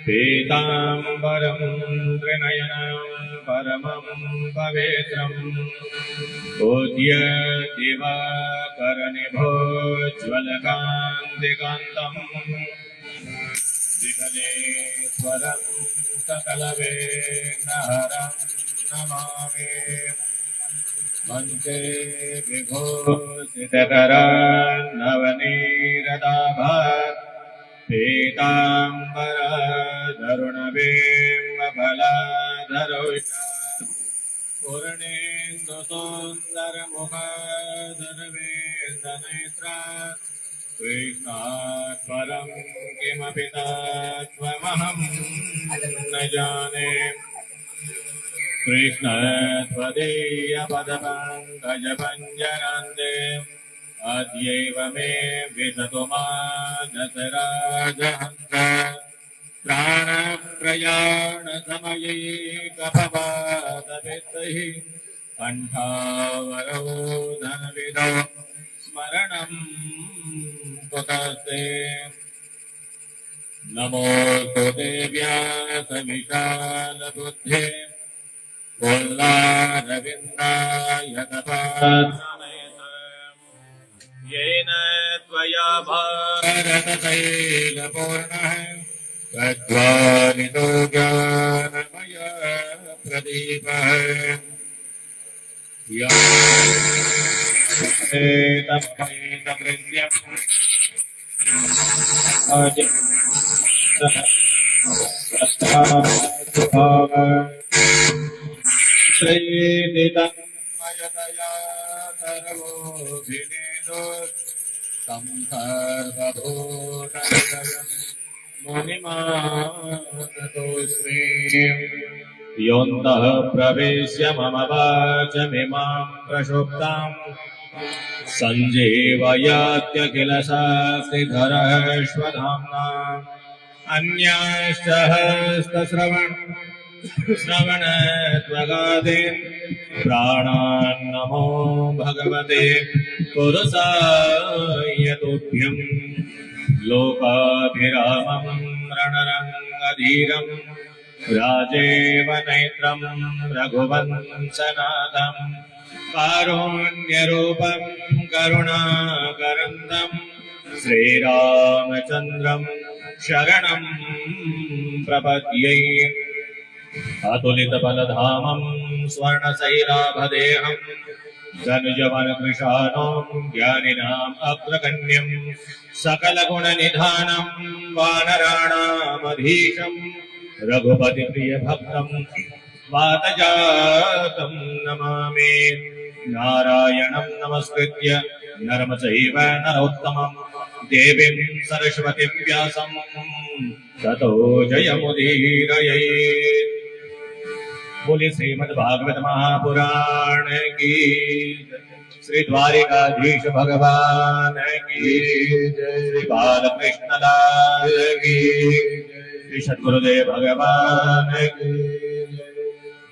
पीताम्बरं त्रिनयनं परमं पवित्रम् पूज्य दिवाकरनिभोज्ज्वलकान्तिकान्तम् विघ्नेश्वरं सकलविघ्नहरं नमामि। वन्दे विभूषितकरान्नवनीरदाभात् पीताम्बरधरुणबिम्बफलाधरोष्टात् पूर्णेन्दुसुन्दरमुखादरविन्दनेत्रात् कृष्णात् परं किमपि तत्त्वमहं न जाने। कृष्ण त्वदीयपदपङ्कजपञ्जनान्ते अद्यैव मे विशतु मानसराजहन्त प्राणप्रयाणसमयैकभवादभितैः कण्ठावरोधनविदौ स्मरणं कुतस्ते। नमोऽस्तु देव्यासविशालबुद्धे कोल्लारविन्दाय येन त्वया भारततैलपूर्णः तद्वारितो ज्ञानमय प्रदीपः श्रीनितन्मयतया सर्वोऽभिनेदो तं सर्वभूतहृदयं मुनिमानतोऽस्मि। योऽन्तः प्रवेश्य मम वाचमिमां प्रक्षुब्धां सञ्जीवयात्यखिलशास्त्रिधरश्वधाम्ना अन्याश्च हस्तश्रवणत्वगादीन् प्राणान्नमो भगवते पुरुषाय तुभ्यम्। लोकाभिरामं रणरङ्गधीरं राजेव नेत्रं रघुवंशनाथं कारुण्यरूपं करुणाकरन्दं श्रीरामचन्द्रं शरणं प्रपद्ये। अतुलितबलधामं स्वर्णशैलाभदेहं धनुजवनकृशानं ज्ञानिनाम् अग्रगण्यं सकलगुणनिधानं वानराणामधीशं रघुपतिप्रियभक्तं वातजातं नमामि। नारायणं नमस्कृत्य नरं चैव नरोत्तमं देवीं सरस्वतीं व्यासं ततो जयमुदीरयेत्। बोले श्रीमद्भागवत महापुराण की, श्री द्वारिकाधीश भगवान की, श्री बालकृष्ण लाल की, श्री सद्गुरुदेव भगवान की।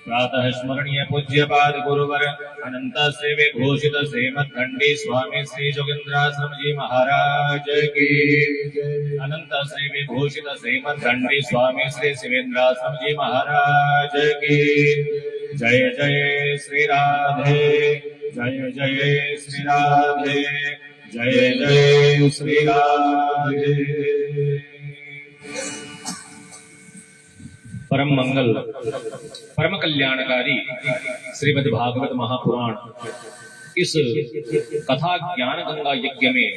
प्रातः स्मरणीय पूज्यपाद गुरुवर अनंत श्री विभूषित श्रीमद्दंडी स्वामी श्री जोगेंद्राश्रम जी महाराज की। अनंत श्री विभूषित श्रीमद्दंडी स्वामी श्री शिवेंद्राश्रम जी महाराज की। जय जय श्री राधे, जय जय श्री राधे, जय जय श्री राधे। परम मंगल परम कल्याणकारी श्रीमद् भागवत महापुराण इस कथा ज्ञान गंगा यज्ञ में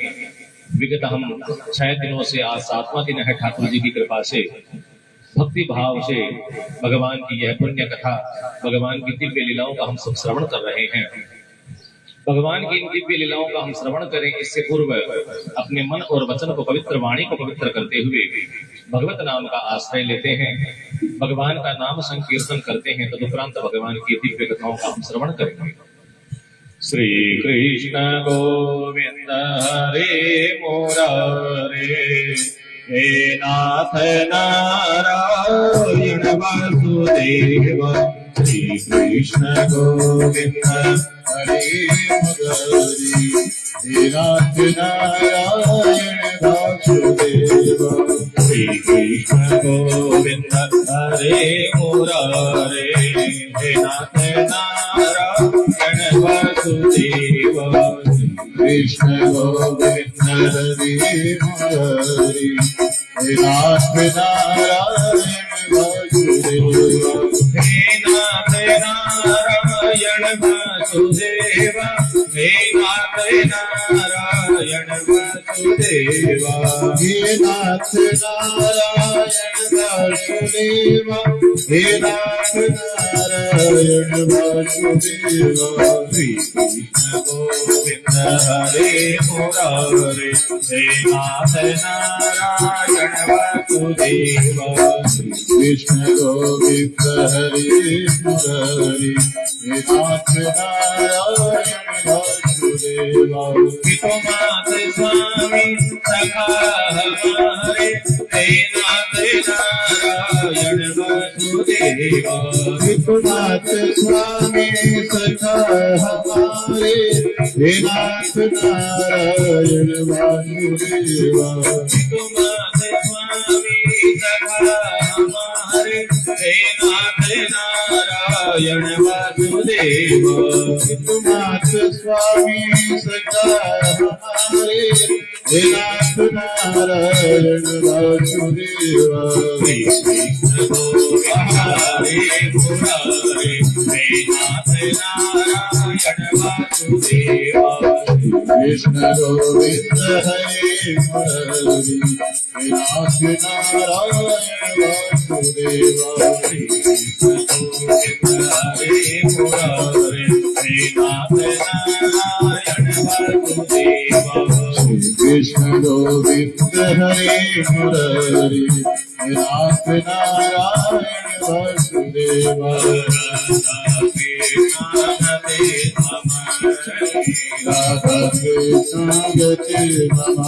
विगत हम 6 दिनों से आज 7वां दिन है। ठाकुर जी की कृपा से भक्ति भाव से भगवान की यह पुण्य कथा, भगवान की दिव्य लीलाओं का हम सब श्रवण कर रहे हैं। भगवान की इन दिव्य लीलाओं का हम श्रवण करें, इससे पूर्व अपने मन और वचन को पवित्र, वाणी को पवित्र करते हुए भगवत नाम का आश्रय लेते हैं, भगवान का नाम संकीर्तन करते हैं। तदुपरांत भगवान की दिव्य कथाओं का हम श्रवण करेंगे। श्री कृष्ण गोविंद हरे मुरारे, हे नाथ नारायण वासुदेव। श्री कृष्ण गोविंद हरे मुरारी, हे नाथ नारायण वासुदेव। श्री कृष्ण गोविंद हरि मुरारी हे नाथ नारायण वासुदेव हे नाथ नारायण वासुदेवा हे नाथ नारायण वासुदेवा हे नाथ नारायण वासुदेवा हे नाथ नारायण वासुदेवा श्री कृष्ण गोविंद हरे मुरारे हे नाथ नारायण वासुदेवा कृष्ण गोविंद हरे मुरारी हे नाथ नारायण वासुदेवा पितुमात स्वामी सखा हमारे हे नाथ नारायण वासुदेवा पितुनाथ स्वामी सखा हमारे हे नाथ नारायण वासुदेवा पितुमात स्वामी सखा हमारे हे नाथ नारायण वासुदेवा पितुनाथ स्वामी सखा हमारे हे नाथ नारायण वासुदेवा श्री कृष्ण गोविंद हरे मुरारे हे नाथ नारायण वासुदेवा कृष्ण गोविंद हरे मुरारी हे नाथ नारायण वासुदेवा श्री कृष्ण गोविंद हरे मुरारे हे नाथ नारायण वासुदेवा कृष्ण गोविंद हरे मुरारी हे नाथ नारायण वासुदेवा राधा कृष्ण गति मम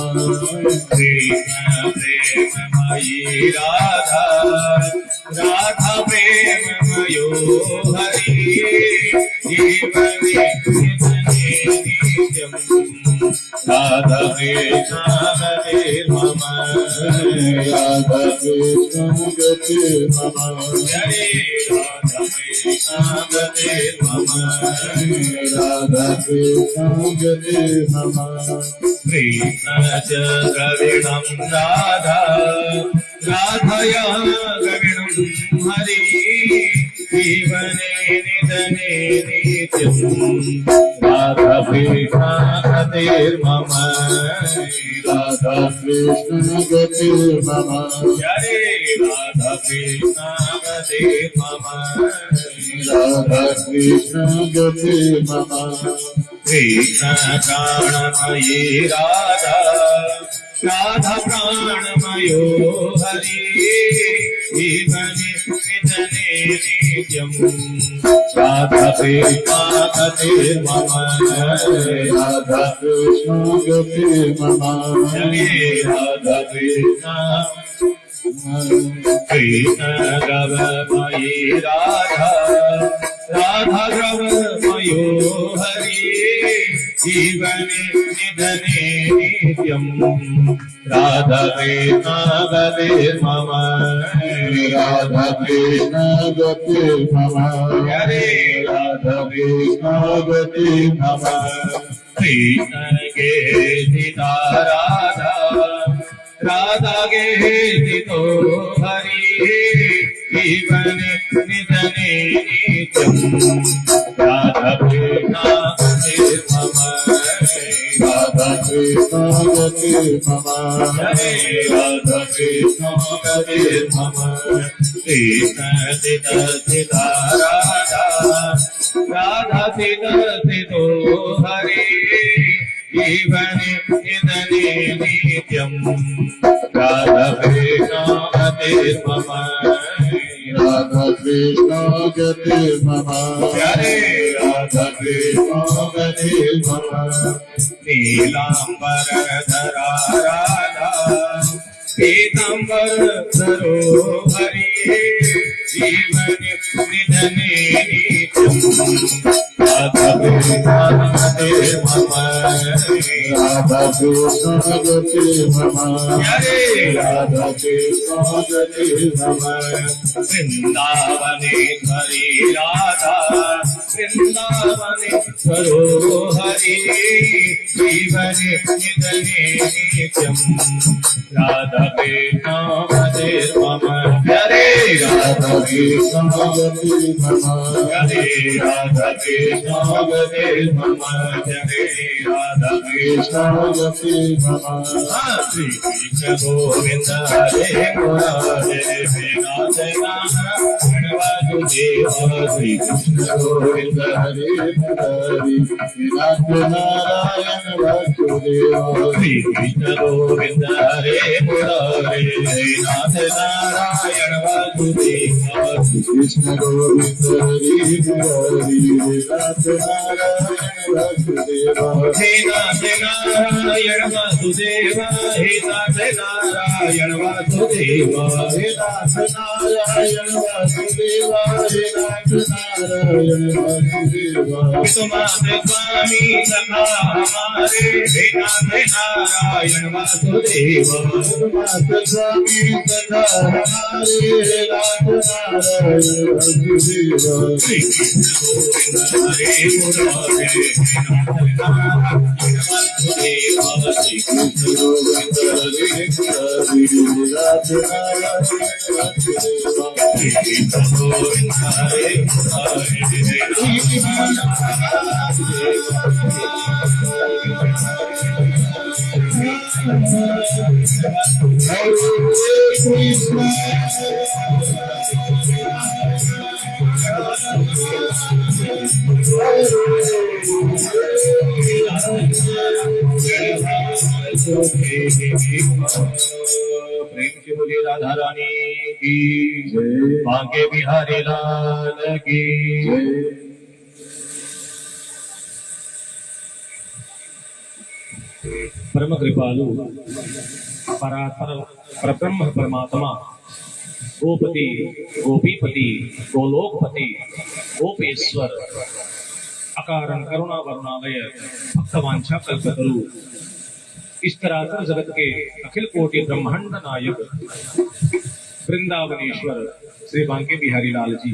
प्रेममयी राधा राधा प्रेममयो हरि जीवने नित्यं राधा कृष्ण हरे मम राधा कृष्ण गति मम हरे राधा कृष्ण हरे मम राधा कृष्ण गति मम कृष्ण च द्रविणं राधा राधया द्रविणं हरि जीवने निधने नित्यं राधा कृष्ण हरेर्मम राधा कृष्ण गति मम हरे राधा कृष्ण हरेर्मम राधा कृष्ण गति मम कृष्ण प्राणमयी राधा राधा प्राणमयो हरि जीवने निधने नित्यं राधा कृष्ण हरेर्मम राधा कृष्ण गति मम हरे राधा कृष्ण कृष्ण द्रवमयी राधा राधा द्रवमयो हरि जीवने निधने नित्यं राधा कृष्ण हरेर्मम राधा कृष्ण गति मम हरे राधा कृष्ण गति मम कृष्ण गेहिता राधा राधा गेहितो हरि जीवने निधने नित्यं राधा कृष्ण हरेर्मम राधा कृष्ण गति मम हरे राधा कृष्ण हरेर्मम कृष्ण चिता राधा राधा चितो हरि जीवने निधने नित्यं राधा कृष्ण हरेर्मम राधा कृष्ण गति मम हरे राधा कृष्ण गति मम नीलांबरधरा राधा पीतांबर धरो हरि जीवन निधने नित्यम राधा कृष्ण गति मम हरे राधा कृष्ण गति मम वृंदावने हरि राधा वृंदावने हरो हरि जीवन निधने नित्यम राधा कृष्ण मम हरे राधा कृष्ण गति मम हरे राधा कृष्ण हरे मम हरे राधा कृष्ण गति मम श्री कृष्ण गोविंद हरे मुरारे हे नाथ नारायण वासुदेव श्री कृष्ण गोविंद हरे हरि नाथ नारायण वासुदेव श्री कृष्ण गोविंद हरे मुरारे हे नाथ नारायण वासुदेव कृष्ण गोविंद हरि हरि नाथ नारायण वासुदेव हे नाथ नारायण वासुदेव हे नाथ नारायण वासुदेव हे नाथ नारायण वासुदेव हे नाथ नारायण वासुदेव तुम्हारे स्वामी सखा हमारे हे नाथ नारायण वासुदेव नाथ स्वामी सदा हमारे हे नाथ नारायण वासुदेव श्री कृष्ण गोविंद हरे मुरारे हे नाथ नारायण वासुदेव श्री कृष्ण गोविंद हरे हरि नाथ नारायण वासुदेव श्री कृष्ण गोविंद हरे मुरारे हे नाथ प्रेम से बोलिए राधा रानी की बांके बिहारी लाल की परम कृपालु परात्पर परब्रह्म परमात्मा गोपति गोपीपति गोलोकपति गोपेश्वर अकारण करुणा वरुणालय भक्तवांछा कल्पतरु इस करातर जगत के अखिल कोटि ब्रह्मांड नायक वृंदावनेश्वर श्री बांके बिहारी लाल जी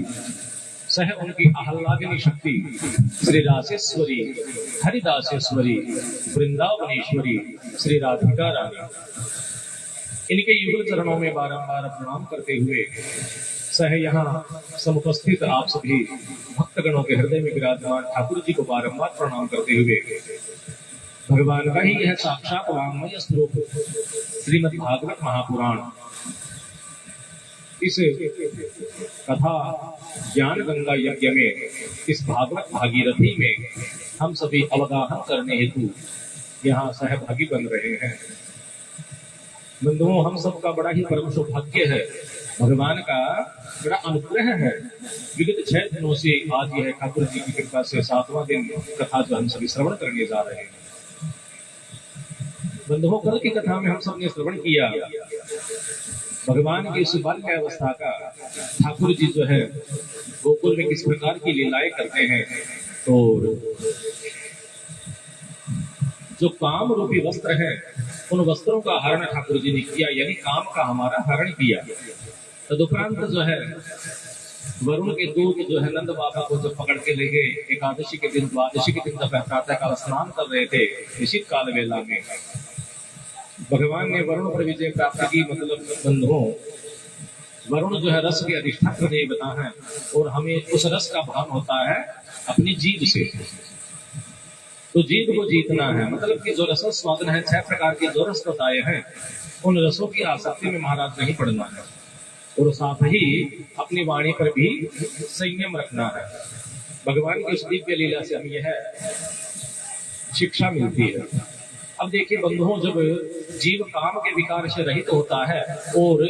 सह उनकी आह्लादिनी शक्ति श्री रासेश्वरी हरिदासेश्वरी वृंदावनेश्वरी श्री राधिका रानी इनके युगल चरणों में बारंबार प्रणाम करते हुए सह यहाँ समुपस्थित आप सभी भक्तगणों के हृदय में विराजमान ठाकुर जी को बारंबार प्रणाम करते हुए भगवान का ही यह साक्षात वाङ्मय स्वरूप श्रीमद् भागवत महापुराण इस कथा ज्ञान गंगा यज्ञ में इस भागवत भागीरथी में हम सभी अवगाहन करने हेतु यहाँ सहभागी बन रहे हैं। बंधुओं, हम सबका बड़ा ही परम सौभाग्य है, भगवान का बड़ा अनुग्रह है। विगत 6 दिनों से आज यह ठाकुर जी की कृपा से 7वां दिन कथा जो हम सभी श्रवण करने जा रहे हैं। बंधुओं, कल की कथा में हम सब ने श्रवण किया भगवान की इस बाल्य अवस्था का। ठाकुर जी जो है गोकुल में किस प्रकार की लीलाएं करते हैं और जो काम रूपी वस्त्र है उन वस्त्रों का हरण ठाकुर जी ने किया, यानी काम का हमारा हरण किया। तदुपरांत जो है वरुण के दूत जो है नंद बाबा को जब पकड़ के ले गए, एकादशी के दिन द्वादशी के दिन जब प्रातः काल स्नान कर रहे थे शीत काल वेला में, भगवान ने वरुण पर विजय प्राप्त की। मतलब बंधुओं, वरुण जो है रस के अधिष्ठात्र देवता है और हमें उस रस का भान होता है अपनी जीभ से। तो जीभ को जीतना है, मतलब कि जो रस स्वादन है 6 प्रकार के जो रस बताए हैं उन रसों की आसक्ति में महाराज नहीं पड़ना है और साथ ही अपनी वाणी पर भी संयम रखना है। भगवान की उस दिव्य लीला से हमें यह शिक्षा मिलती है। अब देखिए बंधुओं, जब जीव काम के विकार से रहित होता है और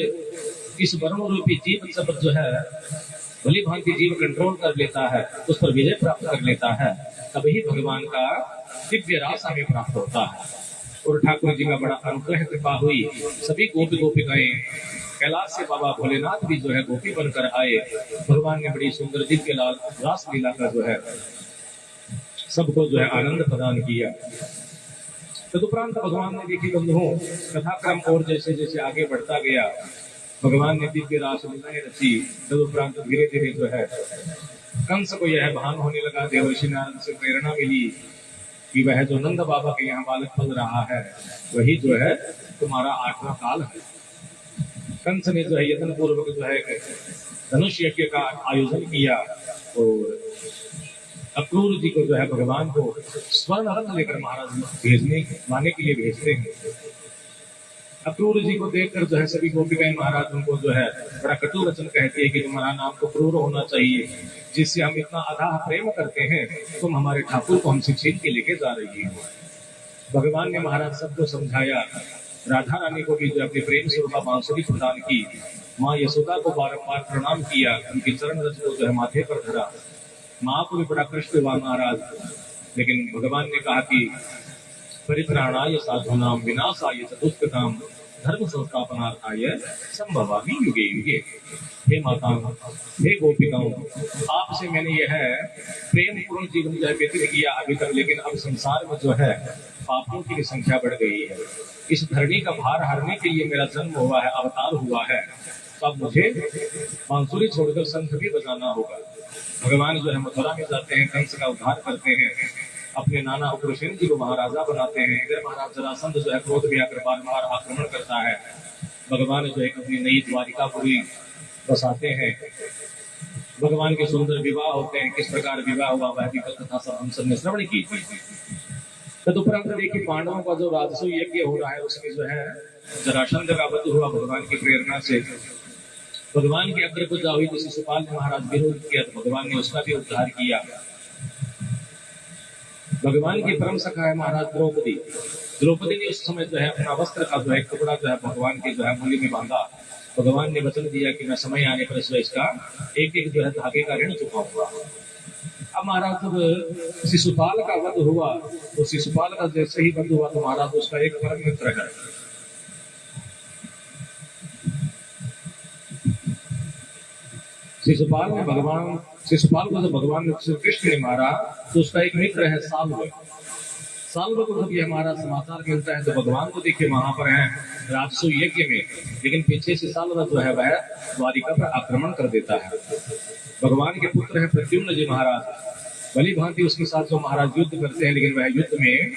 इस वरुण रूपी जीव सब जो है भली भांति जीव कंट्रोल कर लेता है, उस पर विजय प्राप्त कर लेता है, तभी भगवान का दिव्य रास हमें प्राप्त होता है। और ठाकुर जी का बड़ा अनुग्रह कृपा हुई, सभी गोपी गोपिकाएं कैलाश से बाबा भोलेनाथ भी जो है गोपी बनकर आए। भगवान ने बड़ी सुंदर दिव्य लाल रास लीला का जो है सबको जो है आनंद प्रदान किया। तदुपरांत भगवान ने देखी बंधुओं कथाक्रम और जैसे जैसे आगे बढ़ता गया भगवान ने दिव्य रास लीलाएं रची। तदुपरांत धीरे धीरे जो है कंस को यह भान होने लगा, देवर्षि नारद से प्रेरणा मिली कि वह जो नंद बाबा के यहाँ बालक पल रहा है वही जो है तुम्हारा 8वां काल है। कंस ने जो है यत्न पूर्वक जो है धनुष यज्ञ का आयोजन किया और अक्रूर जी को जो है भगवान को स्वर्ण रत्न लेकर महाराज भेजने लाने के लिए भेजते हैं। अक्रूर जी को देखकर जो है सभी गोपिकाएं महाराज उनको जो है बड़ा कटु वचन कहती है कि तुम्हारा नाम तो क्रूर होना चाहिए, जिससे हम इतना अथाह प्रेम करते हैं, तुम हमारे ठाकुर को हमसे छीन के लेके जा रही हो। भगवान ने महाराज सबको समझाया। राधा रानी को भी जो अपने प्रेम स्वरूपा बांसुरी प्रदान की। माँ यशोदा को बारंबार प्रणाम किया, उनके चरण रज को जो है माथे पर धरा। माँ को भी बड़ा कष्ट हुआ महाराज, लेकिन भगवान ने कहा कि परित्राणाय साधूनां विनाशाय च दुष्कृतां धर्म संस्थापनार्थाय संभवामि युगे युगे। हे माताओं, हे गोपिकाओं, आपसे मैंने यह प्रेम पूर्ण जीवन जो है व्यतीत किया अभी तक, लेकिन अब संसार में जो है पापों की संख्या बढ़ गई है। इस धरणी का भार हरने के लिए मेरा जन्म हुआ है, अवतार हुआ है, तो अब मुझे बांसुरी छोड़कर शंख भी बजाना होगा। भगवान जो है मथुरा में जाते हैं, कंस का उद्धार करते हैं, अपने नाना उग्रसेन जी को महाराजा बनाते हैं। इधर महाराज जरासंध जो है क्रोध में आकर बार बार आक्रमण करता है। भगवान जो है अपनी नई द्वारिकापुरी बसाते हैं। भगवान के सुंदर विवाह होते हैं। किस प्रकार विवाह हुआ वह भी कथा सब हम सबने श्रवण की। तदुपरांत देखिए पांडवों का जो राजसूय यज्ञ हो रहा है उसमें जो है जरासंध का वध हुआ भगवान की प्रेरणा से। भगवान की अग्रपूजा हुई तो शिशुपाल ने महाराज विरोध किया तो भगवान ने उसका भी उद्धार किया। भगवान की परम सखा है महाराज द्रौपदी। द्रौपदी ने उस समय जो है अपना वस्त्र का जो है टुकड़ा जो है भगवान के जो है मूल्य में बांधा। भगवान ने वचन दिया कि मैं समय आने पर इसका एक एक जो है धागे का ऋण चुकाऊंगा। अब महाराज जब शिशुपाल का वध हुआ तो शिशुपाल का जैसे ही वध हुआ तो महाराज उसका एक परम मित्र है शिशुपाल को जब भगवान श्री कृष्ण ने मारा तो उसका एक मित्र है साल्व। साल्व को जब ये हमारा समाचार मिलता है तो भगवान को देखिए वहां पर है राजसूय यज्ञ में, लेकिन पीछे से साल्व जो है वह द्वारिका पर आक्रमण कर देता है। भगवान के पुत्र है प्रद्युम्न जी महाराज। भली भांति उसके साथ जो महाराज युद्ध करते हैं, लेकिन वह युद्ध में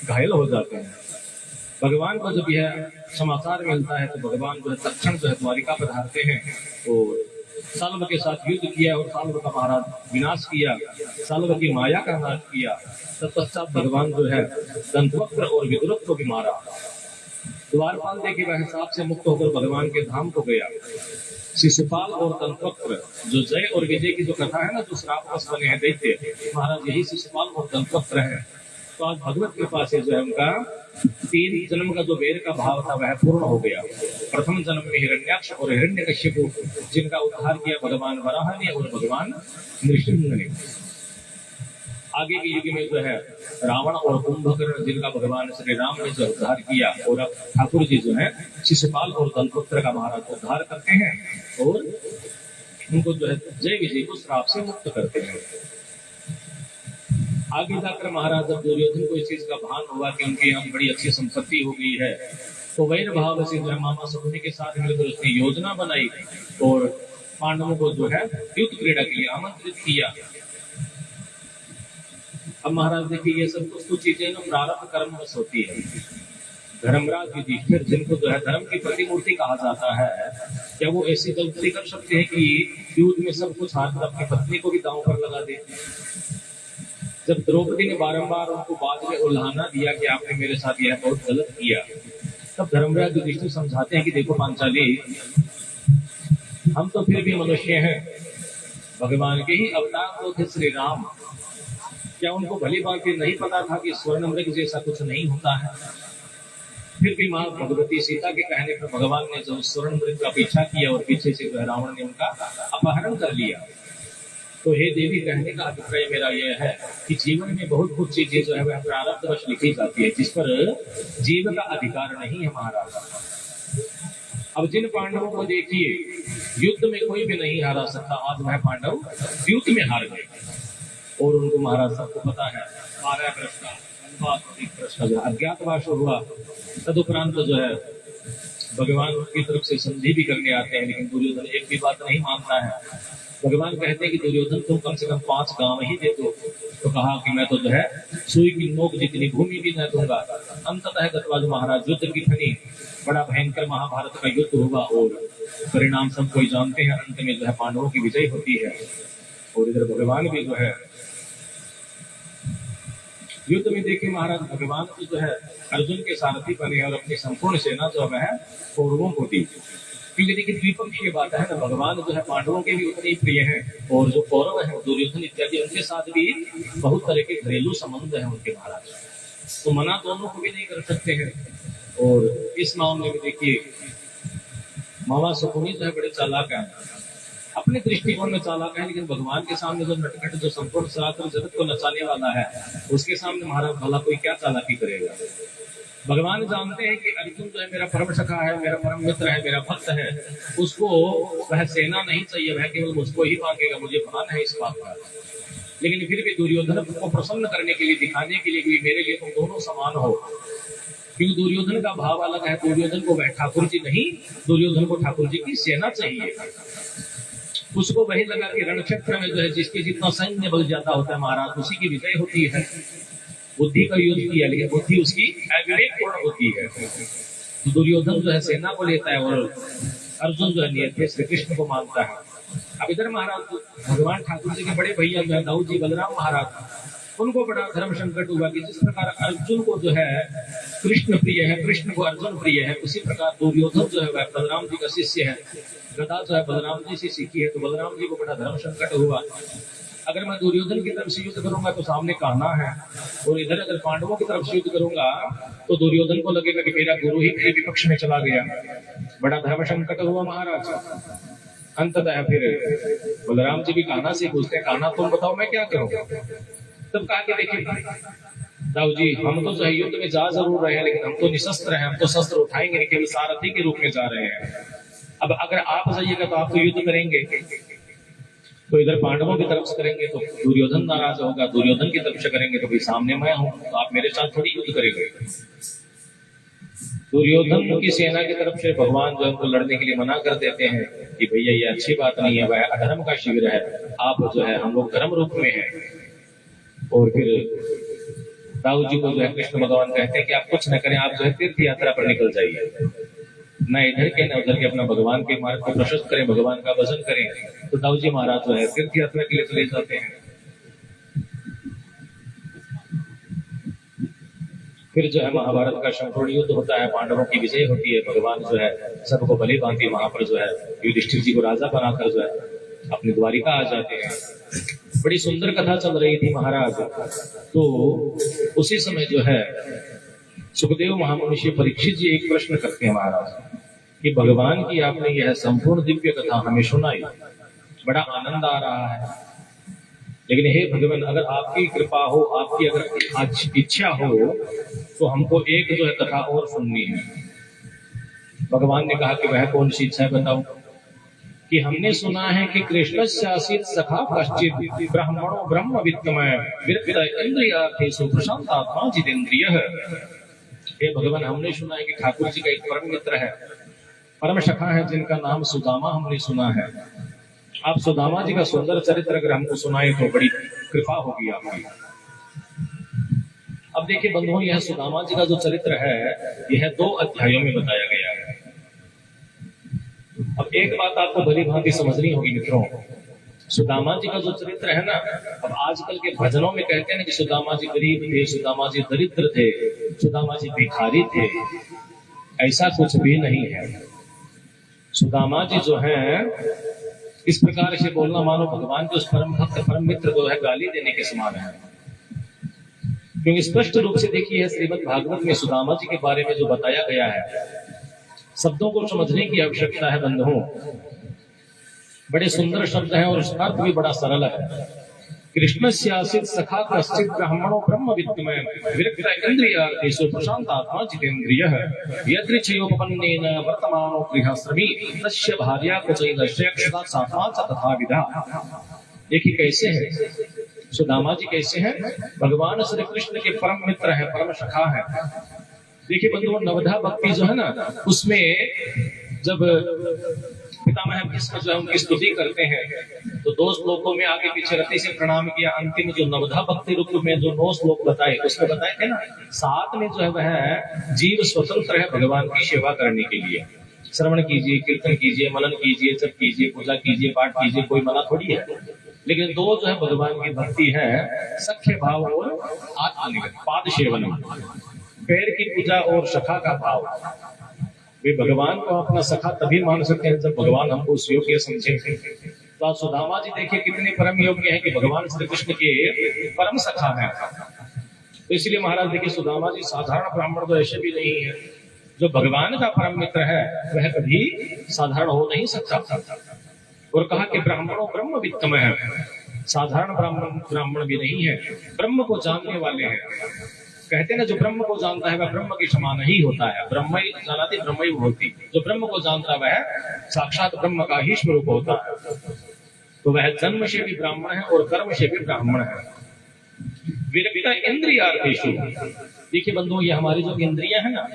घायल हो जाते हैं। भगवान को जब यह समाचार मिलता है तो भगवान जो है तत्क्षण जो है द्वारिका पर हारते हैं और साल्व के साथ युद्ध किया और साल्व का महाराज विनाश किया, साल्व की माया का नाश किया। तत्पश्चात भगवान जो है दंतवक्र और विदुरथ को भी मारा। द्वारपाल देखिए वह साप से मुक्त होकर भगवान के धाम को गया। शिशुपाल और दंतवक्र जो जय और विजय की जो कथा है ना, जो श्रापवश बने हैं दैत्य, महाराज यही शिशुपाल और दंतवक्र है। तो आज भगवत कृपा से जो है उनका 3 जन्म का जो वेद का भाव था वह पूर्ण हो गया। प्रथम जन्म में हिरण्याक्ष और हिरण्यकश्यप जिनका उद्धार किया भगवान वराह ने और भगवान नृसिंह ने। आगे के युग में जो है रावण और कुंभकर्ण जिनका भगवान श्री राम ने जो उद्धार किया, और अब ठाकुर जी जो है शिशुपाल और दंतवक्र का महाराज उद्धार करते हैं और उनको जो है जय विजय को श्राप से मुक्त करते हैं। आगे जाकर महाराज जब दुर्योधन को इस चीज का भान हुआ कि उनके यहाँ बड़ी अच्छी संपत्ति हो गई है, तो वैर भाव से जो है मामा सकुनी के साथ मिलकर उसने योजना बनाई और पांडवों को जो है युद्ध क्रीड़ा के लिए आमंत्रित किया। अब महाराज देखिए ये सब कुछ चीजें ना प्रारब्ध कर्म बस होती है। धर्मराज युधिष्ठिर जिनको जो है धर्म की प्रतिमूर्ति कहा जाता है, क्या वो ऐसी गलती कर सकते हैं कि युद्ध में सब कुछ हाथ अपनी पत्नी को भी दांव पर लगा दे? जब द्रौपदी ने बारंबार उनको बाद में उल्हाना दिया कि आपने मेरे साथ यह बहुत गलत किया, तब धर्मराज युधिष्ठिर समझाते हैं कि देखो पांचाली, हम तो फिर भी मनुष्य हैं, भगवान के ही अवतार तो थे श्री राम। क्या उनको भली बात नहीं पता था कि स्वर्ण मृग जैसा कुछ नहीं होता है? फिर भी माँ भगवती सीता के कहने पर भगवान ने जो स्वर्ण मृग का पीछा किया और पीछे से रावण ने उनका अपहरण कर लिया। तो हे देवी, कहने का अभिप्राय मेरा यह है कि जीवन में बहुत कुछ चीजें जो है वह प्रारब्धवश लिखी जाती है, जिस पर जीव का अधिकार नहीं है महाराज। अब जिन पांडवों को देखिए युद्ध में कोई भी नहीं हारा सकता, आज वह पांडव युद्ध में हार गए और उनको महाराज सबको पता है 12 वर्ष का जो अज्ञातवास हुआ। तदुपरांत जो है भगवान की तरफ से संधि भी करने आते हैं, लेकिन दुर्योधन एक भी बात नहीं मानता है। भगवान कहते हैं कि दुर्योधन तुम कम से कम 5 गांव ही दे दो, तो कहा कि मैं तो जो है सुई की नोक जितनी भूमि भी न दूंगा। अंततः गतवाज महाराज युद्ध की फनी, बड़ा भयंकर महाभारत का युद्ध हुआ और परिणाम सब कोई जानते हैं। अंत में जो है पांडवों की विजय होती है और इधर भगवान भी जो है युद्ध में देखिए महाराज भगवान को जो है अर्जुन के सारथी बने और अपनी संपूर्ण सेना जो है कौरवों को दी। क्योंकि देखिए द्विपक्षीय बात है ना, भगवान जो है पांडवों के भी उतने ही प्रिय हैं और जो कौरव है दुर्योधन इत्यादि उनके साथ भी बहुत तरह के घरेलू संबंध है उनके महाराज, तो मना दोनों को भी नहीं कर सकते हैं। और इस मामले में देखिए मामा सुकुनी जो है बड़े चालाक है, अपने दृष्टिकोण में चालाक है, लेकिन भगवान के सामने जो नटखट जो संपूर्ण सनातन जगत को नचाने वाला है उसके सामने महाराज भला कोई क्या चालाकी करेगा। भगवान जानते हैं कि अर्जुन जो है मेरा परम सखा है, मेरा परम मित्र है, मेरा भक्त है, उसको वह सेना नहीं चाहिए, वह केवल मुझको ही मांगेगा, मुझे भान है इस बात का। लेकिन फिर भी दुर्योधन को प्रसन्न करने के लिए, दिखाने के लिए कि मेरे लिए तुम दोनों समान हो, क्योंकि दुर्योधन का भाव अलग है। दुर्योधन को वह ठाकुर जी नहीं, दुर्योधन को ठाकुर जी की सेना चाहिए। उसको वही लगा कि रणक्षेत्र में जो है जिसके जितना सैन्य बल ज्यादा होता है महाराज उसी की विजय होती है। बुद्धि का युद्ध किया लेकिन बुद्धि उसकी अविवेकपूर्ण होती है। तो दुर्योधन जो है सेना को लेता है और अर्जुन जो है नियत श्री कृष्ण को मानता है। अब इधर महाराज भगवान ठाकुर जी के बड़े भैया जो है दाऊद जी बलराम महाराज, उनको बड़ा धर्म संकट हुआ कि जिस प्रकार अर्जुन को जो है कृष्ण प्रिय है, कृष्ण को अर्जुन प्रिय है, उसी प्रकार दुर्योधन जो है वह बलराम जी का शिष्य है। गदा जो है बलराम जी से सीखी है, तो बलराम जी को बड़ा धर्म संकट हुआ। अगर मैं दुर्योधन की तरफ से युद्ध करूंगा तो सामने कान्हा है, और इधर अगर पांडवों की तरफ से युद्ध करूंगा तो दुर्योधन को लगेगा कि मेरा गुरु ही मेरे विपक्ष में चला गया। बड़ा धर्म संकट हुआ महाराज। अंततः फिर बलराम जी भी कान्हा से पूछते हैं, कान्हा तुम बताओ मैं क्या करूं। तब कहा कि देखिए दाऊ जी हम तो जो है युद्ध में जा जरूर रहे हैं, लेकिन हम तो निशस्त्र हैं, हम तो शस्त्र उठाएंगे नहीं, केवल सारथी के रूप में जा रहे हैं। अब अगर आप जाइएगा तो आप तो युद्ध करेंगे, तो इधर पांडवों की तरफ से करेंगे तो दुर्योधन नाराज होगा, दुर्योधन की तरफ से करेंगे तो भाई सामने मैं हूं, तो आप मेरे साथ थोड़ी युद्ध करेंगे। दुर्योधन की सेना की तरफ से भगवान जो उनको लड़ने के लिए मना कर देते हैं कि भैया ये अच्छी बात नहीं है, वह अधर्म का शिविर है, आप जो है हम लोग धर्म रूप में हैं। और फिर दाऊद जी को जो है कृष्ण भगवान कहते हैं कि आप कुछ न करें, आप जो है तीर्थ यात्रा पर निकल जाइए, न इधर के न उधर के, अपना भगवान के मार्ग को प्रशस्त करें, भगवान का भजन करें। तो दाऊद जी महाराज जो है तीर्थ यात्रा के लिए चले जाते हैं। फिर जो है महाभारत का संपूर्ण युद्ध होता है, पांडवों की विजय होती है, भगवान जो है सबको बलि बांधे वहां पर जो है युधिष्ठिर जी को राजा बनाकर जो है अपनी द्वारिका आ जाते हैं। बड़ी सुंदर कथा चल रही थी महाराज। तो उसी समय जो है सुखदेव महामुनि से परीक्षित जी एक प्रश्न करते हैं महाराज कि भगवान की आपने यह संपूर्ण दिव्य कथा हमें सुनाई, बड़ा आनंद आ रहा है, लेकिन हे भगवान अगर आपकी कृपा हो, आपकी अगर इच्छा हो तो हमको एक जो है कथा और सुननी है। भगवान ने कहा कि वह कौन सी इच्छा है बताओ। कि हमने सुना है कि कृष्ण शासित सखा कश्चित ब्राह्मणो ब्रह्म वित्तमय विरक्त इंद्रियार्थेषु प्रशांतात्मा जितेंद्रिय। हे भगवान हमने सुना है कि ठाकुर जी का एक परम मित्र है, परम सखा है, जिनका नाम सुदामा हमने सुना है। आप सुदामा जी का सुंदर चरित्र अगर हमको सुनाए तो बड़ी कृपा होगी आपकी। अब देखिए बंधुओं, यह सुदामा जी का जो चरित्र है यह 2 अध्यायों में बताया गया है। अब एक बात आपको भली भांति समझनी होगी मित्रों, सुदामा जी का जो चरित्र है ना, अब आजकल के भजनों में कहते हैं ना कि सुदामा जी गरीब थे, सुदामा जी दरिद्र थे, सुदामा जी भिखारी थे। ऐसा कुछ भी नहीं है। सुदामा जी जो है इस प्रकार से बोलना मानो भगवान के उस परम भक्त परम मित्र को है गाली देने के समान है। क्योंकि स्पष्ट रूप से देखिए श्रीमद् भागवत में सुदामा जी के बारे में जो बताया गया है, शब्दों को समझने की आवश्यकता है बंधुओं। बड़े सुंदर शब्द हैं और उसका अर्थ भी बड़ा सरल है। कृष्णस्यासित सखा कश्चित् ब्राह्मणो ब्रह्मविद्मय विरक्त इंद्रियार्थेषु प्रशांतात्मा जितेन्द्रियः यदृच्छयोपपन्नेन वर्तमानो गृहश्रमी तस्य भार्या कुचैलस्यक्षता सात्मा च तथाविधा। देखिए कैसे है सुदामा जी, कैसे हैं भगवान श्री कृष्ण के परम मित्र है, परम सखा है। देखिए बंधुओं, नवधा भक्ति जो है ना, उसमें जब पितामह भीष्म जो है उनकी स्तुति करते हैं तो 2 श्लोकों में आगे पीछे रति से प्रणाम किया। अंतिम जो नवधा भक्ति रूप में जो 9 श्लोक बताए उसमें बताए थे ना, 7 में जो है वह जीव स्वतंत्र है भगवान की सेवा करने के लिए। श्रवण कीजिए, कीर्तन कीजिए, मनन कीजिए, जप कीजिए, पूजा कीजिए, पाठ कीजिए, कोई मना थोड़ी है। लेकिन 2 जो है भगवान की भक्ति है, सख्य भाव और आत्मनिवेदन, पाद सेवन, पैर की पूजा और सखा का भाव। वे भगवान को अपना सखा तभी मान सकते हैं जब भगवान हमको उस योग्य समझे। तो आप सुदामा जी देखिए कितने परम योग्य हैं कि भगवान श्री कृष्ण के परम सखा हैं। तो इसलिए महाराज देखिए सुदामा जी साधारण ब्राह्मण तो ऐसे भी नहीं है। जो भगवान का परम मित्र है वह कभी साधारण हो नहीं सकता। और कहा कि ब्राह्मणों ब्रह्म वित्तमय है, साधारण ब्राह्मण भी नहीं है, ब्रह्म को जानने वाले हैं। कहते हैं ना, जो ब्रह्म को जानता है वह ब्रह्म के समान ही होता है। ब्रह्म ही जानाति ब्रह्म ही होती, जो ब्रह्म को जानता है वह साक्षात ब्रह्म का ही स्वरूप होता है। तो वह जन्म से भी ब्राह्मण है और कर्म से भी ब्राह्मण है। विरक्त इंद्रियार्थेषु, देखिए बंधुओं, ये हमारी जो इंद्रियां हैं ना,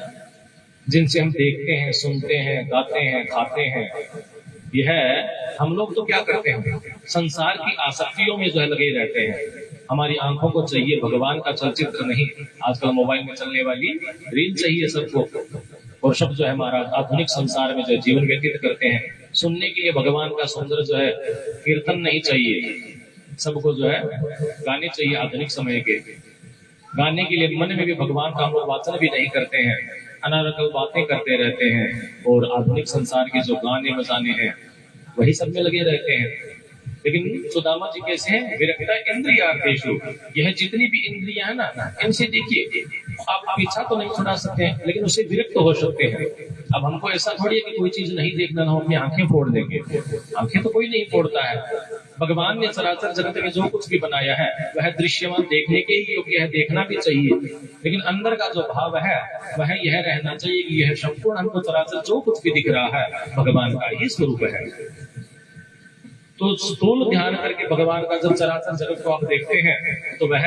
जिनसे हम देखते हैं, सुनते हैं, गाते हैं, खाते हैं, यह हम लोग तो क्या करते हैं, संसार की आसक्तियों में जो है लगे रहते हैं। हमारी आंखों को चाहिए भगवान का चलचित्र नहीं, आजकल मोबाइल में चलने वाली रील चाहिए सबको। और सब जो है हमारा आधुनिक संसार में जो है जीवन व्यतीत करते हैं। सुनने के लिए भगवान का सुंदर जो है कीर्तन नहीं चाहिए, सबको जो है गाने चाहिए आधुनिक समय के। गाने के लिए मन में भी भगवान का हम लोग वाचन भी नहीं करते हैं, अनारकल बातें करते रहते हैं। और आधुनिक संसार के जो गाने बजाने हैं वही सब में लगे रहते हैं। लेकिन सुदामा जी कैसे हैं, विरक्त इंद्रियार्थेषु, यह जितनी भी इंद्रियां हैं ना, इनसे देखिए आप इच्छा तो नहीं छुड़ा सकते हैं, लेकिन उससे विरक्त हो सकते हैं। अब हमको ऐसा थोड़ी है कि कोई चीज नहीं देखना ना, हम अपनी आंखें फोड़ देंगे। आंखें तो कोई नहीं फोड़ता है। भगवान ने चराचर जगत में जो कुछ भी बनाया है वह दृश्यमान देखने के ही योग्य है, देखना भी चाहिए। लेकिन अंदर का जो भाव है वह यह रहना चाहिए कि यह संपूर्ण हमको चराचर जो कुछ भी दिख रहा है भगवान का ही स्वरूप है। तो स्थूल ध्यान करके भगवान का जब चराचर जगत को आप देखते हैं तो वह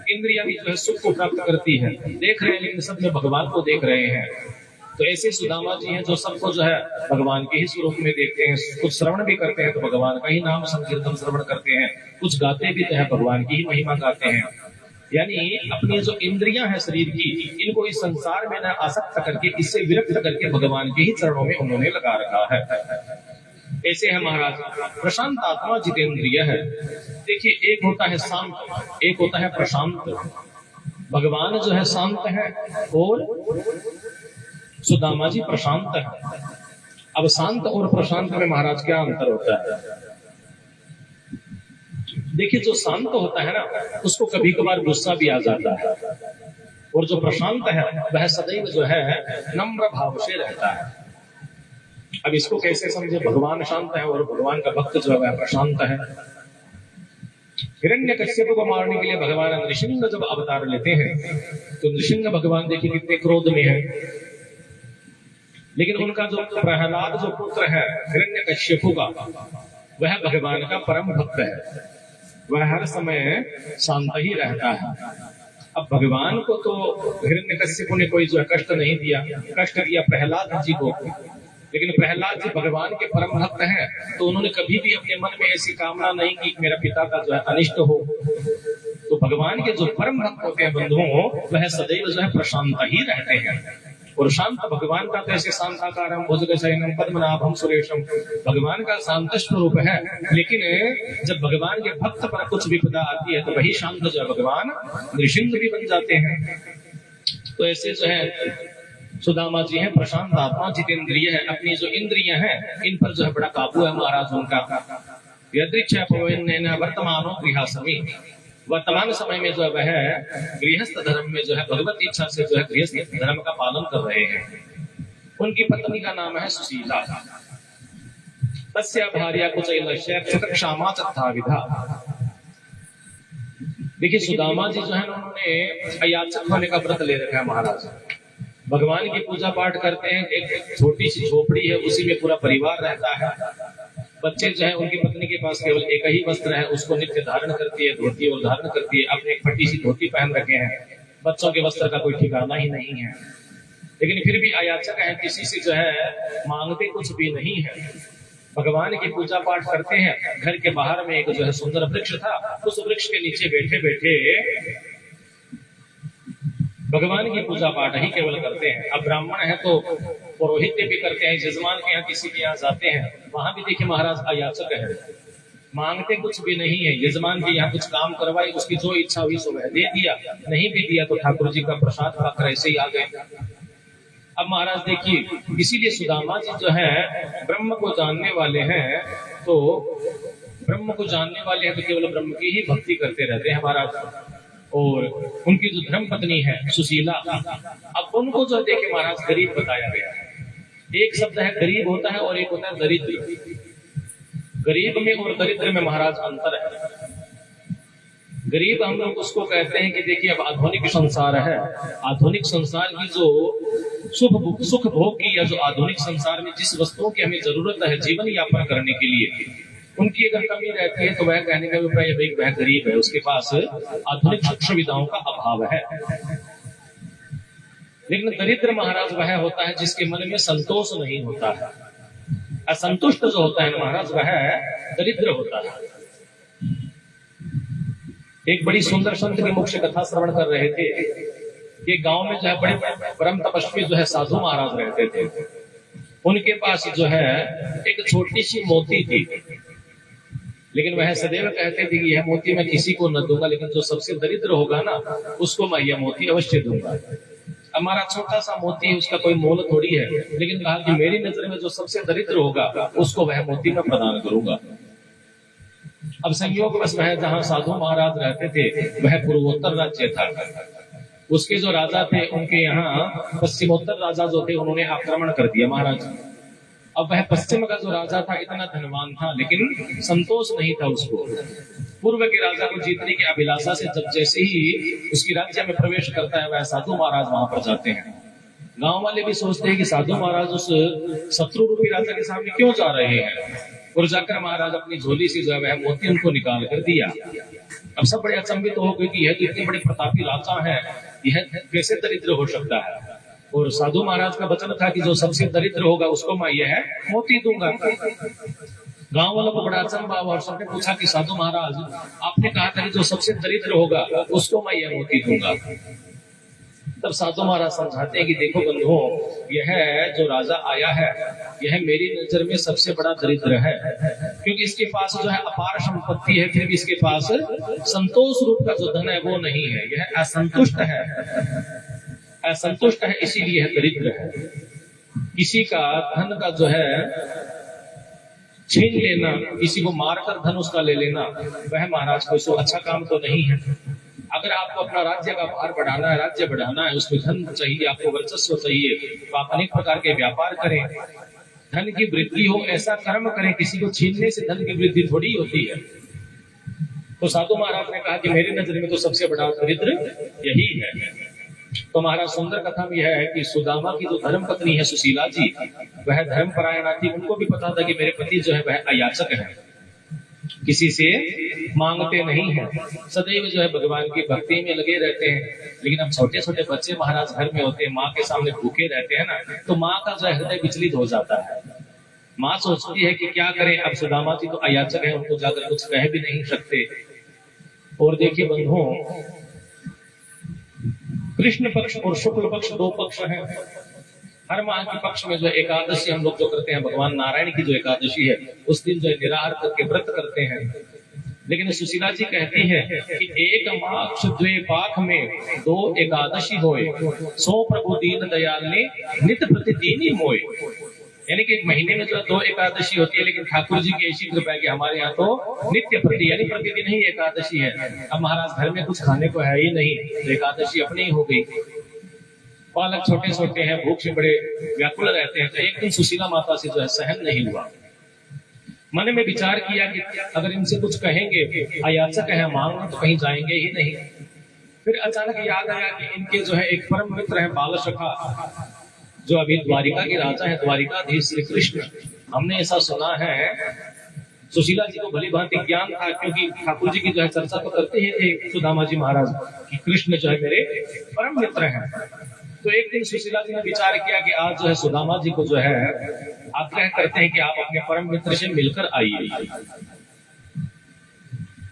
इंद्रियां भी जो है सुख को प्राप्त करती है। देख रहे हैं लेकिन सब में भगवान को देख रहे हैं। तो ऐसे सुदामा जी हैं जो सबको जो है भगवान के ही स्वरूप में देखते हैं। कुछ श्रवण भी करते हैं तो भगवान का ही नाम संकीर्तन श्रवण करते हैं, कुछ गाते भी तो है भगवान की ही महिमा गाते हैं। यानी अपनी जो इंद्रियां हैं शरीर की, इनको इस संसार में न आसक्त करके, इससे विरक्त करके भगवान के ही चरणों में उन्होंने लगा रखा है। ऐसे है महाराज प्रशांत आत्मा जितेंद्रिय है। देखिए एक होता है शांत, एक होता है प्रशांत। भगवान जो है शांत है और सुदामा जी प्रशांत है। अब शांत और प्रशांत में महाराज क्या अंतर होता है? देखिए जो शांत होता है ना, उसको कभी कभार गुस्सा भी आ जाता है। और जो प्रशांत है वह सदैव जो है नम्र भाव से रहता है। अब इसको कैसे समझे? भगवान शांत है और भगवान का भक्त जो है वह प्रशांत है। हिरण्यकश्यप को मारने के लिए भगवान नृसिंह जब अवतार लेते हैं तो नृसिंह भगवान देखिए कितने क्रोध में है। लेकिन उनका जो प्रहलाद जो पुत्र है हिरण्यकश्यप का, वह भगवान का परम भक्त है। वह हर समय शांत ही रहता है। अब भगवान को तो हिरण्यकश्यप ने कोई जो है कष्ट नहीं दिया, कष्ट दिया प्रहलाद जी को। लेकिन प्रहलाद जी भगवान के परम भक्त हैं तो उन्होंने कभी भी अपने मन में ऐसी कामना नहीं की कि मेरा पिता का जो है अनिष्ट हो। तो भगवान के जो परम भक्त होते हैं बंधुओं, वह सदैव जो है प्रशांत ही रहते हैं। और शांत भगवान का तो ऐसे शांताकारम भुजगशयनम पद्मनाभम सुरेशम, भगवान का शांत स्वरूप है। लेकिन जब भगवान के भक्त पर कुछ विपदा आती है तो वही शांत जो है भगवान नृसिंह भी बन जाते हैं। तो ऐसे जो है सुदामा जी हैं प्रशांत आत्मा जितेंद्रिय है। अपनी जो इंद्रियां हैं इन पर जो है बड़ा काबू है महाराज उनका। वर्तमानो गृहस्थमी, वर्तमान समय में जो है वह गृहस्थ धर्म में जो है भगवत इच्छा से जो है गृहस्थ धर्म का पालन कर रहे हैं। उनकी पत्नी का नाम है सुशीला। तस्या भार्या कुचैलस्या क्षमा चत्था विधा। देखिए सुदामा जी जो है ना, उन्होंने अयाचक होने का व्रत ले रखा है महाराज। भगवान की पूजा पाठ करते हैं, एक छोटी सी झोपड़ी है, उसी में पूरा परिवार रहता है। बच्चे जो है, उनकी पत्नी के पास केवल एक ही वस्त्र है, उसको नित्य धारण करती है, धोती और धारण करती है। अपने एक फटी सी धोती पहन रखे हैं, बच्चों के वस्त्र का कोई ठिकाना ही नहीं है। लेकिन फिर भी अयाचक है, किसी से जो है मांगते कुछ भी नहीं है। भगवान की पूजा पाठ करते हैं। घर के बाहर में एक जो है सुंदर वृक्ष था, उस वृक्ष के नीचे बैठे बैठे भगवान की पूजा पाठ ही केवल करते हैं। अब ब्राह्मण है तो पुरोहित्य भी करते हैं, यजमान के यहाँ किसी के यहाँ जाते हैं, वहां भी देखिए महाराज अयाचक है, मांगते कुछ भी नहीं है। यजमान के यहाँ कुछ काम करवाई, उसकी जो इच्छा हुई सो वह दे दिया, नहीं भी दिया तो ठाकुर जी का प्रसाद पाकर ऐसे ही आ गए। अब महाराज देखिए, इसीलिए सुदामा जी जो है ब्रह्म को जानने वाले हैं, तो ब्रह्म को जानने वाले हैं तो केवल ब्रह्म की ही भक्ति करते रहते हैं महाराज। और उनकी जो धर्म पत्नी है सुशीला, अब उनको जो देखे महाराज गरीब बताया गया है। एक शब्द है गरीब होता है और एक होता है दरिद्र। गरीब में और दरिद्र में महाराज अंतर है। गरीब हम लोग उसको कहते हैं कि देखिए अब आधुनिक संसार है, आधुनिक संसार की जो सुख भोग की, या जो आधुनिक संसार में जिस वस्तुओं की हमें जरूरत है जीवन यापन करने के लिए, उनकी अगर कमी रहती है तो वह कहने का अभिप्राय है वह गरीब है, उसके पास आधुनिक सुख सुविधाओं का अभाव है। लेकिन दरिद्र महाराज वह होता है जिसके मन में संतोष नहीं होता है। असंतुष्ट जो होता है महाराज, वह दरिद्र होता है। एक बड़ी सुंदर संत की मुख्य कथा श्रवण कर रहे थे। ये गांव में जो है बड़े परम तपस्वी जो है साधु महाराज रहते थे। उनके पास जो है एक छोटी सी मोती थी, लेकिन वह सदैव कहते थे कि यह मोती मैं किसी को न दूंगा, लेकिन जो सबसे दरिद्र होगा ना उसको मैं यह मोती अवश्य दूंगा। हमारा छोटा सा मोती है, उसका कोई मोल थोड़ी है, लेकिन कहा कि मेरी नजर में जो सबसे दरिद्र होगा उसको वह मोती मैं प्रदान करूंगा। अब संयोग बस वह जहां साधु महाराज रहते थे वह पूर्वोत्तर राज्य था। उसके जो राजा थे उनके यहाँ पश्चिमोत्तर राजा जो थे उन्होंने आक्रमण कर दिया महाराज। अब वह पश्चिम का जो राजा था इतना धनवान था, लेकिन संतोष नहीं था उसको। पूर्व के राजा को जीतने की अभिलाषा से जब जैसे ही उसकी राज्य में प्रवेश करता है वह साधु महाराज वहां पर जाते हैं। गांव वाले भी सोचते हैं कि साधु महाराज उस शत्रु रूपी राजा के सामने क्यों जा रहे हैं, और जाकर महाराज अपनी झोली से जो है वह मोती उनको निकाल कर दिया। अब सब बड़े अचंभित हो गए कि यह तो इतने बड़े प्रतापी राजा है, यह कैसे दरिद्र हो सकता है। और साधु महाराज का वचन था कि जो सबसे दरिद्र होगा उसको मैं यह मोती दूंगा। गांव वालों को बड़ा अचंभा हुआ और सबने पूछा कि साधु महाराज आपने कहा था कि जो सबसे दरिद्र होगा उसको मैं यह मोती दूंगा। तब साधु महाराज समझाते हैं कि देखो बंधुओं, यह जो राजा आया है यह मेरी नजर में सबसे बड़ा दरिद्र है, क्योंकि इसके पास जो है अपार संपत्ति है, फिर भी इसके पास संतोष रूप का जो धन है वो नहीं है। यह असंतुष्ट है, असंतुष्ट है, इसीलिए यह दरिद्र है। किसी का धन का जो है छीन लेना, किसी को मारकर धन उसका ले लेना, वह महाराज कोई अच्छा काम तो नहीं है। अगर आपको अपना राज्य का भार बढ़ाना है, राज्य बढ़ाना है, उसमें धन चाहिए, आपको वर्चस्व चाहिए, तो आप अनेक प्रकार के व्यापार करें, धन की वृद्धि हो ऐसा कर्म करें। किसी को छीनने से धन की वृद्धि थोड़ी होती है। तो साधु महाराज ने कहा कि मेरी नजर में तो सबसे बड़ा दरिद्र यही है। तो महाराज सुंदर कथा में यह है कि सुदामा की जो धर्म पत्नी है सुशीला जी, वह धर्म परायणा थी। उनको भी पता था कि मेरे पति जो है वह अयाचक है, किसी से मांगते नहीं है, सदैव जो है भगवान की भक्ति में लगे रहते हैं। लेकिन अब छोटे छोटे बच्चे महाराज घर में होते हैं, माँ के सामने भूखे रहते हैं ना, तो माँ का जो हृदय विचलित हो जाता है। माँ सोचती है कि क्या करें। अब सुदामा जी तो अयाचक है, उनको जाकर कुछ कह भी नहीं सकते। और देखिए बंधुओं, कृष्ण पक्ष और शुक्ल पक्ष दो पक्ष हैं। हर माह के पक्ष में जो एकादशी हम लोग जो करते हैं, भगवान नारायण की जो एकादशी है, उस दिन जो निराहार करके व्रत करते हैं। लेकिन सुशीला जी कहती है कि एक माक्ष द्वे पाख में दो एकादशी होए, सो प्रभु दीन दयाल ने नित प्रतिदिन मोए। यानी कि एक महीने में जो दो एकादशी होती है, लेकिन ठाकुर जी की ऐसी कृपा है कि हमारे यहाँ तो नित्य प्रति यानी प्रतिदिन ही एकादशी है। अब महाराज घर में कुछ खाने को है ही नहीं, तो एकादशी अपनी ही हो गई। बालक छोटे छोटे हैं, भूख से बड़े व्याकुल रहते हैं। तो एक दिन सुशीला माता से जो है सहन नहीं हुआ। मन में विचार किया कि अगर इनसे कुछ कहेंगे, अयाचक है, मांगने तो कहीं जाएंगे ही नहीं। फिर अचानक याद आया कि इनके जो है एक परम मित्र है बाल सखा, जो अभी द्वारिका के राजा है, द्वारिकाधीश श्री कृष्ण। हमने ऐसा सुना है, सुशीला जी को भली भांति ज्ञान था, क्योंकि ठाकुर जी की जो है चर्चा तो करते ही थे सुदामा जी महाराज कि कृष्ण जो है मेरे परम मित्र हैं। तो एक दिन सुशीला जी ने विचार किया कि आज जो है सुदामा जी को जो है आग्रह करते हैं कि आप अपने परम मित्र से मिलकर आइए,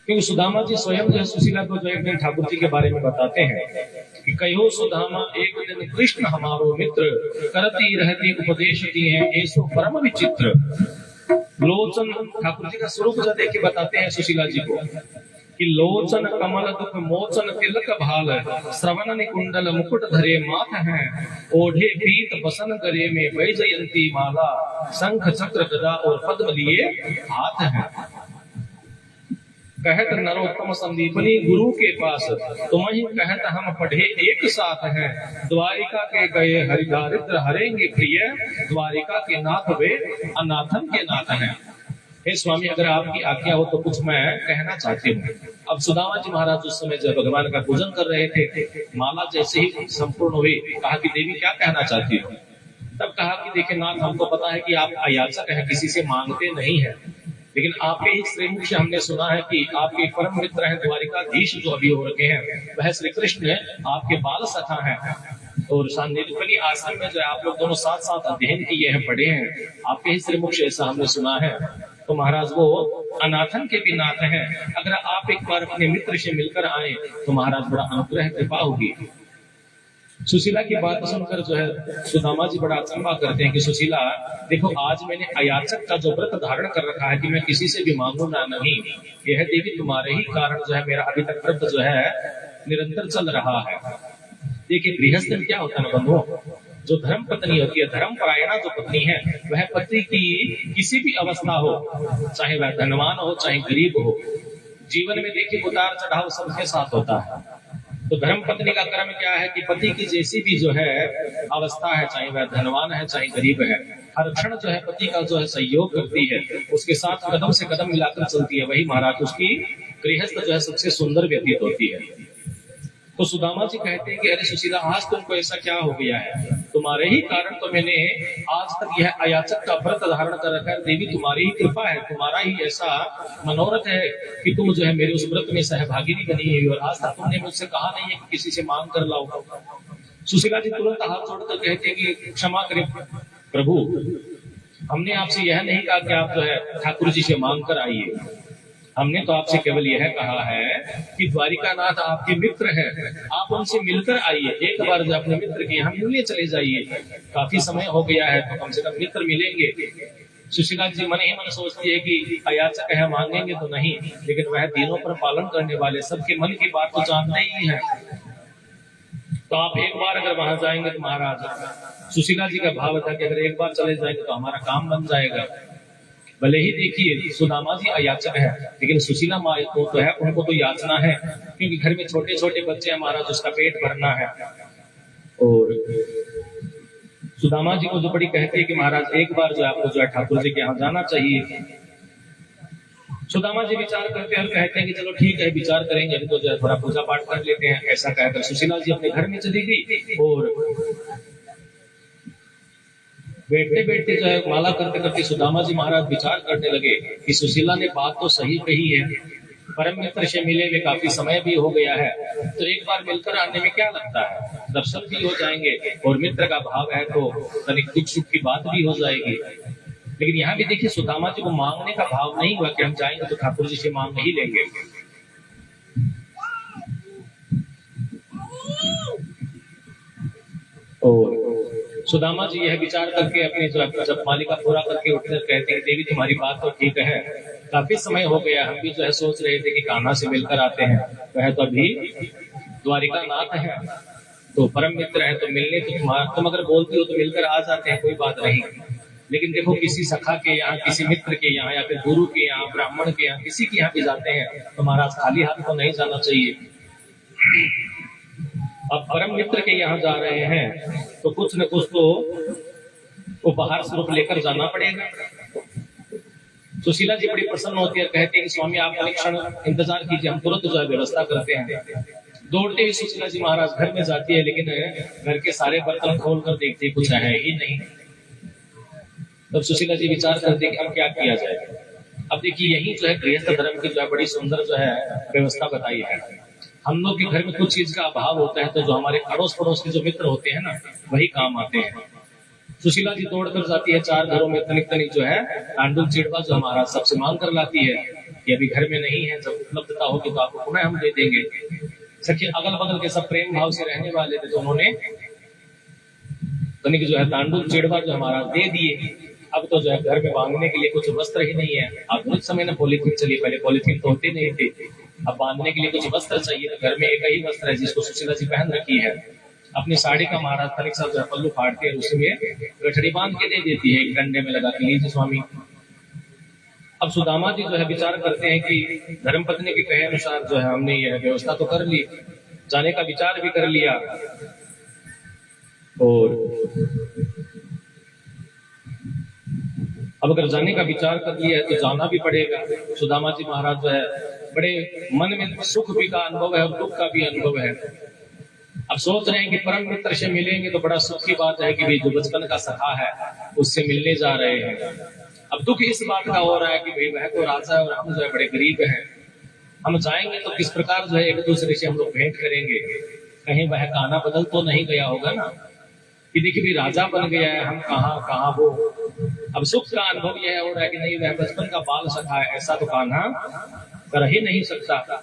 क्योंकि सुदामा जी स्वयं जो है सुशीला को जो एक दिन ठाकुर जी के बारे में बताते हैं कि कहो सुदामा एक दिन कृष्ण हमारो मित्र, करती रहती उपदेश दिए हैं ऐसो परम विचित्र। लोचन, ठाकुर जी का स्वरूप जो देख के बताते हैं सुशीला जी को कि लोचन कमल दुख मोचन तिलक भाल, श्रवण निकुंडल मुकुट धरे माथ है, ओढ़े पीत बसन करे में वैजयंती माला, शंख चक्र गदा और पद्म लिए हाथ है। कहत नरोत्तम संदीपनी गुरु के पास, तुम्हें कहत हम पढ़े एक साथ हैं, द्वारिका के गए हरिदारिद्र हरेंगे प्रिय, द्वारिका के नाथ वे अनाथन के नाथ हैं। हे स्वामी, अगर आपकी आज्ञा हो तो कुछ मैं कहना चाहती हूँ। अब सुदामा जी महाराज उस समय जब भगवान का पूजन कर रहे थे, माला जैसे ही संपूर्ण हुई, कहा कि देवी क्या कहना चाहती हो? तब कहा कि देखिए नाथ, हमको पता है कि आप अयाचक हैं, किसी से मांगते नहीं है, लेकिन आपके ही श्रीमुख से हमने सुना है कि आपके परम मित्र हैं द्वारिकाधीश जो अभी हो रखे हैं, वह श्री कृष्ण है, आपके बाल सखा हैं। और सांदीपनी आश्रम में जो है आप लोग दोनों साथ साथ अध्ययन किए हैं, पढ़े हैं, आपके ही श्रीमुख से ऐसा हमने सुना है। तो महाराज वो अनाथन के भी नाथ हैं, अगर आप एक बार अपने मित्र से मिलकर आए तो महाराज बड़ा अनुग्रह कृपा होगी। सुशीला की बात सुनकर जो है सुदामा जी बड़ा अचंबा करते हैं कि सुशीला देखो, आज मैंने अयाचक का जो व्रत धारण कर रखा है कि मैं किसी से भी मांगूंगा नहीं, यह देवी तुम्हारे ही कारण जो है मेरा अभी तक व्रत जो है निरंतर चल रहा है। देखिए गृहस्थ में क्या होता है बंधुओं, जो धर्म पत्नी होती है, धर्म परायणा जो पत्नी है, वह पति की किसी भी अवस्था हो, चाहे वह धनवान हो चाहे गरीब हो, जीवन में देखिए उतार चढ़ाव सबके साथ होता है। तो धर्म पत्नी का कर्म क्या है कि पति की जैसी भी जो है अवस्था है, चाहे वह धनवान है चाहे गरीब है, हर क्षण जो है पति का जो है सहयोग करती है, उसके साथ कदम से कदम मिलाकर चलती है, वही महाराज उसकी गृहस्थ जो है सबसे सुंदर व्यतीत होती है। तो सुदामा जी कहते हैं कि अरे सुशीला, आज तुमको ऐसा क्या हो गया है? तुम्हारे ही कारण तो मैंने आज तक यह अयाचक का व्रत धारण कर रखा है। देवी तुम्हारी ही कृपा है, तुम्हारा ही ऐसा मनोरथ है कि तुम जो है मेरे उस व्रत में सहभागिनी बनी हुई, और आज तक तुमने मुझसे कहा नहीं है कि किसी से मांग कर लाओ। सुशीला जी तुरंत हाथ जोड़कर कहते हैं कि क्षमा करें प्रभु, हमने आपसे यह नहीं कहा कि आप जो है ठाकुर जी से मांग कर आइए, हमने तो आपसे केवल यह कहा है कि द्वारिकानाथ आपके मित्र हैं, आप उनसे मिलकर आइए, एक बार जो अपने मित्र के यहाँ मिलने चले जाइए। काफी समय हो गया है तो कम से कम मित्र मिलेंगे। सुशीला जी मन ही मन सोचती है कि अयाचक है, मांगेंगे तो नहीं, लेकिन वह दिनों पर पालन करने वाले, सबके मन की बात तो जानते ही है। तो आप एक बार अगर वहां जाएंगे तो महाराज, सुशीला जी का भाव था कि अगर एक बार चले जाएंगे तो हमारा काम बन जाएगा। भले ही देखिए सुदामा जी अयाचक है, लेकिन सुशीला माँ को तो है, उनको तो याचना है, क्योंकि घर में छोटे छोटे बच्चे हैं महाराज, उसका पेट भरना है। और सुदामा जी को जो बड़ी कहती है कि महाराज एक बार जो आपको जो है ठाकुर जी के यहाँ जाना चाहिए। सुदामा जी विचार करते हैं और कहते हैं कि चलो ठीक है, विचार करेंगे, अभी तो जो है थोड़ा पूजा पाठ कर लेते हैं। ऐसा कहकर सुशीला जी अपने घर में चली गई, और बैठते बैठते जो है माला करते करते सुदामा जी महाराज विचार करने लगे कि सुशीला ने बात तो सही कही है, परम मित्र से मिले हुए काफी समय भी हो गया है, तो एक बार मिलकर आने में क्या लगता है, दर्शन भी हो जाएंगे और मित्र का भाव है तो तनिक दुख सुख की बात भी हो जाएगी। लेकिन यहाँ भी देखिए सुदामा जी को मांगने का भाव नहीं हुआ कि हम जाएंगे तो ठाकुर जी से मांग नहीं लेंगे। और सुदामा जी यह विचार करके अपने जब मालिका पूरा करके उठकर कहते हैं देवी तुम्हारी बात तो ठीक है, काफी समय हो गया, हम भी जो है सोच रहे थे कि कान्हा से मिलकर आते हैं, वह तो अभी द्वारिका नाथ है, तो परम मित्र है, तो मिलने तो तुम अगर बोलती हो तो मिलकर आ जाते हैं, कोई बात नहीं। लेकिन देखो किसी सखा के यहाँ, किसी मित्र के यहाँ, या फिर गुरु के यहाँ, ब्राह्मण के यहाँ, किसी के यहाँ भी जाते हैं तो महाराज खाली हाथ तो नहीं जाना चाहिए। अब परम मित्र के यहाँ जा रहे हैं तो कुछ न कुछ तो उपहार स्वरूप लेकर जाना पड़ेगा। सुशीला जी बड़ी प्रसन्न होती है, कहते हैं कि स्वामी आप एक क्षण इंतजार कीजिए, हम तुरंत जो है व्यवस्था करते हैं। दौड़ते ही सुशीला जी महाराज घर में जाती है, लेकिन घर के सारे बर्तन खोल कर देखती है कुछ है ही नहीं। तब सुशीला जी विचार करते कि अब क्या किया जाए। अब देखिए यही जो है गृहस्थ धर्म की जो है बड़ी सुंदर जो है व्यवस्था बताई है। हम लोग के घर में कुछ चीज का अभाव होता है तो जो हमारे अड़ोस पड़ोस के जो मित्र होते हैं ना वही काम आते हैं। सुशीला जी दौड़कर जाती है, 4 घरों में तनिक तनिक जो है तांडुल चिड़वा जो हमारा सबसे मांग कर लाती है कि अभी घर में नहीं है, जब उपलब्धता होगी तो आपको पुनः हम दे देंगे। सखी अगल बगल के सब प्रेम भाव से रहने वाले थे तो उन्होंने तनिक जो है तांडुल चिड़वा जो हमारा दे दिए। अब तो जो है घर में बांधने के लिए कुछ वस्त्र ही नहीं है। अब कुछ समय में पॉलीथीन चली, पहले पॉलीथीन तो होते नहीं थे, अब बांधने के लिए कुछ वस्त्र चाहिए। तो घर में एक ही वस्त्र है जिसको सुशीला जी पहन रखी है। अपनी साड़ी का महाराज तनिक सा जो है पल्लू फाड़ती है, उसमें गठड़ी बांध के दे देती है, एक डंडे में लगा के लीजिए स्वामी। अब सुदामा जी जो है विचार करते हैं कि धर्मपत्नी के कहे अनुसार जो है हमने यह व्यवस्था तो कर ली, जाने का विचार भी कर लिया और अब अगर जाने का विचार कर लिया है तो जाना भी पड़ेगा। सुदामा जी महाराज जो है बड़े मन में सुख भी का अनुभव है और दुख का भी अनुभव है। अब सोच रहे हैं कि परम मित्र से मिलेंगे तो बड़ा सुख की बात है कि भाई जो बचपन का सखा है उससे मिलने जा रहे हैं। अब दुख इस बात का हो रहा है कि भाई वह तो राजा है और हम जो है बड़े गरीब हैं। हम जाएंगे तो किस प्रकार जो है एक दूसरे से हम लोग भेंट करेंगे, कहीं वह काना बदल तो नहीं गया होगा ना कि देखिए भी राजा बन गया है, हम कहाँ वो। अब सुख का अनुभव यह हो रहा है कि नहीं वह बचपन का बाल सखा है, ऐसा तो कान्हा कर ही नहीं सकता।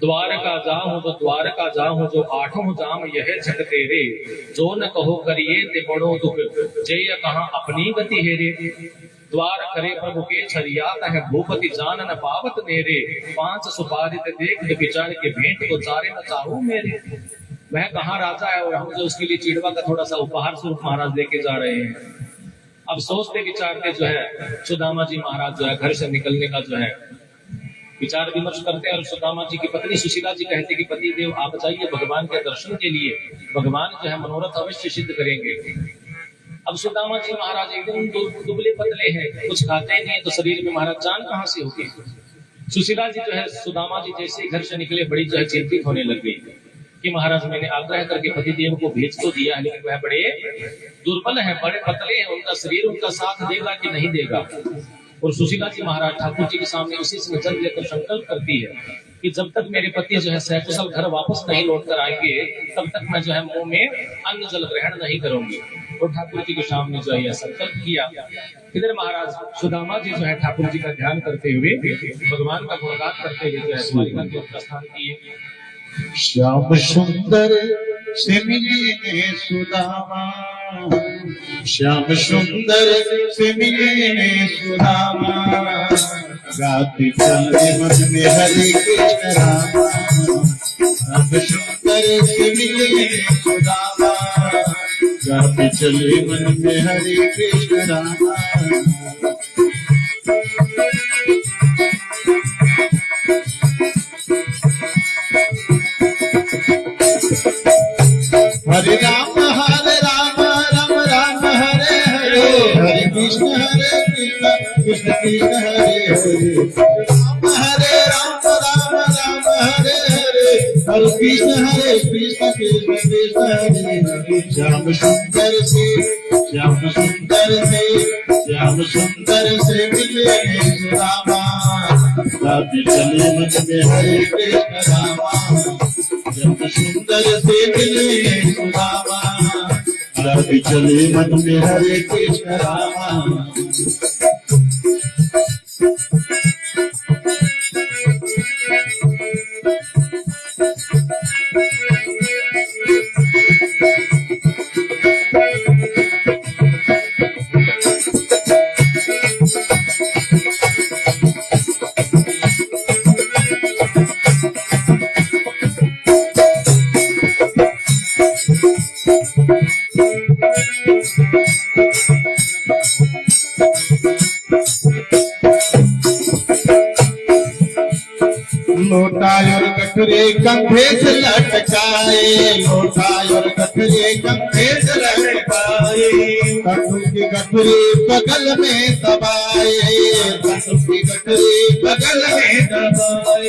द्वारका जाऊं तो द्वारका जाऊं जो 8 जाम यह छठ तेरे, जो न कहो करिए ते बड़ो दुख, जय कहाँ अपनी गति हेरे। द्वार करे प्रभु के छरियात है, भूपति जान न पावत मेरे, 5 सुपारित देख विचार के भेंट को चारे न चाहूं मेरे। वह कहाँ राजा है और हम जो उसके लिए चिड़वा का थोड़ा सा उपहार स्वरूप महाराज लेके जा रहे हैं। अब सोचते विचारते जो है सुदामा जी महाराज जो है घर से निकलने का जो है विचार विमर्श करते हैं और सुदामा जी की पत्नी सुशीला जी कहते कि पति देव आप जाइए भगवान के दर्शन के लिए, भगवान जो है मनोरथ अवश्य सिद्ध करेंगे। अब सुदामा जी महाराज एकदम दुबले पतले हैं, कुछ खाते नहीं है तो शरीर में महाराज जान कहाँ से होगी। सुशीला जी जो है सुदामा जी जैसे घर से निकले बड़ी जो है चिंतित होने लग गई कि महाराज मैंने आग्रह करके पति देव को भेज तो दिया है लेकिन वह बड़े दुर्बल हैं, बड़े पतले हैं, उनका शरीर उनका साथ देगा कि नहीं देगा। और सुशीला जी महाराज ठाकुर जी के सामने उसी समय जल लेकर संकल्प करती है कि जब तक मेरे पति जो है सकुशल घर वापस नहीं लौट कर आएंगे तब तक मैं जो है मुंह में अन्न जल ग्रहण नहीं करूंगी। और ठाकुर जी के सामने जो है यह संकल्प किया। इधर महाराज सुदामा जी जो है ठाकुर जी का ध्यान करते हुए भगवान का गुणगान करते हुए जो है द्वारिका के प्रस्थान किए। श्याम सुंदर से मिले सुदामा, श्याम सुंदर से मिले सुदामा, गाती चले मन में हरे कृष्ण रामा। श्याम सुंदर से मिले सुदामा, गाती चले मन में हरे कृष्ण रामा। हरे राम राम राम हरे हरे, हरे कृष्ण कृष्ण कृष्ण हरे हरे। राम राम हरे हरे, हरे कृष्ण कृष्ण कृष्ण हरे हरे। श्याम सुंदर से श्याम सुंदर से मिले सुदामा, गाती चले मन में हरे कृष्ण रामा। श्याम सुंदर से मिले सुदामा, गाती चले मन में हरे कृष्ण रामा। लोटा और कटोरे कंधे से लटकाए, लोटा और कटोरे कंधे से लटकाए। ठाकुर के गठरी बगल में दबाए, धनुष की गठरी बगल में दबाए,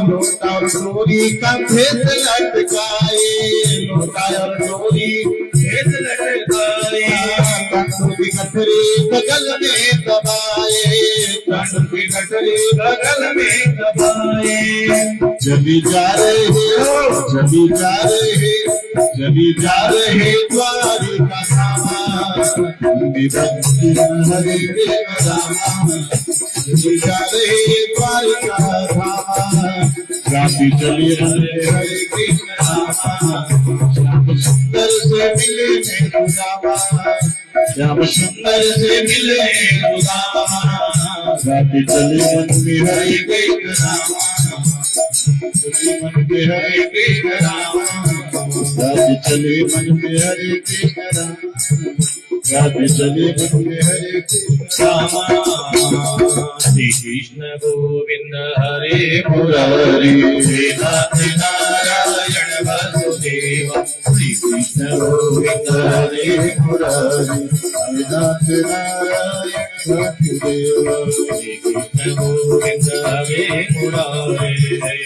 लोटा और डोरी कंधे से लटकाए, लोटा और डोरी कंधे से लटकाए, धनुष की गठरी बगल में दबाए, धनुष की गठरी बगल में दबाए। चली जा रहे हो, चली जा रहे, चली जा रहे द्वारिका धाम, हरे कृष्ण राम, चली जा रहे द्वारिका धाम, राधे चली हरे कृष्ण राम, श्याम सुंदर से मिले सुदामा, श्याम सुंदर से मिले सुदामा, राधे चली मन में हरे कृष्ण राम, मन में हरे कृष्ण राम, राधे चले मन में हरे कृष्ण राम, राधे चले मन में हरे कृष्ण राम। श्री कृष्ण गोविंद हरे मुरारी, नाथ नारायण वासुदेव, श्री कृष्ण गोविंद हरे मुरारी, नाथ नारायण वासुदेव, श्री कृष्ण गोविंद हरे मुरारे,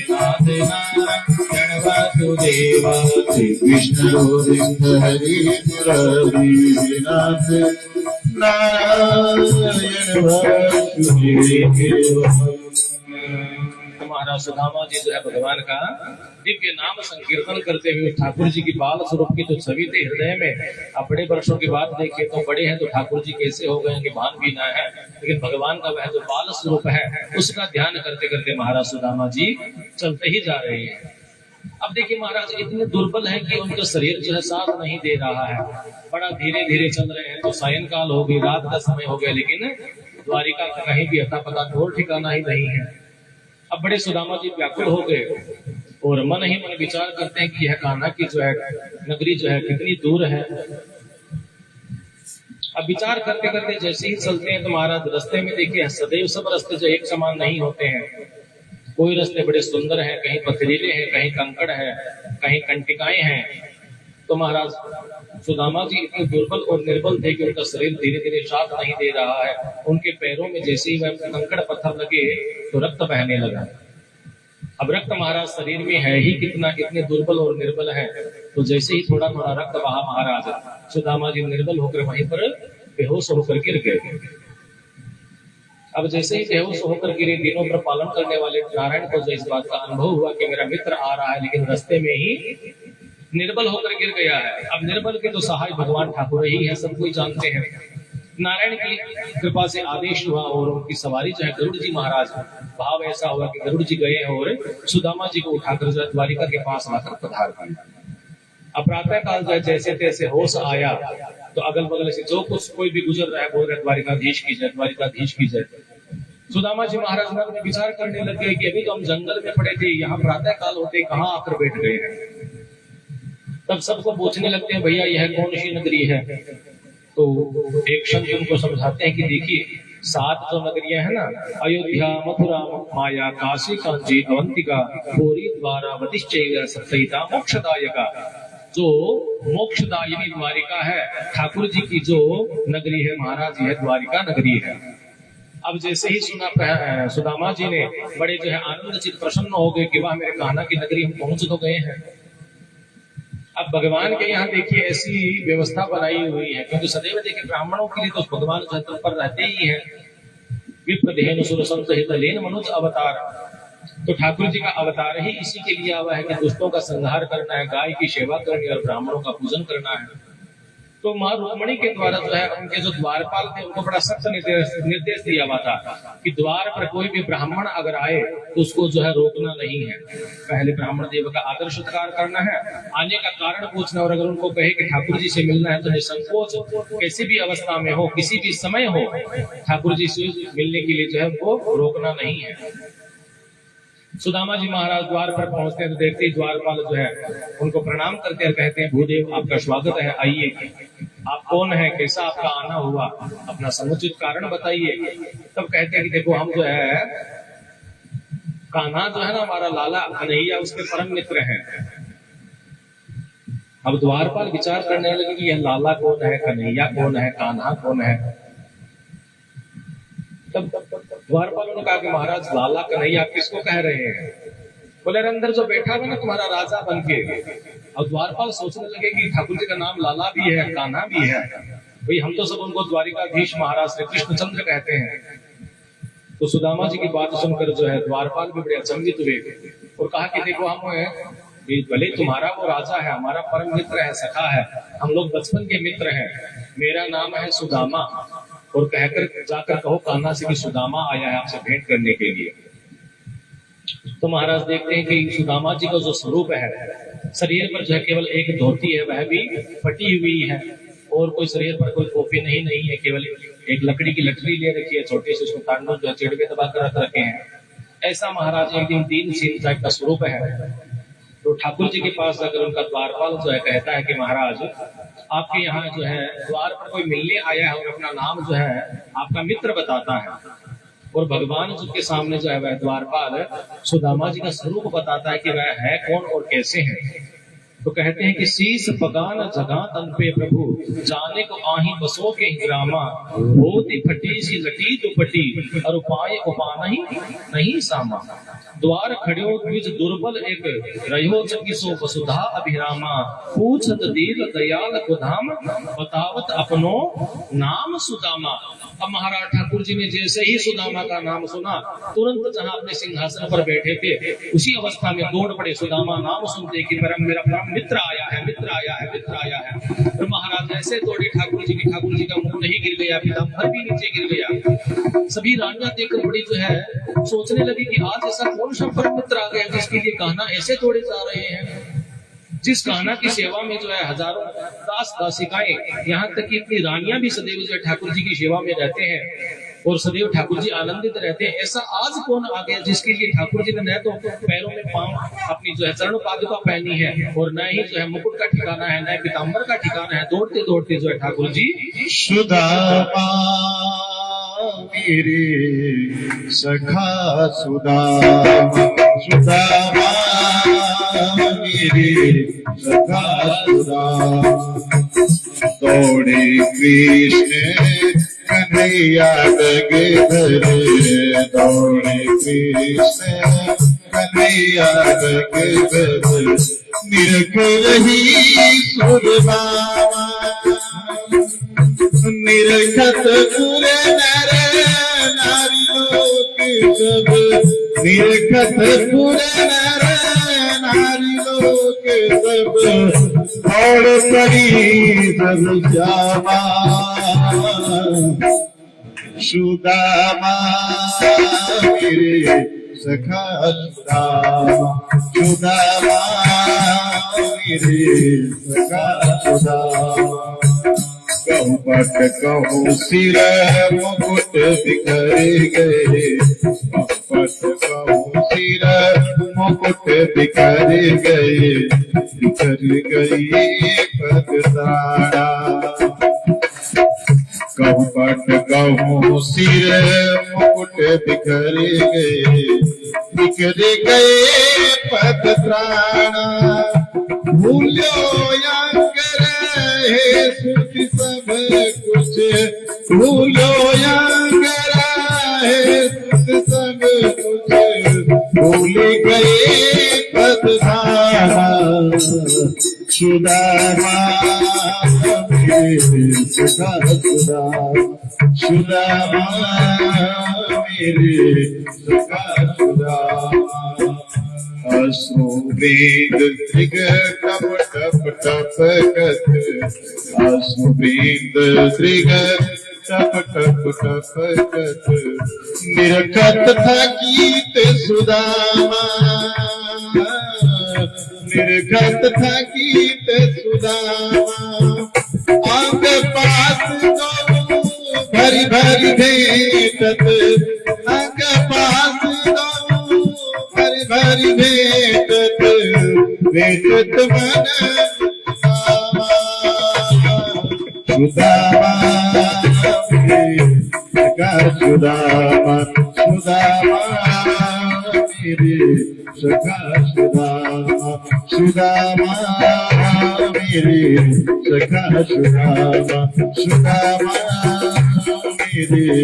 नाथ नारायण वासुदेव, श्री कृष्ण गोविंद हरे मुरारी, नाथ नारायण वासुदेव। महाराज सुदामा जी जो है भगवान का दिव्य नाम संकीर्तन करते हुए ठाकुर जी की बाल स्वरूप की जो छवि थी हृदय में, अब बड़े वर्षों की बात देखिए तो बड़े हैं तो ठाकुर जी कैसे हो गए कि भान भी ना है, लेकिन भगवान का वह जो बाल स्वरूप है उसका ध्यान करते करते महाराज सुदामा जी चलते ही जा रहे हैं। अब देखिए महाराज इतने दुर्बल हैं कि उनका शरीर जो है साथ नहीं दे रहा है, बड़ा धीरे धीरे चल रहे हैं। तो सायंकाल हो गई, रात का समय हो गया, लेकिन द्वारिका का कहीं भी अता पता ढोल ठिकाना ही नहीं है। अब बड़े सुदामा जी व्याकुल हो गए और मन ही मन विचार करते हैं कि यह कान्हा की जो है नगरी जो है कितनी दूर है। अब विचार करते करते जैसे ही चलते हैं तो महाराज रास्ते में देखिए सदैव सब रास्ते जो एक समान नहीं होते हैं, कोई रास्ते बड़े सुंदर हैं, कहीं पथरीले हैं, कहीं कंकड़ है, कहीं कंटिकाएं हैं। तो महाराज सुदामा जी इतने दुर्बल और निर्बल थे कि उनका शरीर धीरे धीरे साथ नहीं दे रहा है। उनके पैरों में जैसे ही वह कंकड़ पत्थर लगे तो रक्त बहने लगा। अब रक्त महाराज शरीर में है ही कितना, इतने दुर्बल और निर्बल है। तो जैसे ही थोड़ा थोड़ा रक्त बहा महाराज सुदामा जी निर्बल होकर वहीं पर बेहोश होकर गिर गए। अब जैसे ही बेहोश होकर गिरे, दिनों पर पालन करने वाले नारायण को जो इस बात का अनुभव हुआ कि मेरा मित्र आ रहा है लेकिन रास्ते में ही निर्बल होकर गिर गया है। अब निर्बल के तो सहाय भगवान ठाकुर ही है, सब कोई जानते हैं। नारायण की कृपा से आदेश हुआ और उनकी सवारी जो है गरुड़ जी महाराज, भाव ऐसा हुआ कि गरुड़ जी गए और सुदामा जी को उठाकर जो द्वारिका के पास आकर पधार दिए। अब प्रातः काल जो जैसे तैसे होश आया तो अगल बगल से जो कुछ कोई भी गुजर रहा है बोल रहे द्वारिकाधीश की जय, द्वारिकाधीश की जय। सुदामा जी महाराज मन में विचार करने लगे कि अभी तो हम जंगल में पड़े थे, यहाँ प्रातः काल होते कहाँ आकर बैठ गए हैं। तब सबको पूछने लगते हैं भैया यह कौन सी नगरी है। तो एक क्षण उनको समझाते हैं कि देखिए 7 जो नगरियां है ना, अयोध्या, मथुरा, माया, काशी, कांची, अवंतिका, पूरी, द्वारावती, सप्तहिता, मोक्षदायका। जो मोक्षदायिनी द्वारिका है ठाकुर जी की जो नगरी है महाराज, यह द्वारिका नगरी है। अब जैसे ही सुना सुदामा जी ने बड़े जो है आनंद चित प्रसन्न हो गए कि वाह मेरे कान्हा की नगरी हम पहुंच तो गए हैं। अब भगवान के यहाँ देखिए ऐसी व्यवस्था बनाई हुई है, क्योंकि सदैव देखिए ब्राह्मणों के लिए तो भगवान जो पर रहते ही है। विप्रदेन सुर संत हित लेन मनुज अवतार, तो ठाकुर जी का अवतार ही इसी के लिए आवा है कि दुष्टों का संहार करना है, गाय की सेवा करनी और ब्राह्मणों का पूजन करना है। तो माँ रुक्मणी के द्वारा जो है उनके जो द्वारपाल थे उनको बड़ा सख्त निर्देश दिया हुआ था कि द्वार पर कोई भी ब्राह्मण अगर आए तो उसको जो है रोकना नहीं है। पहले ब्राह्मण देव का आदर सत्कार करना है, आने का कारण पूछना, और अगर उनको कहे कि ठाकुर जी से मिलना है तो निसंकोच किसी भी अवस्था में हो, किसी भी समय हो, ठाकुर जी से मिलने के लिए जो है उनको रोकना नहीं है। सुदामा जी महाराज द्वार पर पहुंचते हैं तो देखते ही द्वारपाल जो है उनको प्रणाम करते हैं, कहते हैं भूदेव आपका स्वागत है, आइए। आप कौन है, कैसा आपका आना हुआ, अपना समुचित कारण बताइए। तब कहते हैं कि देखो हम जो है कान्हा जो है ना हमारा लाला कन्हैया उसके परम मित्र हैं। अब द्वारपाल विचार करने लगे कि यह लाला कौन है, कन्हैया कौन है, कान्हा कौन है। तब द्वारपाल ने कहा कि महाराज लाला कन्हैया किसको कह रहे हैं? बोले अंदर जो बैठा हुआ ना तुम्हारा राजा बन के। और द्वारपाल सोचने लगे कि ठाकुर जी का नाम लाला भी है, कान्हा भी है, भाई हम तो सब उनको द्वारिकाधीश महाराज श्री कृष्णचंद्र कहते हैं। तो सुदामा जी की बात सुनकर जो है द्वारपाल भी बड़े अचंभित हुए और कहा कि देखो हम भले तुम्हारा वो राजा है, हमारा परम मित्र है, सखा है, हम लोग बचपन के मित्र हैं, मेरा नाम है सुदामा, और कहकर जाकर कहो कान्हा से कि सुदामा आया है आपसे भेंट करने के लिए। तो महाराज देखते हैं कि सुदामा जी का जो स्वरूप है, शरीर पर जो है केवल एक धोती है, वह भी फटी हुई है, और कोई शरीर पर कोई टोपी नहीं है, केवल एक लकड़ी की लटरी ले रखी है छोटी सी, उसमें तांडव जो है चिड़वे दबा कर रख रखे हैं। ऐसा महाराज एक दिन दीन सीन टाइप का स्वरूप है। तो ठाकुर जी के पास जाकर उनका द्वारपाल जो है कहता है कि महाराज आपके यहाँ जो है द्वार पर कोई मिलने आया है और अपना नाम जो है आपका मित्र बताता है, और भगवान जी के सामने जो है वह द्वारपाल सुदामा जी का स्वरूप बताता है कि वह है कौन और कैसे है। तो कहते हैं कि शीस पगान जगा तन पे प्रभु, जाने को आही बसो के हिरामा, होती फटी सी लटी दुपटी, और उपाय उपाना ही नहीं सामा। द्वार खड़ियो द्विज दुर्बल एक, रहो चकिसो वसुधा अभिरामा, पूछत दीर दयाल कुधाम, बतावत अपनो नाम सुदामा। अब महाराज ठाकुर जी ने जैसे ही सुदामा का नाम सुना, तुरंत जहां अपने सिंहासन पर बैठे थे उसी अवस्था में दौड़ पड़े सुदामा नाम सुनते कि मेरा परम मित्र आया है, मित्र आया है, मित्र आया है। तो महाराज ऐसे दौड़े ठाकुर जी का मुंह नहीं गिर गया, पीताम्बर भी नीचे गिर गया। सभी रानियां देखकर बड़ी जो है सोचने लगी कि आज ऐसा कौन सा परम मित्र आ गया जिसके लिए कान्हा ऐसे दौड़े जा रहे हैं, जिस कान्हा की सेवा में जो है हजारों दास दासिकाएं, यहाँ तक कि इतनी रानियां भी सदैव जो है ठाकुर जी की सेवा में रहते हैं और सदैव ठाकुर जी आनंदित रहते हैं। ऐसा आज कौन आ गया जिसके लिए ठाकुर जी ने न तो पैरों में पांव अपनी जो है चरण पादुका पहनी है, और न ही जो है मुकुट का ठिकाना है, न पीताम्बर का ठिकाना है। दौड़ते दौड़ते जो है ठाकुर जी सुदामा मेरे सखा सुदामा, सुदामा मेरे सखा सुदामा, दौड़े कृष्ण कन्हैया डगे धरे, दौड़े कृष्ण कन्हैया डगे धरे, निरख रही सुरबामा, निरखत पूरे नर नारी लोक सब, निरखत पूरे नर नारी लोक सब, दौड़ पड़ी सब श्यामा, सुदामा मेरे सखा सुदामा, सुदामा मेरे सखा सुदामा। कहूँ पट कहूँ सिर मुकुट बिखर गए, पट कहूँ सिर मुकुट बिखर गए, बिखर गई पगदाना। कहूँ पट कहूँ सिर मुकुट बिखर गए, बिखर गए पगदाना। भूलो या करे सुख सब कुछ, भूलो या करे सुख सब कुछ, भूल गए पदधारा। सुदामा मेरे सखा सुदामा, सुदामा मेरे सखा सुदामा। अश्रुबींद त्रिग टप टप टप कथ, अश्रुबींद त्रिग टप टप टप कथ, निरखत था गीत सुदामा, निरखत था गीत सुदामा। आंग पास गौ भरी भरी भेटत, आंग पास गौ भरी भरी भेटत, भेटत मन सुदामा मेरे सुदामा, सुदामा मेरे सखा सुदामा सुदामा मेरे सखा सुदामा सुदामा मेरे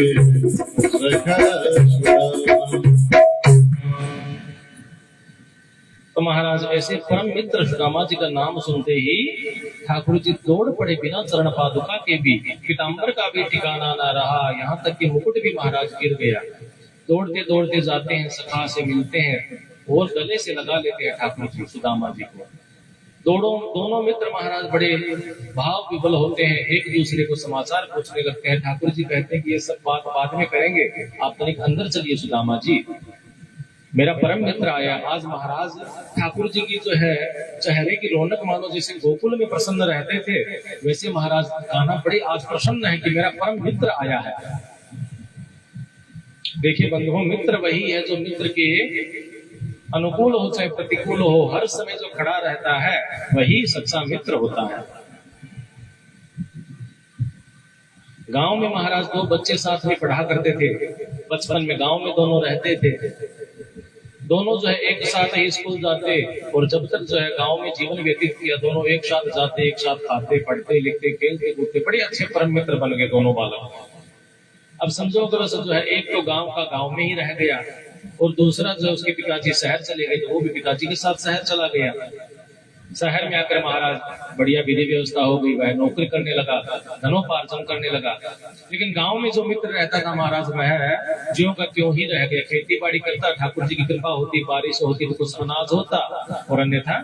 सखा सुदामा। तो महाराज ऐसे परम मित्र सुदामा जी का नाम सुनते ही ठाकुर जी दौड़ पड़े बिना चरण पादुका के भी, पीताम्बर का भी ठिकाना ना रहा, यहाँ तक कि मुकुट भी महाराज गिर गया। दौड़ते दौड़ते जाते हैं, सखा से मिलते हैं और गले से लगा लेते हैं ठाकुर जी सुदामा जी को। दोनों मित्र महाराज बड़े भाव विवल होते हैं, एक दूसरे को समाचार पूछने लगते हैं। ठाकुर जी कहते हैं कि ये सब बात बाद में करेंगे, आप तनिक अंदर चलिए सुदामा जी, मेरा परम मित्र आया। आज महाराज ठाकुर जी की जो है चेहरे की रौनक मानो जैसे गोकुल में प्रसन्न रहते थे, वैसे महाराज कान्हा बड़े आज प्रसन्न है कि मेरा परम मित्र आया है। देखिए बंधुओं, मित्र वही है जो मित्र के अनुकूल हो चाहे प्रतिकूल हो, हर समय जो खड़ा रहता है वही सच्चा मित्र होता है। गांव में महाराज दो बच्चे साथ में पढ़ा करते थे, बचपन में गांव में दोनों रहते थे। दोनों जो है एक साथ ही स्कूल जाते और जब तक जो है गांव में जीवन व्यतीत किया, दोनों एक साथ जाते, एक साथ खाते, पढ़ते, लिखते, खेलते, कूदते, बड़े अच्छे परम मित्र बन गए दोनों बालक। अब समझो अगर जो है एक तो गांव का गांव में ही रह गया और दूसरा जो है उसके पिताजी शहर चले गए, तो वो भी पिताजी के साथ शहर चला गया। शहर में आकर महाराज बढ़िया विधि व्यवस्था हो गई, वह नौकरी करने लगा, धनोपार्जन करने लगा। लेकिन गांव में जो मित्र रहता था महाराज वह ज्यों का त्यों ही रह गया, खेती बाड़ी करता, ठाकुर जी की कृपा होती, बारिश होती तो कुछ अनाज होता और अन्यथा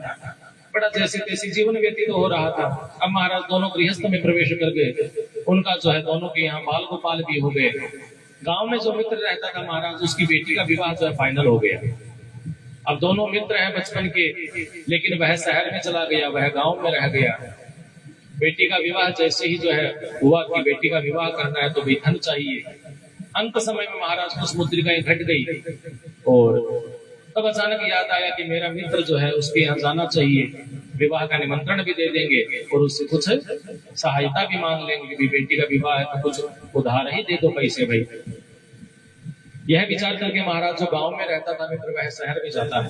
बड़ा जैसे तैसे जीवन व्यतीत हो रहा था। अब महाराज दोनों गृहस्थ में प्रवेश कर गए, उनका जो है दोनों के यहाँ बाल गोपाल भी हो गए। गांव में जो मित्र रहता था महाराज, उसकी बेटी का विवाह जो है फाइनल हो गया। अब दोनों मित्र हैं बचपन के, लेकिन वह शहर में चला गया, वह गांव में रह गया। बेटी का विवाह जैसे ही जो है हुआ कि बेटी का विवाह करना है तो भी धन चाहिए। अंत समय में महाराज कुछ मुद्रिकाएं घट गई और तब अचानक याद आया कि मेरा मित्र जो है उसके यहाँ जाना चाहिए, विवाह का निमंत्रण भी दे देंगे और उससे कुछ सहायता भी मांग लेंगे कि बेटी का विवाह है तो कुछ उधार ही दे दो पैसे भाई। यह विचार करके महाराज जो गांव में रहता था मित्र वह शहर में जाता है।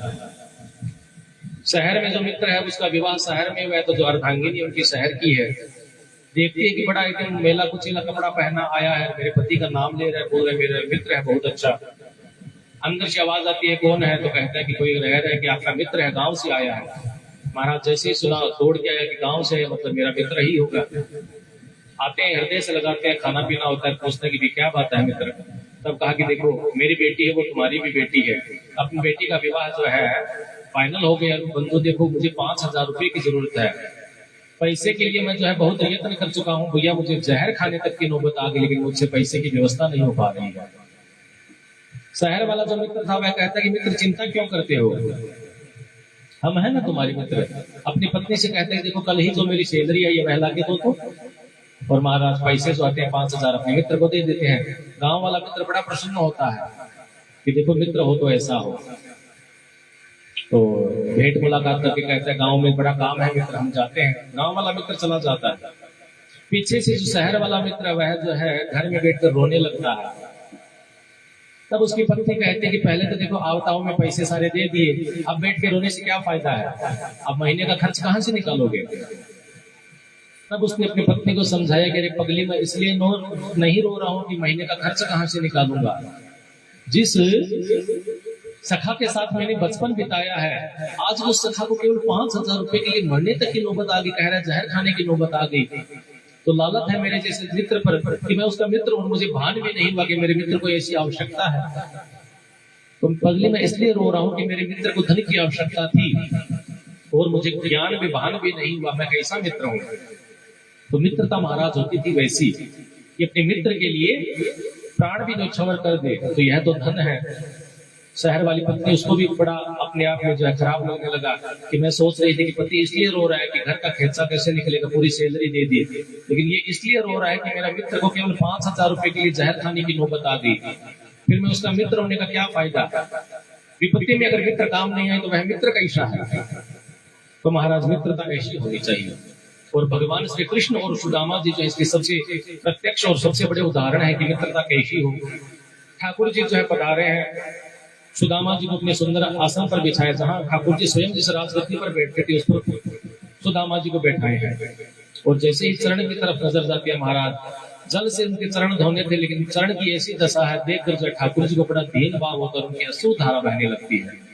शहर में जो मित्र है उसका विवाह शहर में हुआ है, तो जो अर्धांगिनी उनकी शहर की है देखती है कि बड़ा एकदम मेला कुचीला कपड़ा पहना आया है, मेरे पति का नाम ले रहा है, बोल रहे मेरा मित्र है बहुत अच्छा। अंदर से आवाज आती है कौन है, तो कहता है कि कोई रह रहा है कि आपका मित्र है, गांव से आया है। महाराज जैसे ही सुना दौड़ के आया कि गांव से मतलब मेरा मित्र ही होगा। आते हैं, हृदय से लगाते हैं, खाना पीना होता है, पूछते हैं कि क्या बात है मित्र। तब कहा कि देखो मेरी बेटी है वो तुम्हारी भी बेटी है, अपनी बेटी का विवाह जो है फाइनल हो गया। बंधु देखो मुझे 5,000 रुपए की जरूरत है, पैसे के लिए मैं जो है बहुत यत्न कर चुका हूँ भैया, मुझे जहर खाने तक की नौबत आ गई, लेकिन मुझसे पैसे की व्यवस्था नहीं हो पा रही है। शहर वाला जो मित्र था वह कहता कि मित्र चिंता क्यों करते हो, हम है ना तुम्हारे मित्र। अपनी पत्नी से कहते हैं देखो कल ही जो मेरी सैलरी आई है वह ला के दो तो। और महाराज पैसे जो आते हैं 5,000 अपने मित्र को दे देते हैं। गांव वाला मित्र बड़ा प्रसन्न होता है कि देखो मित्र हो तो ऐसा हो। तो भेंट मुलाकात करके कहते हैं गांव में बड़ा काम है मित्र, हम जाते हैं। गांव वाला मित्र चला जाता है। पीछे से जो शहर वाला मित्र वह जो है घर में बैठकर रोने लगता है। तब उसकी पत्नी कहती है कि पहले तो देखो आवताओं में पैसे सारे दे दिए, अब बैठ के रोने से क्या फायदा है, अब महीने का खर्च कहाँ से निकालोगे। तब उसने अपनी पत्नी को समझाया कि अरे पगली मैं इसलिए नहीं रो रहा हूं कि महीने का खर्च कहाँ से निकालूंगा। जिस सखा के साथ मैंने बचपन बिताया है, आज उस सखा को केवल 5,000 रुपए के लिए मरने तक की नौबत आ गई, कह रहा है जहर खाने की नौबत आ गई। तो लालत है मेरे जैसे मित्र पर कि मैं उसका मित्र हूं, मुझे भान भी नहीं हुआ कि मेरे मित्र को ऐसी आवश्यकता है। तो पगली मैं इसलिए रो रहा हूं कि मेरे मित्र को धन की आवश्यकता थी और मुझे ज्ञान भी भान भी नहीं हुआ, मैं कैसा मित्र हूं। तो मित्रता महाराज होती थी वैसी कि अपने मित्र के लिए प्राण भी न्यौछावर कर दे, तो यह तो धन है। शहर वाली पत्नी उसको भी बड़ा अपने आप में जो है खराब लगने लगा कि मैं सोच रही थी कि पति इसलिए रो रहा है कि घर का खर्चा कैसे निकलेगा, पूरी सैलरी दे दी, लेकिन ये इसलिए रो रहा है कि मेरा मित्र को केवल 5,000 रुपए के लिए जहर खाने की नौबत आ गई, फिर मैं उसका मित्र होने का क्या फायदा। विपत्ति में अगर मित्र काम नहीं आए तो वह मित्र कैसा है। तो महाराज मित्रता ऐसी होनी चाहिए। और भगवान श्री कृष्ण और सुदामा जी जो है इसके सबसे प्रत्यक्ष और सबसे बड़े उदाहरण है कि मित्रता कैसी हो। ठाकुर जी जो है पधारे हैं, सुदामा जी को अपने सुंदर आसन पर बिछाया, जहां ठाकुर जी स्वयं जिस राजगद्दी पर बैठते थे उस पर सुदामा जी को बैठाए हैं। और जैसे ही चरण की तरफ नजर जाती है महाराज, जल से उनके चरण धोने थे, लेकिन चरण की ऐसी दशा है, देखकर जो ठाकुर जी को बड़ा दीन भाव होकर उनकी अश्रु धारा बहने लगती है।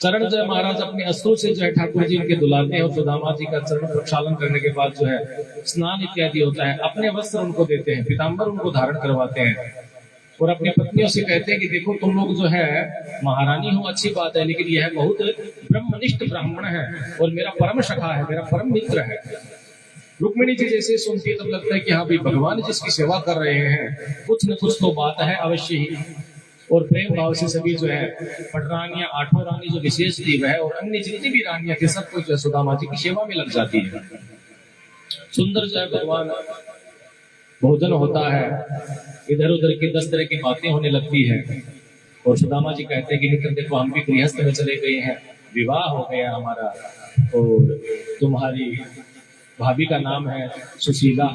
चरण जो है महाराज अपने अश्रु से जो है ठाकुर जी उनके दुलाते हैं, और सुदामा जी का चरण प्रक्षालन करने के बाद जो है स्नान इत्यादि होता है, अपने वस्त्र उनको देते हैं, पीताम्बर उनको धारण करवाते हैं, और अपनी पत्नियों से कहते हैं कि देखो तुम लोग जो है महारानी हो अच्छी बात है, लेकिन यह बहुत ब्रह्मनिष्ठ ब्राह्मण है और मेरा परम सखा है, मेरा परम मित्र है। रुक्मिणी जी जैसे सुनती है तब लगता है कि हाँ भाई भगवान जिसकी सेवा कर रहे हैं कुछ न कुछ तो बात है अवश्य ही। और प्रेम भाव से सभी जो है पटरानियां, आठों रानी जो विशेष थी वह और अन्य जितनी भी रानियां थी सब कुछ जो है सुदामा जी की सेवा में लग जाती है। सुंदर जो है भगवान भोजन होता है, इधर उधर की 10 तरह की बातें होने लगती है, और सुदामा जी कहते हैं कि मित्र देखो हम भी गृहस्थ में चले गए हैं, विवाह हो गया हमारा, और तुम्हारी भाभी का नाम है सुशीला,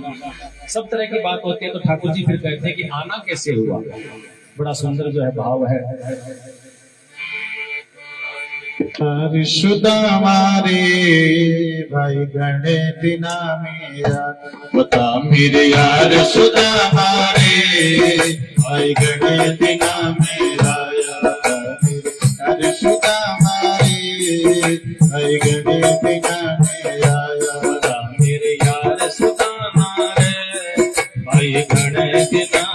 सब तरह की बात होती है। तो ठाकुर जी फिर कहते हैं कि आना कैसे हुआ, बड़ा सुंदर जो है भाव है। सुदामा रे भाई गणे बिना मेरा, बता मेरे यार सुदामा रे भाई गणे बिना मेरा यार, सुदामा रे भाई गणे बिना मेरा यार, मेरे यार सुदामा रे भाई गणे बिना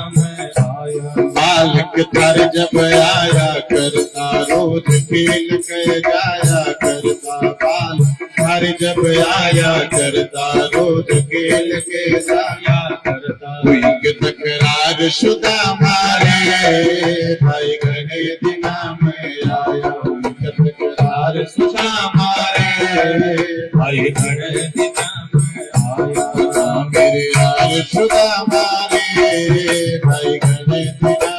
बालक थार जब आया करता रोज खेल कर जाया करता, बालक थार जब आया करता रोज खेल के जाया करता, हुई के तकरार सुदामा रे भाई गणे दिना में आया, हुई के तकरार सुदामा रे भाई गणे दिना में आया, मेरे यार सुदामा रे भाई गणे दिना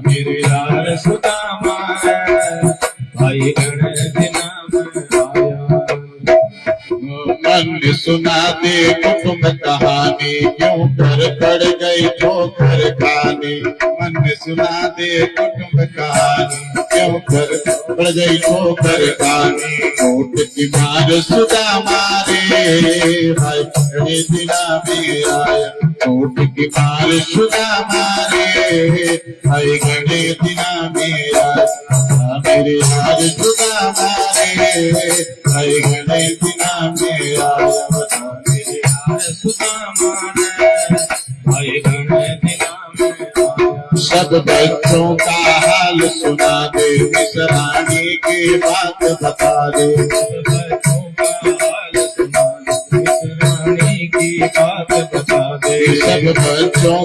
मेरे यार सुदामा रे भाई गणे दिना मन सुना दे कुटुंब कहानी, क्यों कर पड़ गई ठोकर खानी, मन सुना दे कुटुंब कहानी, क्यों कर पड़ गई ठोकर खानी, कोट की मार सुदामा रे भाई गणे दिना में आया, कोट की मार सुदामा रे भाई गणे दिना में आया, मेरे यार सुदामा रे भाई गणे दिना में आया, बता मेरे यार सुदामा रे भाई गणे दिना में आया। सब बच्चों का हाल सुना दे, मिसरानी की बात बता दे, सब बच्चों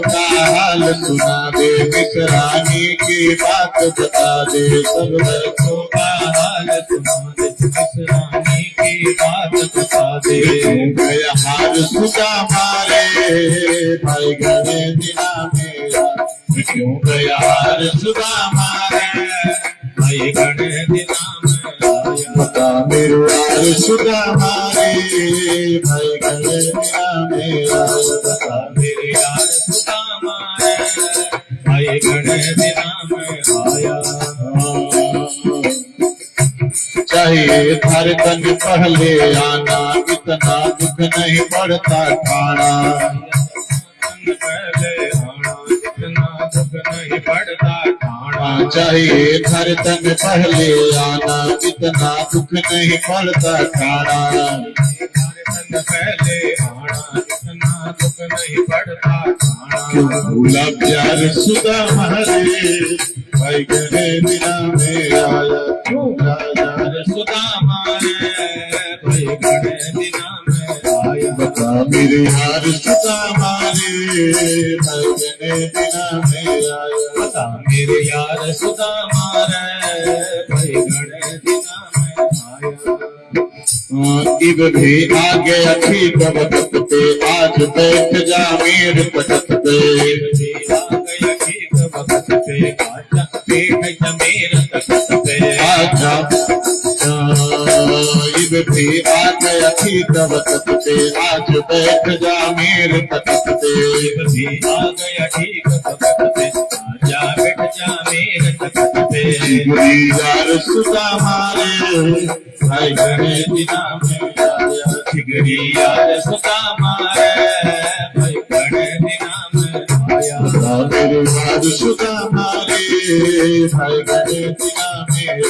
का हाल सुना दे, मिसरानी की बात बता दे, सब बच्चों का हाल सुना दे, मिसरानी की बात बता दे, गया हार सुदामा रे भाई गणे दिना मेरा, क्यों गया हार सुदामा रे भाई गणे दिना में, बता मेरे यार सुदामा रे भाई गणे दिना मेरा, बता मेरे यार सुदामा रे भाई गणे दिना में आया। चाहिए थारे तन पहले आना, इतना दुख नहीं पड़ता खाना, पहले आना इतना दुख नहीं पड़ता खाना, चाहिए थारे तन पहले आना, इतना दुख नहीं पड़ता खाना, पहले आना इतना दुख नहीं पड़ता खाना, क्यों भूला प्यार सुदामा रे भाई गणे दिना में आया, क्यों प्यार सुदामा रे भाई गणे दिना में आया, बता मेरे यार सुदामा रे भाई गणे दिना में आया, बता मेरे यार सुदामा रे भाई गणे दिना में आया। इब भी आ गया ठीक वक्त पे, आज बैठ जा मेरे तख्त पे, आ गया ठीक वक्त पे, आजा बैठ जा मेरे तख्त पे, आजा इब भी आ गया ठीक वक्त पे, आज बैठ जा मेरे तख्त पे, भी आ गया ठीक वक्त पे, आजा बैठ जामे तखत पे यार सुदामा रे भाई गणेश नाम आया ठिगरी यार सुदामा रे भाई गणेश नाम आया मेरे यार सुदामा रे भाई गणेश नाम आया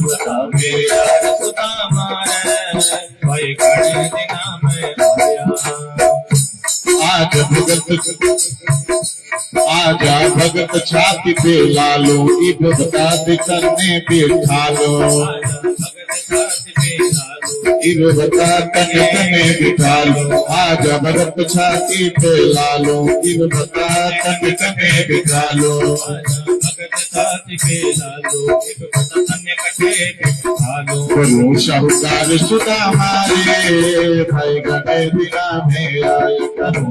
बता मेरे यार सुदामा रे भाई गणेश नाम आया आज आजा भगत छाती पे लालो इब बता दे करने बैठा लो इब बता कने कने बिठा लो आजा भगत छाती पे लालो इब बता कने कने बिठा लो करो शाहूकार सुदामा रे भाई गणेश दिना में आए करो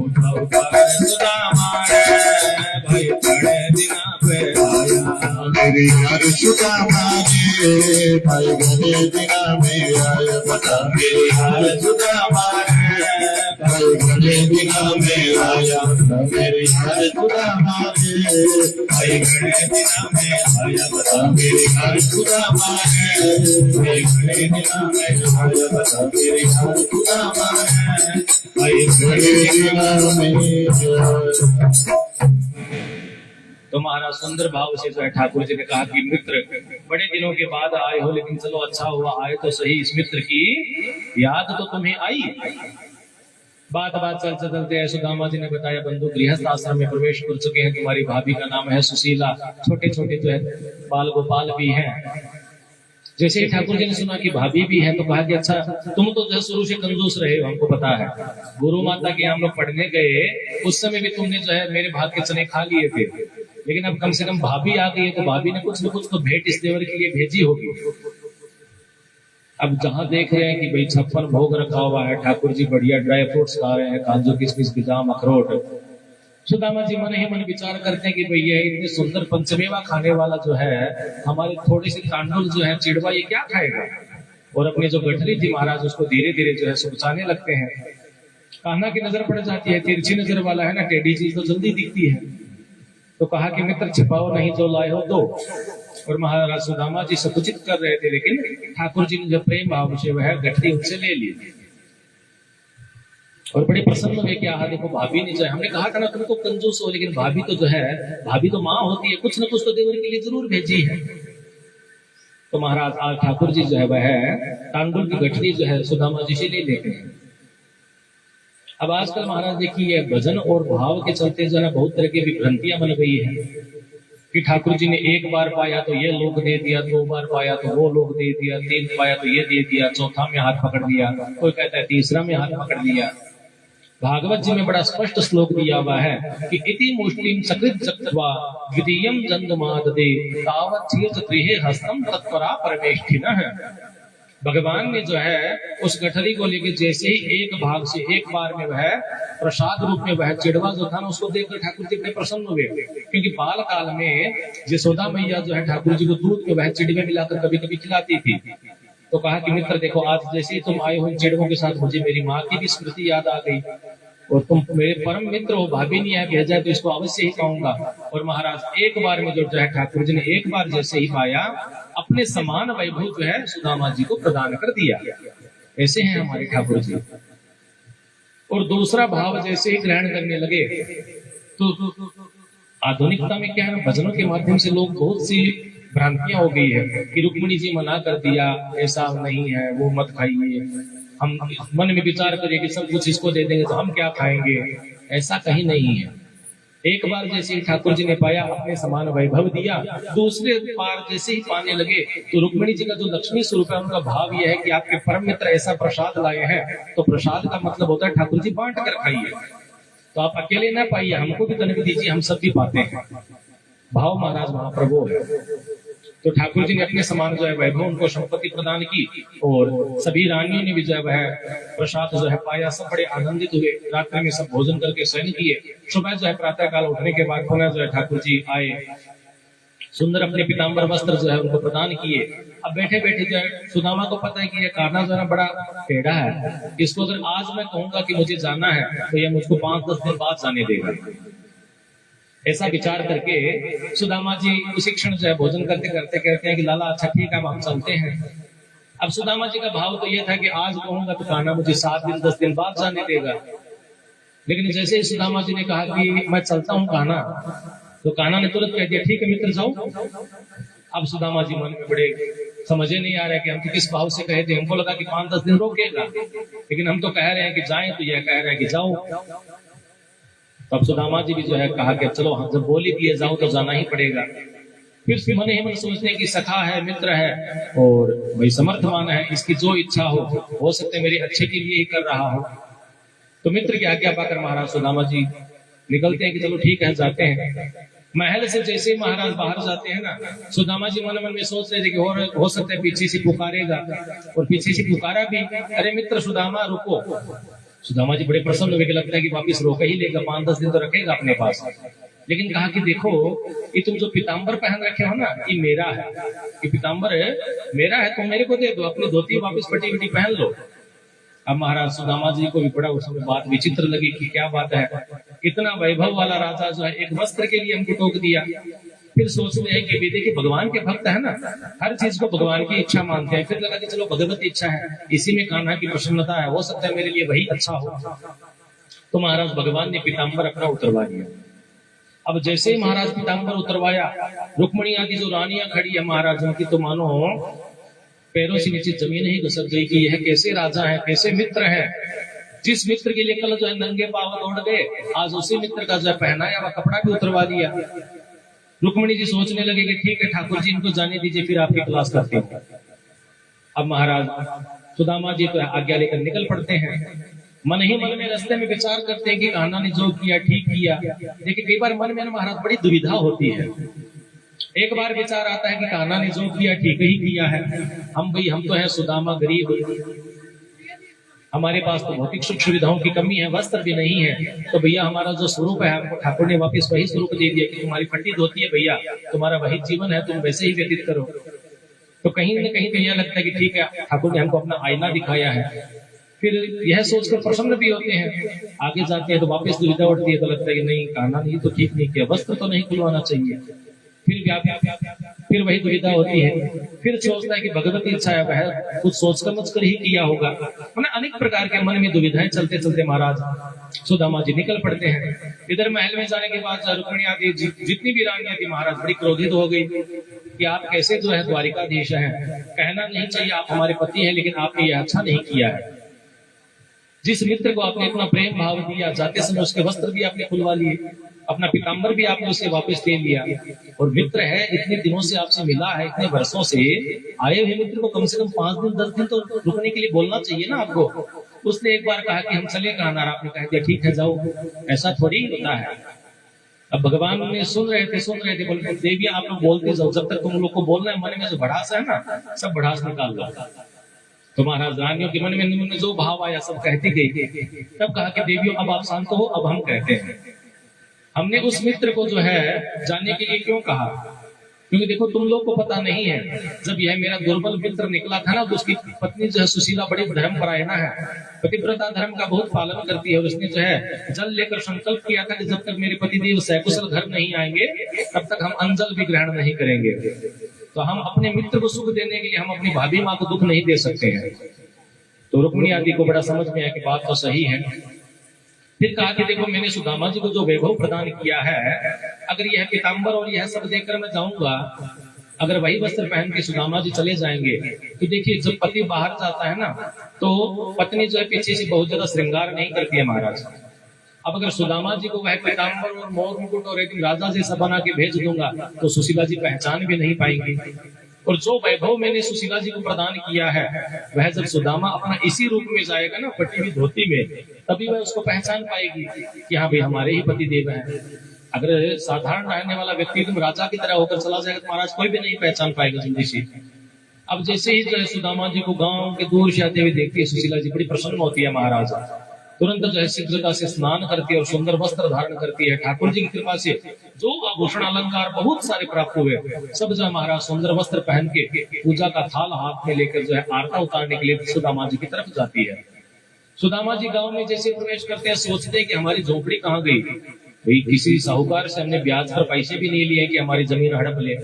मेरे यार सुदामा रे भाई गणेश दिना में आए बता मेरे यार सुदामा रे भाई गणेश दिना में आया मेरे यार सुदामा रे भाई गणेश दिना में आया बता मेरे यार सुदामा रे भाई गणेश दिना में आया बता मेरे यार सुदामा रे भाई गणेश दिना में आया। तो महाराज सुंदर भाव से जो है ठाकुर जी ने कहा कि मित्र बड़े दिनों के बाद आए हो, लेकिन चलो अच्छा हुआ आए तो सही, इस मित्र की याद तो तुम्हें आई। बात चलते चलते सुदामा जी ने बताया बंधु गृहस्थ आश्रम में प्रवेश कर चुके हैं, तुम्हारी भाभी का नाम है सुशीला, छोटे छोटे जो है बाल गोपाल भी हैं। जैसे ही ठाकुर जी ने सुना कि भाभी भी है तो कहा कि अच्छा तुम तो जो है शुरू से कंजूस रहे हो, हमको पता है, गुरु माता के हम लोग पढ़ने गए उस समय भी तुमने जो है मेरे भाग के चने खा लिए थे, लेकिन अब कम से कम भाभी आ गई है तो भाभी ने कुछ न कुछ तो भेंट इस देवर के लिए भेजी होगी। अब जहां देख रहे हैं कि भाई 56 भोग रखा हुआ है, ठाकुर जी बढ़िया ड्राई फ्रूट्स खा रहे हैं, काजू किशमिश बादाम अखरोट, सुदामा जी मन ही मन विचार करते हैं कि भाई ये इतने सुंदर पंचमेवा खाने वाला जो है हमारे थोड़े से तांडुल जो है चिड़वा ये क्या खाएगा। और अपने जो गठरी थी महाराज उसको धीरे धीरे जो है सुचाने लगते हैं। कान्हा की नजर पड़ जाती है, तिरछी नजर वाला है ना, टेढ़ी चीज तो जल्दी दिखती है। तो कहा कि मित्र छिपाओ नहीं जो लाए हो दो। और महाराज सुदामा जी सकुचित कर रहे थे, लेकिन ठाकुर जी ने जो प्रेम भाव से वह गठरी उनसे ले ली और बड़े प्रसन्न हुए कि आहा देखो भाभी ने जो है, हमने कहा था ना तुम तो कंजूस हो, लेकिन भाभी तो जो है भाभी तो माँ होती है, कुछ न कुछ तो देवर के लिए जरूर भेजी है। तो महाराज आज ठाकुर जी जो है वह तांडुल की गठरी जो है सुदामा जी से ले लेते हैं। अब आजकल महाराज देखिए भजन और भाव के चलते जो है बहुत तरह की विभ्रांतियां बन गई है कि ठाकुर जी ने एक बार पाया तो ये लोग दे दिया, 2 बार पाया तो वो लोग दे दिया, 3 पाया तो ये दे दिया, चौथा में हाथ पकड़ लिया, कोई कहता है तीसरा में हाथ पकड़ लिया। भागवत जी में बड़ा स्पष्ट श्लोक दिया हुआ है कि इति मुष्टिम सकृत चक्वा द्वितीयम जंगमाददे तावत चीर्थ गृहे हस्तम तत्परा परमेष्ठिनः। भगवान ने जो है उस गठरी को लेकर जैसे ही एक भाग से एक बार में वह प्रसाद रूप में वह चिड़वा जो था ना उसको देखकर ठाकुर जी बड़े प्रसन्न हुए, क्योंकि बाल काल में यशोदा मैया जो है ठाकुर जी को दूध में वह चिड़वे मिलाकर कभी कभी खिलाती थी। तो कहा कि मित्र देखो आज जैसे ही तुम आए हो चिड़वों के साथ मुझे मेरी माँ की भी स्मृति याद आ गई और तुम मेरे परम मित्र हो, भाभी ने यह भेजा है तो इसको अवश्य ही कहूंगा। और महाराज एक बार में जो है ठाकुर जी ने एक बार जैसे ही पाया अपने समान वैभव जो है सुदामा जी को प्रदान कर दिया। ऐसे हैं हमारे ठाकुर जी। और दूसरा भाव जैसे ही ग्रहण करने लगे तो आधुनिकता में क्या है ना, भजनों के माध्यम से लोग बहुत सी भ्रांतियां हो गई है कि रुक्मिणी जी मना कर दिया, ऐसा नहीं है, वो मत खाइए, हम मन में विचार करें कि सब कुछ इसको दे देंगे तो हम क्या खाएंगे, ऐसा कहीं नहीं है। एक बार जैसे ही ठाकुर जी ने पाया अपने समान वैभव दिया, दूसरे बार जैसे ही पाने लगे तो रुक्मिणी जी का जो लक्ष्मी स्वरूप है उनका भाव यह है कि आपके परम मित्र ऐसा प्रसाद लाए हैं तो प्रसाद का मतलब होता है ठाकुर जी बांट कर खाइए, तो आप अकेले ना पाइए, हमको भी तनिक दीजिए, हम सब भी पाते हैं। भाव महाराज महाप्रभु है। तो ठाकुर जी ने अपने समान जो है वैभव उनको संपत्ति प्रदान की और सभी रानियों ने भी जो है वह प्रसाद जो है पाया, सब बड़े आनंदित हुए। रात्रि में सब भोजन करके शयन किए। सुबह जो है प्रातः काल उठने के बाद पुनः जो है ठाकुर जी आए, सुंदर अपने पीताम्बर वस्त्र जो है उनको प्रदान किए। अब बैठे बैठे जो है सुदामा को पता है कि ये कान्हा जो है बड़ा टेढ़ा है, इसको अगर आज मैं कहूंगा कि मुझे जाना है तो यह मुझको 5-10 दिन बाद जाने देगा। ऐसा विचार करके सुदामा जी उसी क्षण जो है भोजन करते करते कहते हैं कि लाला अच्छा ठीक है अब हम चलते हैं। अब सुदामा जी का भाव तो यह था कि आज कहूंगा तो कान्हा मुझे 7 दिन 10 दिन बाद जाने देगा, लेकिन जैसे ही सुदामा जी ने कहा कि मैं चलता हूँ कान्हा, तो कान्हा ने तुरंत कह दिया ठीक है मित्र जाओ। अब सुदामा जी मन में बड़े समझे नहीं आ रहा है कि हम तो किस भाव से कहे थे, हमको लगा कि 5-10 दिन रोकेगा, लेकिन हम तो कह रहे हैं कि जाएं, तो यह कह रहा है कि जाओ। तब सुदामा जी भी जो है कहा कि चलो हम जब बोली दिए जाओ तो जाना ही पड़ेगा। फिर मन ही मन सोचते कि सखा है, मित्र है और भाई समर्थवान है, इसकी जो इच्छा हो सकता है मेरे अच्छे के लिए ही कर रहा हो। तो मित्र की आज्ञा पाकर महाराज सुदामा जी निकलते हैं कि चलो ठीक है जाते हैं। महल से जैसे ही महाराज बाहर जाते हैं ना, सुदामा जी मन मन में सोच रहे थे कि हो सकता है पीछे से पुकारेगा, और पीछे से पुकारा भी, अरे मित्र सुदामा रुको। सुदामा जी बड़े प्रसन्न हुए कि लगता है कि वापिस रोक ही लेगा, 5-10 दिन तो रखेगा अपने पास। लेकिन कहा कि देखो ये तुम जो पीताम्बर पहन रखे हो ना, ये मेरा है, ये पीताम्बर मेरा है, तुम मेरे को दे दो, अपनी धोती वापिस फटी फटी पहन लो। अब महाराज सुदामा जी को भी बड़ा उस समय बात विचित्र लगी कि क्या बात है, इतना वैभव वाला राजा जो है एक वस्त्र के लिए हमको टोक दिया। फिर सोचते हैं कि देखिए भगवान के भक्त है ना, हर चीज को भगवान की इच्छा मानते हैं। फिर लगा कि चलो भगवत इच्छा है, इसी में कान्हा की प्रसन्नता है, हो सकता है मेरे लिए वही अच्छा हो। तो महाराज भगवान ने पीताम्बर अपना उतरवा दिया। अब जैसे ही महाराज पीताम्बर उतरवाया, रुक्मणी आदि जो रानियां खड़ी है महाराज उनकी तो मानो पैरों से नीचे जमीन ही घुसक गई कि यह कैसे राजा है, कैसे मित्र है। जिस मित्र के लिए कल जो है नंगे पाव दौड़ गए, आज उसी मित्र का जो है पहनाया हुआ कपड़ा भी उतरवा दिया। रुक्मणी जी सोचने लगे कि ठीक है ठाकुर जी इनको जाने दीजिए, फिर आपकी क्लास करते हैं। अब महाराज सुदामा जी तो आज्ञा लेकर निकल पड़ते हैं। मन ही मन में रास्ते में विचार करते हैं कि कान्हा ने जो किया ठीक किया। लेकिन कई बार मन में महाराज बड़ी दुविधा होती है। एक बार विचार आता है कि कान्हा ने जो किया ठीक ही किया है, हम तो है सुदामा गरीब, हमारे पास तो भौतिक सुख सुविधाओं की कमी है, वस्त्र भी नहीं है, तो भैया हमारा जो स्वरूप है हमको ठाकुर ने वापस वही स्वरूप दे दिया कि तुम्हारी फटी धोती है भैया, तुम्हारा वही जीवन है, तुम वैसे ही व्यतीत करो। तो कहीं न कहीं तो यह लगता है कि ठीक है ठाकुर ने हमको अपना आईना दिखाया है। फिर यह सोचकर प्रसन्न भी होते हैं। आगे जाते हैं तो वापस दुविधा उठती है, तो लगता है कि नहीं कान्हा ने तो ठीक नहीं किया, वस्त्र तो नहीं खुलवाना चाहिए। फिर वही दुविधा होती है। फिर सोचता है कि भगवत इच्छा है, वह कुछ सोच समझ कर ही किया होगा। अनेक प्रकार के मन में दुविधाएं चलते चलते महाराज सुदामा जी निकल पड़ते हैं। इधर महल में जाने के बाद रुक्मिणी आदि जितनी भी रानियां थी महाराज बड़ी क्रोधित हो गई कि आप कैसे जो है द्वारिकाधीश हैं, कहना नहीं चाहिए आप हमारे पति हैं, लेकिन आपने यह अच्छा नहीं किया है। जिस मित्र को आपने इतना प्रेम भाव दिया, जाते समय उसके वस्त्र भी आपने खुलवा लिए, अपना पीताम्बर भी आपने उसे वापस दे लिया, और मित्र है इतने दिनों से आपसे मिला है, इतने वर्षों से आए हुए मित्र को कम से कम 5 दिन 10 दिन तो रुकने के लिए बोलना चाहिए ना आपको। उसने एक बार कहा कि हम चले कान्हा, आपने कह दिया ठीक है जाओ, ऐसा थोड़ी होता है। अब भगवान ने सुन रहे थे बोलते देवी आप लोग बोलते जाओ, जब तक तुम लोग को बोलना है मन में जो भड़ास है ना सब भड़ास निकाल दो। तो महाराज रानियों के मन में जो भाव आया सब कहती गई। तब कहा कि देवियों अब आप शांत हो, अब हम कहते हैं। हमने उस मित्र को जो है जाने के लिए क्यों कहा, क्योंकि देखो तुम लोग को पता नहीं है, जब यह मेरा दुर्बल मित्र निकला था ना तो उसकी पत्नी जो है सुशीला बड़ी धर्मपरायणा है, पतिव्रता धर्म का बहुत पालन करती है। और उसने जो है जल लेकर संकल्प किया था कि जब तक मेरे पतिदेव सकुशल घर नहीं आएंगे तब तक हम अंजल भी ग्रहण नहीं करेंगे। तो हम अपने मित्र को सुख देने के लिए हम अपनी भाभी माँ को दुख नहीं दे सकते हैं। तो रुक्मिणी आदि को बड़ा समझ में आया कि बात तो सही है। फिर कहा कि देखो मैंने सुदामा जी को जो वैभव प्रदान किया है, अगर यह पीताम्बर और यह सब देकर मैं जाऊंगा, अगर वही वस्त्र पहन के सुदामा जी चले जाएंगे तो देखिए जब पति बाहर जाता है ना तो पत्नी जो है पीछे से बहुत ज्यादा श्रृंगार नहीं करती है महाराज। अब अगर सुदामा जी को वह पीताम्बर और मोर मुकुट और एक राजा जैसा बना के भेज दूंगा तो सुशीला जी पहचान भी नहीं पाएंगी। और जो वैभव मैंने सुशीला जी को प्रदान किया है वह जब सुदामा अपना इसी रूप में जाएगा ना फटी हुई धोती में, तभी वह उसको पहचान पाएगी कि हाँ भाई हमारे ही पति देव हैं। अगर साधारण रहने वाला व्यक्ति तुम राजा की तरह होकर चला जाएगा तो महाराज कोई भी नहीं पहचान पाएगा जल्दी से। अब जैसे ही जो है सुदामा जी को गांव के दूर से आते हुए देखती है सुशीला जी बड़ी प्रसन्न होती है महाराज, तुरंत जो है शीघ्रता से स्नान करती है और सुंदर वस्त्र धारण करती है। ठाकुर जी की कृपा से जो आभूषण अलंकार बहुत सारे प्राप्त हुए सब जो है महाराज सुंदर वस्त्र पहन के पूजा का थाल हाथ में लेकर जो है आरता उतारने के लिए सुदामा जी की तरफ जाती है। सुदामा जी गांव में जैसे प्रवेश करते हैं सोचते हैं कि हमारी झोपड़ी कहाँ गई, भाई किसी साहूकार से हमने ब्याज पर पैसे भी नहीं लिए कि हमारी जमीन हड़प ले।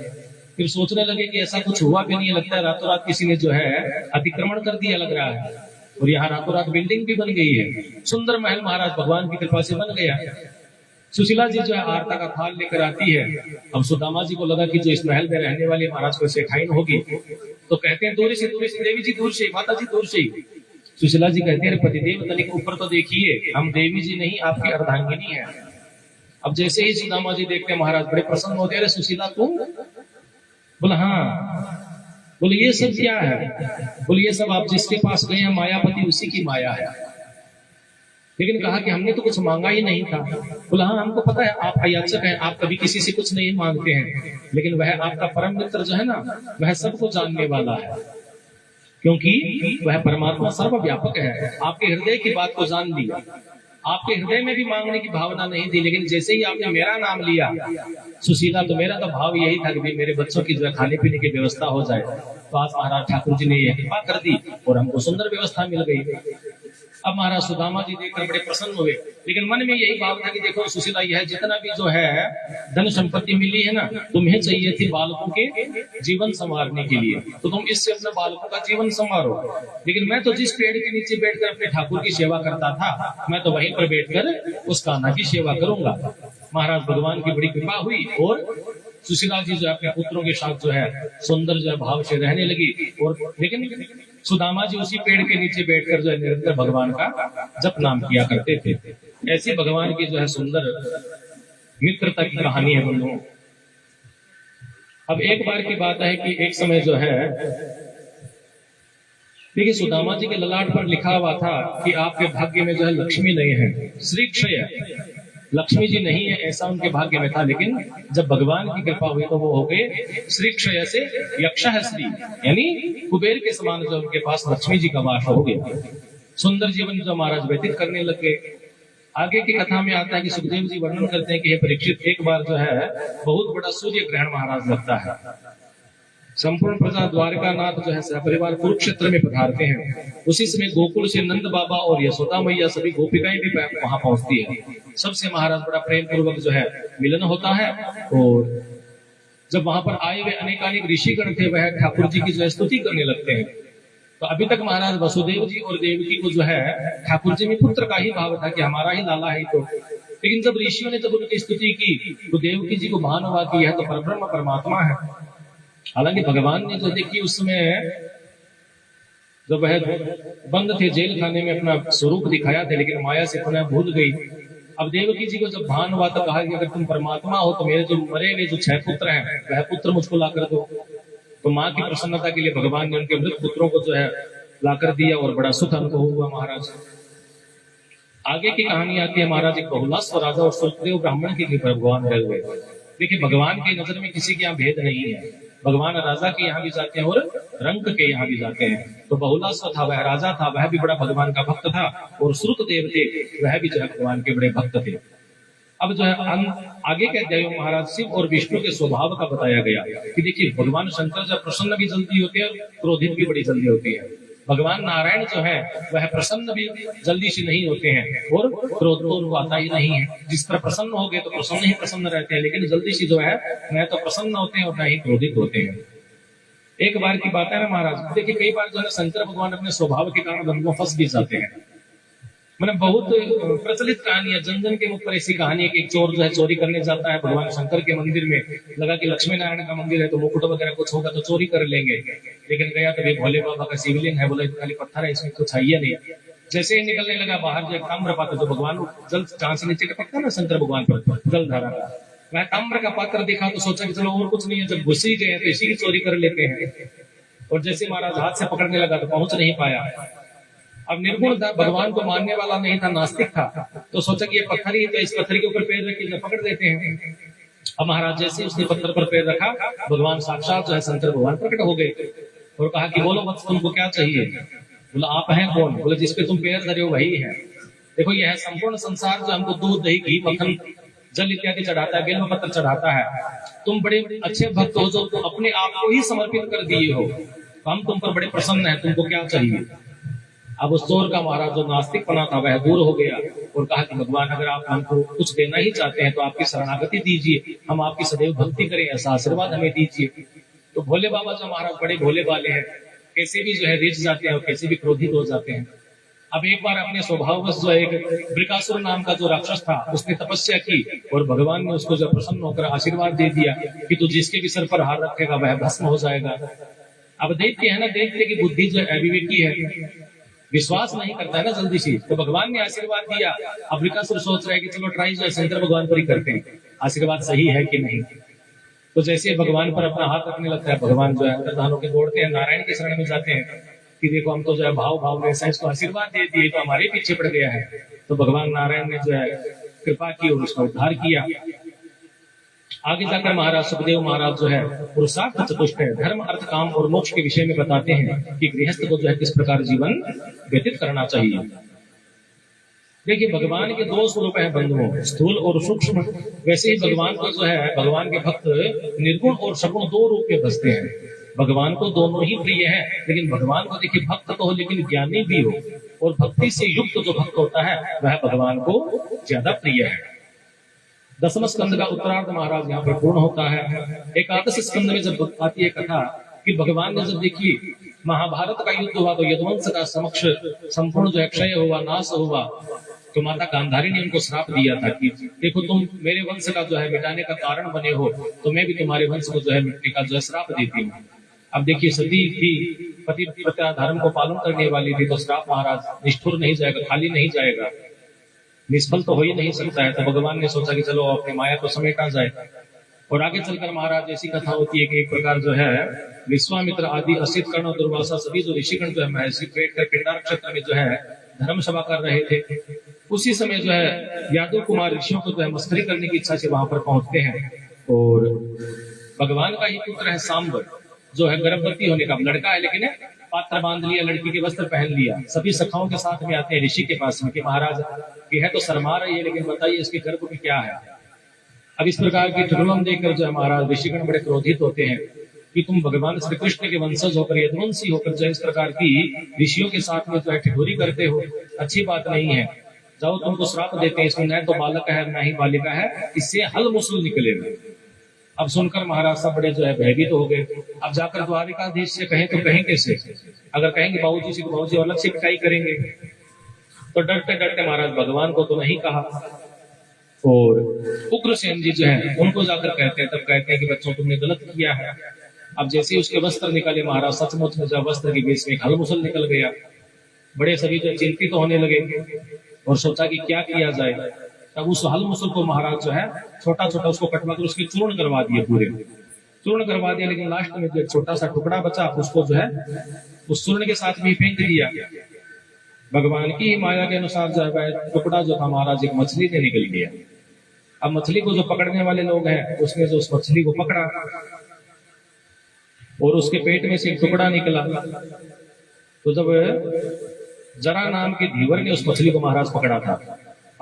फिर सोचने लगे कि ऐसा कुछ हुआ भी नहीं, लगता है रातों रात किसी ने जो है अतिक्रमण कर दिया लग रहा है, और यहाँ रातों रात बिल्डिंग भी बन गई है। सुंदर महल महाराज भगवान की कृपा से बन गया। सुशीला जी जो है आरता का थाल लेकर आती है। अब सुदामा जी को लगा कि जो इस महल में रहने वाली महाराज को सेठाइन होगी, तो कहते हैं दूर से देवी जी दूर से, माता जी दूर से। सुशीला जी कहते हैं पतिदेव तनिक ऊपर तो देखिए, हम देवी जी नहीं आपकी अर्धांगिनी है। अब जैसे ही सुदामा जी देखते हैं महाराज बड़े प्रसन्न होते हैं, अरे सुशीला तुम? बोला हाँ। बोले ये सब क्या है? बोले ये सब आप जिसके पास गए हैं मायापति उसी की माया है। लेकिन कहा कि हमने तो कुछ मांगा ही नहीं था। बोला हाँ हमको पता है आप अयाचक हैं, आप कभी किसी से कुछ नहीं मांगते हैं, लेकिन वह आपका परम मित्र जो है ना, वह सबको जानने वाला है, क्योंकि वह परमात्मा सर्वव्यापक है। आपके हृदय की बात को जान लिया, आपके हृदय में भी मांगने की भावना नहीं थी, लेकिन जैसे ही आपने मेरा नाम लिया सुशीला, तो मेरा तो भाव यही था कि मेरे बच्चों की जो खाने पीने की व्यवस्था हो जाए। तो आज महाराज ठाकुर जी ने यह कृपा कर दी और हमको सुंदर व्यवस्था मिल गई। अब महाराज सुदामा जी देखकर बड़े प्रसन्न हुए, लेकिन मन में यही भाव था कि देखो सुशीला, यह जितना भी जो है धन संपत्ति मिली है ना, तुम्हें चाहिए थी बालकों के जीवन संवारने के लिए, तो तुम इससे अपने बालकों का जीवन संवारो। लेकिन मैं तो जिस पेड़ के नीचे बैठकर अपने ठाकुर की सेवा करता था, मैं तो वहीं पर बैठकर उस कान्हा की सेवा करूंगा। महाराज भगवान की बड़ी कृपा हुई और सुशीला जी जो अपने पुत्रों के साथ जो है सुंदर जो है भाव से रहने लगी। और लेकिन सुदामा जी उसी पेड़ के नीचे बैठकर जो है निरंतर भगवान का जप नाम किया करते थे। ऐसी भगवान की जो है सुंदर मित्रता की कहानी है बंधुओं। अब एक बार की बात है कि एक समय जो है देखिए सुदामा जी के ललाट पर लिखा हुआ था कि आपके भाग्य में जो है लक्ष्मी नहीं है, श्री क्षय, लक्ष्मी जी नहीं है ऐसा उनके भाग्य में था। लेकिन जब भगवान की कृपा हुई तो वो हो गए श्री क्षय से यक्ष है श्री, यानी कुबेर के समान जो उनके पास लक्ष्मी जी का वास हो गया। सुंदर जीवन जो महाराज व्यतीत करने लग गए। आगे की कथा में आता है कि सुखदेव जी वर्णन करते हैं कि हे परीक्षित, एक बार जो है बहुत बड़ा सूर्य ग्रहण महाराज लगता है। संपूर्ण प्रजा द्वारका नाथ जो है सपरिवार कुरुक्षेत्र में पधारते हैं। उसी समय गोकुल से नंद बाबा और यशोदा मैया सभी गोपिकाएं भी वहां पहुंचती है। सबसे महाराज बड़ा प्रेम पूर्वक जो है मिलन होता है। और जब वहां पर आए हुए अनेकानेक ऋषिगण थे, वह ठाकुर जी की जो है स्तुति करने लगते हैं। तो अभी तक महाराज वसुदेव जी और देवकी को जो है ठाकुर जी में पुत्र का ही भाव था कि हमारा ही लाला है। तो लेकिन जब ऋषियों ने जब उनकी स्तुति की तो देवकी जी को भान हुआ कि यह तो परब्रह्म परमात्मा है। हालांकि भगवान ने जो देखी उस समय जब वह बंद थे जेल खाने में अपना स्वरूप दिखाया था, लेकिन माया से पुनः भूल गई। अब देवकी जी को जब भान हुआ तो कहा कि अगर तुम परमात्मा हो तो मेरे जो मरे हुए जो 6 पुत्र हैं वह पुत्र मुझको ला कर दो। तो माँ की प्रसन्नता के लिए भगवान ने उनके मृत पुत्रों को जो है ला कर दिया और बड़ा सुख अनुभव हुआ महाराज। आगे की कहानी आती है महाराज एक बहुलास्व राजा और सुखदेव ब्राह्मण के भगवान रह हुए। देखिए भगवान की नजर में किसी के यहाँ भेद नहीं है, भगवान राजा के यहाँ भी जाते हैं और रंक के यहाँ भी जाते हैं। तो बहुलास्व था, वह राजा था, वह भी बड़ा भगवान का भक्त था। और श्रुत देव थे, वह भी जो है भगवान के बड़े भक्त थे। अब जो है आगे के अध्यायों में महाराज शिव और विष्णु के स्वभाव का बताया गया कि देखिए भगवान शंकर जब प्रसन्न भी जल्दी होते हैं, क्रोधित भी बड़ी जल्दी होती है। भगवान नारायण जो है वह प्रसन्न भी जल्दी से नहीं होते हैं और क्रोध तो आता ही नहीं है। जिस पर प्रसन्न हो गए तो प्रसन्न ही प्रसन्न रहते हैं, लेकिन जल्दी से जो है न तो प्रसन्न होते हैं और न ही क्रोधित होते हैं। एक बार की बात है ना महाराज, देखिए कई बार जो है शंकर भगवान अपने स्वभाव के कारण बंधुओं फंस भी जाते हैं। मैंने बहुत प्रचलित कहानी है, जन जन के मुख पर ऐसी कहानी है कि एक चोर जो है चोरी करने जाता है भगवान शंकर के मंदिर में। लगा कि लक्ष्मी नारायण का मंदिर है तो मुकुट वगैरह कुछ होगा तो चोरी कर लेंगे। लेकिन गया तो भोले बाबा का शिवलिंग है, बोला खाली पत्थर है, इसमें कुछ है नहीं। जैसे ही निकलने लगा बाहर जो ताम्र पात्र जो भगवान जल जहां से नीचे टपकता ना शंकर भगवान पर जल धारा का, वह ताम्र का पात्र देखा तो सोचा कि चलो और कुछ नहीं है, जब घुस ही गए तो इसी की चोरी कर लेते हैं। और जैसे महाराज हाथ से पकड़ने लगा तो पहुंच नहीं पाया। अब निर्गुण था, भगवान को मानने वाला नहीं था, नास्तिक था, तो सोचा कि ये पत्थर ही तो इस पत्थर के ऊपर पैर रख के पकड़ देते हैं। अब महाराज जैसे उसने पत्थर पर पैर रखा, भगवान साक्षात जो है शंकर भगवान प्रकट हो गए और कहा कि बोलो वत्स तुमको क्या चाहिए। बोला आप हैं कौन? बोले जिसपे तुम पैर धरे हो वही है। देखो यह संपूर्ण संसार जो हमको दूध दही घी मक्खन जल इत्यादि चढ़ाता है, बेल पत्र चढ़ाता है, तुम बड़े अच्छे भक्त हो जो तुम अपने आप को ही समर्पित कर दिए हो, हम तुम पर बड़े प्रसन्न है, तुमको क्या चाहिए। अब उस चोर का महाराज जो नास्तिकपना था वह दूर हो गया और कहा कि भगवान अगर आप हमको कुछ देना ही चाहते हैं तो आपकी शरणागति दीजिए, हम आपकी सदैव भक्ति करें, ऐसा आशीर्वाद हमें दीजिए। तो भोले बाबा जो महाराज बड़े भोले वाले हैं, कैसे भी जो है रिझ जाते हैं और कैसे भी क्रोधित हो जाते हैं। अब एक बार अपने स्वभाववश जो एक वृकासुर नाम का जो राक्षस था उसने तपस्या की और भगवान ने उसको जो प्रसन्न होकर आशीर्वाद दे दिया कि तू जिसके भी सर पर हाथ रखेगा वह भस्म हो जाएगा। अब देखते हैं ना, देखते कि बुद्धि जो अविवेकी है, विश्वास नहीं करता है ना जल्दी से, तो भगवान ने आशीर्वाद दिया। अब वृकासुर सोच रहा है कि चलो ट्राई जो है शंकर भगवान पर ही करते हैं, आशीर्वाद सही है कि नहीं। तो जैसे भगवान पर अपना हाथ रखने लगता है, भगवान जो है अंतर्धानों के दौड़ते हैं, नारायण के शरण में जाते हैं कि देखो हम तो जो है भाव में ऐसा इसको आशीर्वाद दे दिए तो हमारे पीछे पड़ गया है। तो भगवान नारायण ने जो है कृपा की और उसका उद्धार किया। आगे जाकर महाराज सुखदेव महाराज जो है पुरुषार्थ चतुष्ट है, धर्म अर्थ काम और मोक्ष के विषय में बताते हैं कि गृहस्थ को जो है किस प्रकार जीवन व्यतीत करना चाहिए। देखिए भगवान के दो स्वरूप है बंधुओं, स्थूल और सूक्ष्म। वैसे ही भगवान को जो है, भगवान के भक्त निर्गुण और सगुण दो रूप में बसते हैं। भगवान को दोनों ही प्रिय है, लेकिन भगवान को देखिए भक्त तो हो लेकिन ज्ञानी भी हो, और भक्ति से युक्त जो भक्त होता है वह भगवान को ज्यादा प्रिय है। दसम स्कंद का उत्तरार्ध महाराज यहाँ पर पूर्ण होता है। एकादश स्कंद में जब आती है कथा कि भगवान ने जब देखी महाभारत का युद्ध हुआ तो यदुवंश का समक्ष संपूर्ण जो क्षय हुआ, नाश हुआ, तो माता गांधारी ने उनको श्राप दिया था कि देखो तुम मेरे वंश का जो है मिटाने का कारण बने हो, तो मैं भी तुम्हारे वंश को जो है मिटने का जो है श्राप देती हूँ। अब देखिए सती थी, पति पत्या धर्म को पालन करने वाली थी, तो श्राप महाराज निष्ठुर नहीं जाएगा, खाली नहीं जाएगा, निष्फल तो हो ही नहीं सकता है। तो भगवान ने सोचा कि चलो अपनी माया को समेटा जाए। और आगे चलकर महाराज ऐसी कथा होती है कि एक प्रकार जो है विश्वामित्र आदि असित कर्ण और दुर्वासा सभी जो ऋषिगण जो है महर्षि बैठ कर पिंडार क्षेत्र में जो है धर्म सभा कर रहे थे। उसी समय जो है यादव कुमार ऋषियों को जो है मस्करी करने की इच्छा से वहां पर पहुंचते हैं। और भगवान का ही पुत्र है सांब, जो है गर्भवती होने का लड़का है, लेकिन पात्र बांध लिया, लड़की के वस्त्र पहन लिया, सभी सखाओं के साथ में आते हैं ऋषि के पास में कि महाराज यह तो शर्मा रही है, लेकिन बताइए इसके गर्भ में क्या है। अब इस प्रकार की ठुकरम देखकर जो है महाराज ऋषिगण बड़े क्रोधित होते हैं कि तुम भगवान श्री कृष्ण के वंशज होकर, यदुवंशी होकर जो इस प्रकार की ऋषियों के साथ में जो है ठिठुरी करते हो, अच्छी बात नहीं है। जाओ तुमको श्राप देते हैं, इसमें न तो बालक है न ही बालिका है, इससे हल मुसल निकलेगा। अब सुनकर महाराज सब बड़े जो है भयभीत हो गए। अब जाकर द्वारिकाधीश से कहें तो कहें कैसे, अगर कहेंगे बाबूजी से, बाबूजी अलग से पिटाई करेंगे। तो डरते डरते महाराज भगवान को तो नहीं कहा, और उग्रसेन जी जो है उनको जाकर कहते हैं, तब कहते हैं कि बच्चों तुमने गलत किया है। अब जैसे ही उसके वस्त्र निकले महाराज, सचमुच में जब वस्त्र के बीच में हल मुसल निकल गया, बड़े सभी जो चिंतित होने लगे और सोचा कि क्या किया जाए। तब उस हल मुसल को महाराज जो है छोटा छोटा उसको कटवा कर उसके चूर्ण करवा दिए, पूरे चूर्ण करवा दिया, लेकिन लास्ट में जो एक छोटा सा टुकड़ा बचा उसको जो है उस चूर्ण के साथ में फेंक दिया। भगवान की माया के अनुसार जो है टुकड़ा जो था महाराज एक मछली ने निकल गया। अब मछली को जो पकड़ने वाले लोग हैं उसने जो उस मछली को पकड़ा और उसके पेट में से एक टुकड़ा निकला। तो जब जरा नाम के धीवर ने उस मछली को महाराज पकड़ा था,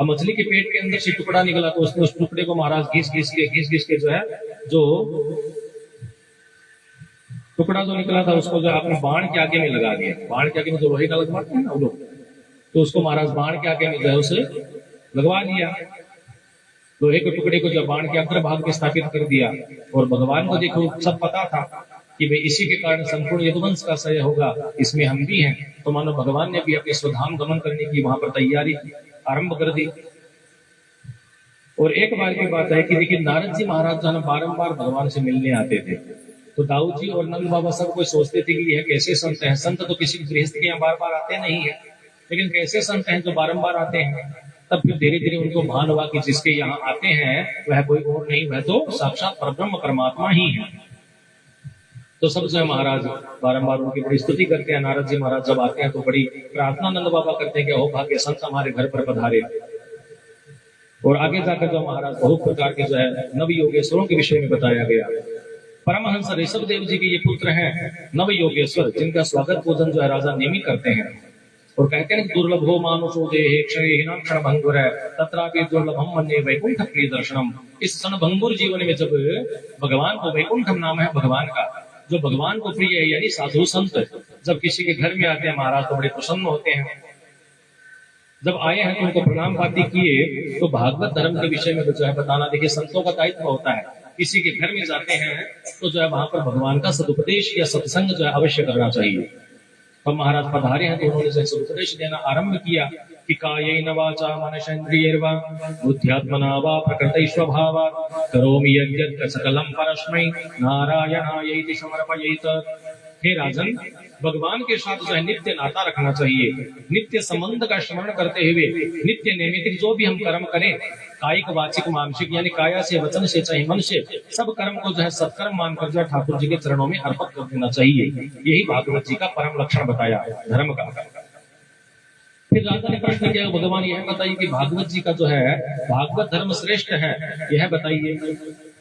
अब मछली के पेट के अंदर से टुकड़ा निकला, तो उसने उस टुकड़े को महाराज घिस घिस के जो है जो टुकड़ा जो निकला था उसको जो अपने बाण के आगे में लगा दिया। बाण के आगे में जो लोहे का लगवाते हैं ना वो लोग, तो उसको महाराज बाण के आगे में जो है उसे लगवा दिया। लोहे के टुकड़े को जब बाण के अग्र भाग में स्थापित कर दिया, और भगवान को देखो सब पता था कि भाई इसी के कारण संपूर्ण यदुवंश का क्षय होगा, इसमें हम भी हैं। तो मानो भगवान ने भी अपने स्वधाम गमन करने की वहां पर तैयारी आरंभ कर दी। और एक बार की बात है कि देखिए नारद जी महाराज जो है बारंबार भगवान से मिलने आते थे, तो दाऊद जी और नंद बाबा सब कोई सोचते थे कि यह कैसे संत हैं। संत तो किसी गृहस्थ के यहाँ बार बार आते नहीं है, लेकिन कैसे संत हैं जो बारंबार आते हैं। तब फिर धीरे धीरे उनको भान हुआ कि जिसके यहाँ आते हैं वह कोई और नहीं, वह तो साक्षात परब्रह्म परमात्मा ही है। तो सब जो है महाराज बारंबार उनकी बड़ी स्तुति करते हैं। नारद जी महाराज जब आते हैं तो बड़ी प्रार्थना नंद बाबा करते हैं कि हो भाग्य संत हमारे घर पर पधारे। और आगे जाकर जो महाराज बहुत प्रकार के जो है नव योगेश्वरों के विषय में बताया गया। परमहंस ऋषभ देव जी के ये पुत्र हैं नव योगेश्वर, जिनका स्वागत पूजन जो है राजा नेमी करते हैं। और कहते हैं दुर्लभो मानुषो देहे क्षयहीनम क्षणभंगुर तत्रापि दुर्लभम मन्ये वैकुंठ प्रिय दर्शनम। इस क्षणभंगुर जीवन में जब भगवान को, वैकुंठम नाम है भगवान का, जो भगवान को प्रिय है, यानी साधु संत जब किसी के घर में आते हैं महाराज तो बड़े प्रसन्न होते हैं। जब आए हैं तो उनको प्रणाम पाती किए तो भागवत धर्म के विषय में जो है बताना। देखिए संतों का दायित्व होता है, किसी के घर में जाते हैं तो जो है वहां पर भगवान का सदुपदेश या सत्संग जो है अवश्य करना चाहिए। और महाराज पधारे हैं तो उन्होंने जो सदुपदेश देना आरंभ किया कि कायेन वाचा मनसेन्द्रियैर्वा बुद्ध्यात्मना वा प्रकृतिस्वभावात् करोमि यद्यत् सकलं परस्मै नारायणायैति समर्पयेत्। हे राजन, भगवान के साथ जो है नित्य नाता रखना चाहिए, नित्य संबंध का स्मरण करते हुए नित्य नैमित्तिक जो भी हम कर्म करें, कायिक वाचिक मानसिक यानी काया से वचन से चाहे मन से, सब कर्म को जो है सत्कर्म मानकर जो है ठाकुर जी के चरणों में अर्पित कर देना चाहिए। यही भागवत जी का परम लक्षण बताया धर्म का। फिर राजा ने प्रश्न किया, भगवान यह बताइए कि भागवत जी का जो है भागवत धर्म श्रेष्ठ है, यह बताइए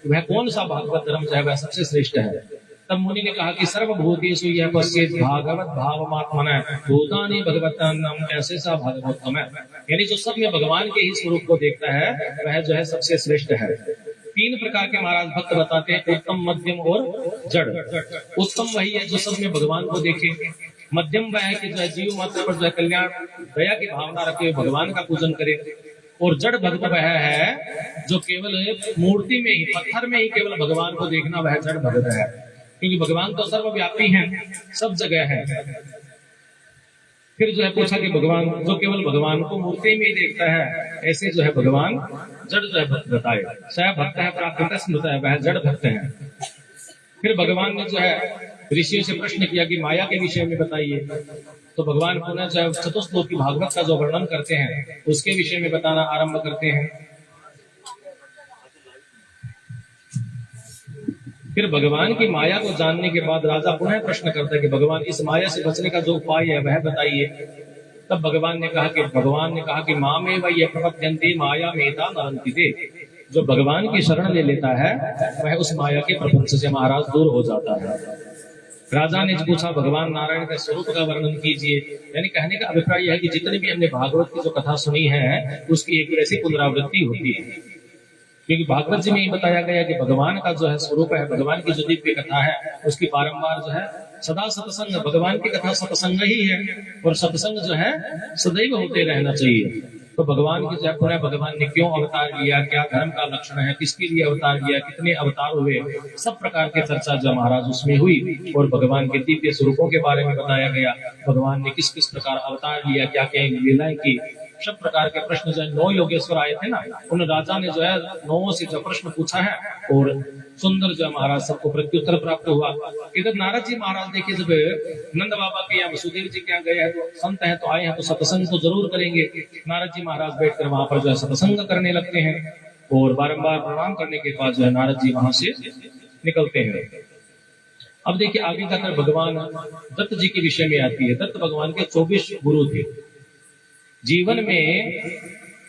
वह कौन सा भागवत धर्म जो है वह सबसे श्रेष्ठ है। तब मुनि ने कहा कि सर्वभूतेषु यह पश्येत् भागवत भावमात्मनः भूतानि भगवतान्नम, ऐसे सा भागवतम है, यानी जो सब में भगवान के ही स्वरूप को देखता है वह जो है सबसे श्रेष्ठ है। 3 प्रकार के महाराज भक्त बताते हैं, उत्तम मध्यम और जड़। उत्तम वही है जो सब में भगवान को देखे, मध्यम वह है कि जो है जीव मात्र पर जो है कल्याण दया की भावना रखे हुए भगवान का पूजन करे, और जड़ भक्त वह है जो केवल मूर्ति में ही पत्थर में ही केवल भगवान को देखना, वह जड़ भक्त है। क्योंकि भगवान तो सर्वव्यापी हैं, सब जगह है। फिर जो है पूछा कि भगवान जो केवल भगवान को मूर्ति में ही देखता है, ऐसे जो है भगवान जड़ जो है भक्त बताए। स भक्त है प्राकृत स्मृत है, वह जड़ भक्त है। फिर भगवान ने जो है ऋषियों से प्रश्न किया कि माया के विषय में बताइए। तो भगवान पुनः जो है चतुश्लोक की भागवत का जो वर्णन करते हैं उसके विषय में बताना आरंभ करते हैं। फिर भगवान की माया को जानने के बाद राजा पुनः प्रश्न करता है कि भगवान इस माया से बचने का जो उपाय है वह बताइए। तब भगवान ने कहा कि मामेव ये प्रपद्यन्ते माया मेता नरन्ति। जो भगवान की शरण ले लेता है वह उस माया के प्रपंच से महाराज दूर हो जाता है। राजा ने पूछा भगवान नारायण के स्वरूप का वर्णन कीजिए। यानी कहने का अभिप्राय है कि जितनी भी हमने भागवत की जो कथा सुनी है उसकी एक ऐसी पुनरावृत्ति होती है, क्योंकि भागवत जी में ये बताया गया कि भगवान का जो है स्वरूप है, भगवान की जो दिव्य कथा है उसकी बारंबार जो है सदा सत्संग, भगवान की कथा सत्संग ही है और सत्संग जो है सदैव होते रहना चाहिए। तो भगवान की जो है पुनः भगवान ने क्यों अवतार लिया, क्या धर्म का लक्षण है, किसके लिए अवतार लिया, कितने अवतार हुए, सब प्रकार की चर्चा जो महाराज उसमें हुई और भगवान के दिव्य स्वरूपों के बारे में बताया गया। भगवान ने किस किस प्रकार अवतार लिया, क्या क्या लीलाएं की, सब प्रकार के प्रश्न जो 9 योगेश्वर आए थे ना, उन राजा ने जो है 9 से जो प्रश्न पूछा है और सुंदर जो महाराज सबको प्रत्युत्तर प्राप्त हुआ। इधर नारद जी महाराज देखिए जब नंद बाबा के यहाँ वसुदेव जी के यहाँ गए हैं तो संत हैं तो आए हैं तो सत्संग तो जरूर करेंगे। नारद जी महाराज बैठकर वहां पर जो है सत्संग करने लगते हैं और बारंबार प्रणाम करने के बाद जो है नारद जी वहां से निकलते हैं। अब देखिए आगे जाकर भगवान दत्त जी के विषय में आती है। दत्त भगवान के 24 गुरु थे। जीवन में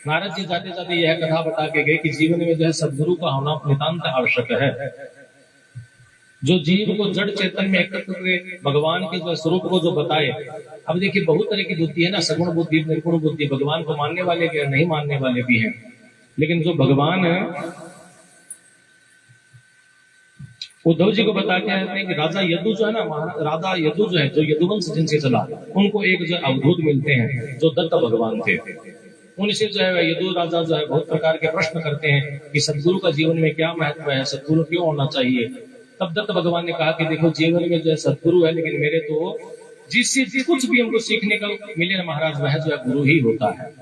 नारद जी जाते जाते यह कथा बता के गए कि जीवन में जो है सदगुरु का होना नितांत आवश्यक है, जो जीव को जड़ चेतन में एकत्र करे, भगवान के जो स्वरूप को जो बताए। अब देखिए बहुत तरह की बुद्धि है ना, सगुण बुद्धि, निर्गुण बुद्धि, भगवान को मानने वाले भी नहीं मानने वाले भी हैं। लेकिन जो भगवान उद्धव जी को बता के आते हैं कि राजा यदु जो है ना, राजा यदु जो है, जो यदुवंश जिनसे चला, उनको एक जो अवधूत मिलते हैं जो दत्त भगवान थे। उनसे जो है यदु राजा जो है बहुत प्रकार के प्रश्न करते हैं कि सदगुरु का जीवन में क्या महत्व है, सदगुरु क्यों होना चाहिए। तब दत्त भगवान ने कहा कि देखो जीवन में जो है सदगुरु है, लेकिन मेरे तो जिससे कुछ भी हमको सीखने का मिले ना महाराज, वह जो है गुरु ही होता है।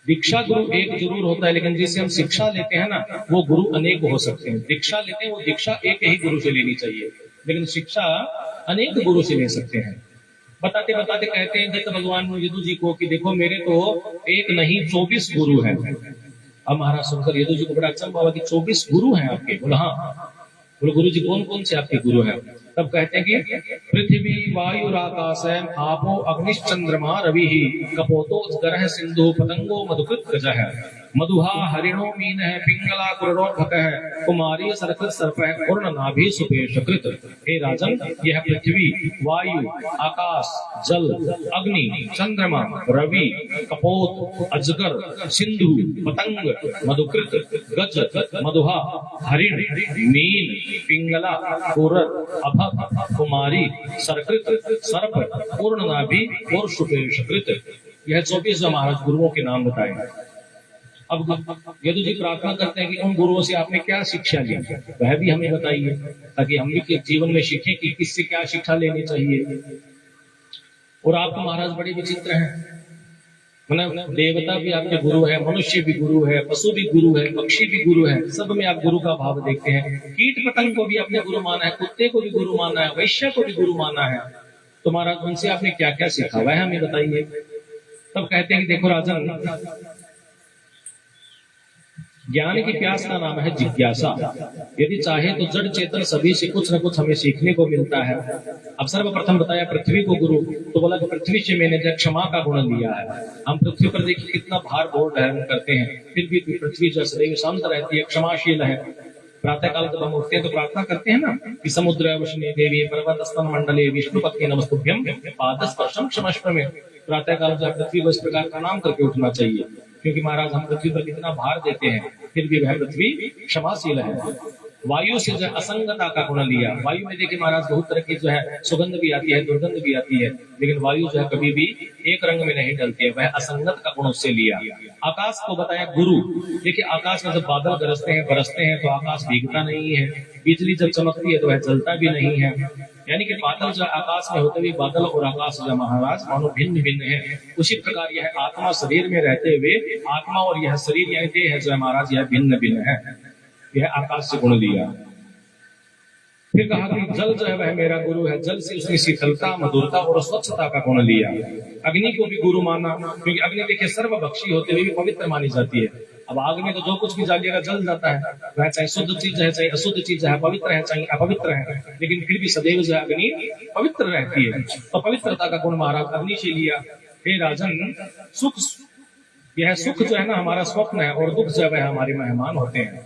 दीक्षा गुरु एक जरूर होता है, लेकिन जिससे हम शिक्षा लेते हैं ना वो गुरु अनेक हो सकते हैं। दीक्षा लेते हैं वो दीक्षा एक ही गुरु से लेनी चाहिए, लेकिन शिक्षा अनेक गुरु से ले सकते हैं। बताते बताते कहते हैं दत्त भगवान यदु जी को कि देखो मेरे तो एक नहीं 24 गुरु हैं। अब महाराज सुनकर यदु जी को बड़ा अच्छा हुआ कि 24 गुरु हैं आपके। बोला हाँ। बोले गुरु जी कौन कौन से आपके गुरु हैं? तब कहते हैं कि पृथ्वी वायु आकाश आपो अग्निश्चंद्रमा रवि कपोतो ग्रह सिंधु पतंगो मधुकृत गजः। मधुहा हरिणो मीन है, पिंगला कुरोद्भक है, कुमारी सरकृत सर्प है, पूर्ण नाभि सुपेशकृत। हे राजन, यह पृथ्वी, वायु, आकाश, जल, अग्नि, चंद्रमा, रवि, कपोत, अजगर, सिंधु, पतंग, मधुकृत, गज, मधुहा, हरिण, मीन, पिंगला, कुरत, अभक, कुमारी, सरकृत, सर्प, पूर्ण नाभि और सुपेशकृत। यह 24 महाराज गुरुओं के नाम बताए। अब यदु जी प्रार्थना करते हैं कि उन गुरुओं से आपने क्या शिक्षा ली, वह भी हमें बताइए, ताकि हम भी जीवन में सीखें कि किससे क्या शिक्षा लेनी चाहिए। और आप तो महाराज बड़े विचित्र हैं, मतलब देवता भी आपके गुरु है, मनुष्य भी गुरु है, पशु भी गुरु है, पक्षी भी गुरु है, सब में आप गुरु का भाव देखते हैं। कीट पतंग को भी आपने गुरु माना है, कुत्ते को भी गुरु माना है, वैश्य को भी गुरु माना है। तो महाराज उनसे आपने क्या क्या सीखा, वह हमें बताइए। तब कहते हैं कि देखो राजन, ज्ञान की प्यास का नाम है जिज्ञासा। यदि चाहे तो जड़ चेतन सभी से कुछ न कुछ हमें सीखने को मिलता है। अब सर्वप्रथम बताया पृथ्वी को गुरु, तो बोला कि पृथ्वी से मैंने जो क्षमा का गुण लिया है। हम पृथ्वी पर देखिए कितना भार बोझ धारण करते हैं, फिर भी पृथ्वी जो सदैव शांत रहती है, क्षमाशील है। प्रातः काल जब हम उठते हैं तो प्रार्थना करते हैं ना कि समुद्र वशने देवी पर्वत स्तन मंडले विष्णुपत्नी नमस्तुभ्यम पाद स्पर्शम क्षमस्व में। प्रातः काल जो पृथ्वी को इस प्रकार प्रणाम करके उठना चाहिए, क्योंकि महाराज हम पृथ्वी पर कितना भार देते हैं, फिर भी वह पृथ्वी क्षमाशील है। वायु से जो असंगता का गुण लिया, वायु में देखिए महाराज बहुत तरह की जो है सुगंध भी आती है, दुर्गंध भी आती है, लेकिन वायु जो है कभी भी एक रंग में नहीं डलती है, वह असंगत का गुण उससे लिया। आकाश को बताया गुरु। देखिए आकाश में जब बादल गरजते हैं, बरसते हैं, तो आकाश भीगता नहीं है, बिजली जब चमकती है तो वह जलता भी नहीं है। यानी कि बादल जो आकाश में होते हुए बादल और आकाश जो महाराज मानो भिन्न भिन्न है। उसी प्रकार यह आत्मा शरीर में रहते हुए आत्मा और यह शरीर यानी देह जो है महाराज यह भिन्न भिन्न है। यह आकाश से गुण लिया। फिर कहा कि जल जो है वह मेरा गुरु है, जल से उसने शीतलता, मधुरता और स्वच्छता का गुण लिया। अग्नि को भी गुरु माना, क्योंकि अग्नि देखिए सर्वभक्षी होते हुए भी पवित्र मानी जाती है। अब आग में तो जो कुछ भी डालिएगा जल जाता है, वह चाहे शुद्ध चीज है चाहे अशुद्ध चीज है, पवित्र है चाहे अपवित्र है, लेकिन फिर भी सदैव जो है अग्नि पवित्र रहती है। तो पवित्रता का गुण महाराज अग्नि से लिया। हे राजन, सुख, यह सुख जो है ना हमारा स्वप्न है, और दुख जो है वह हमारे मेहमान होते हैं।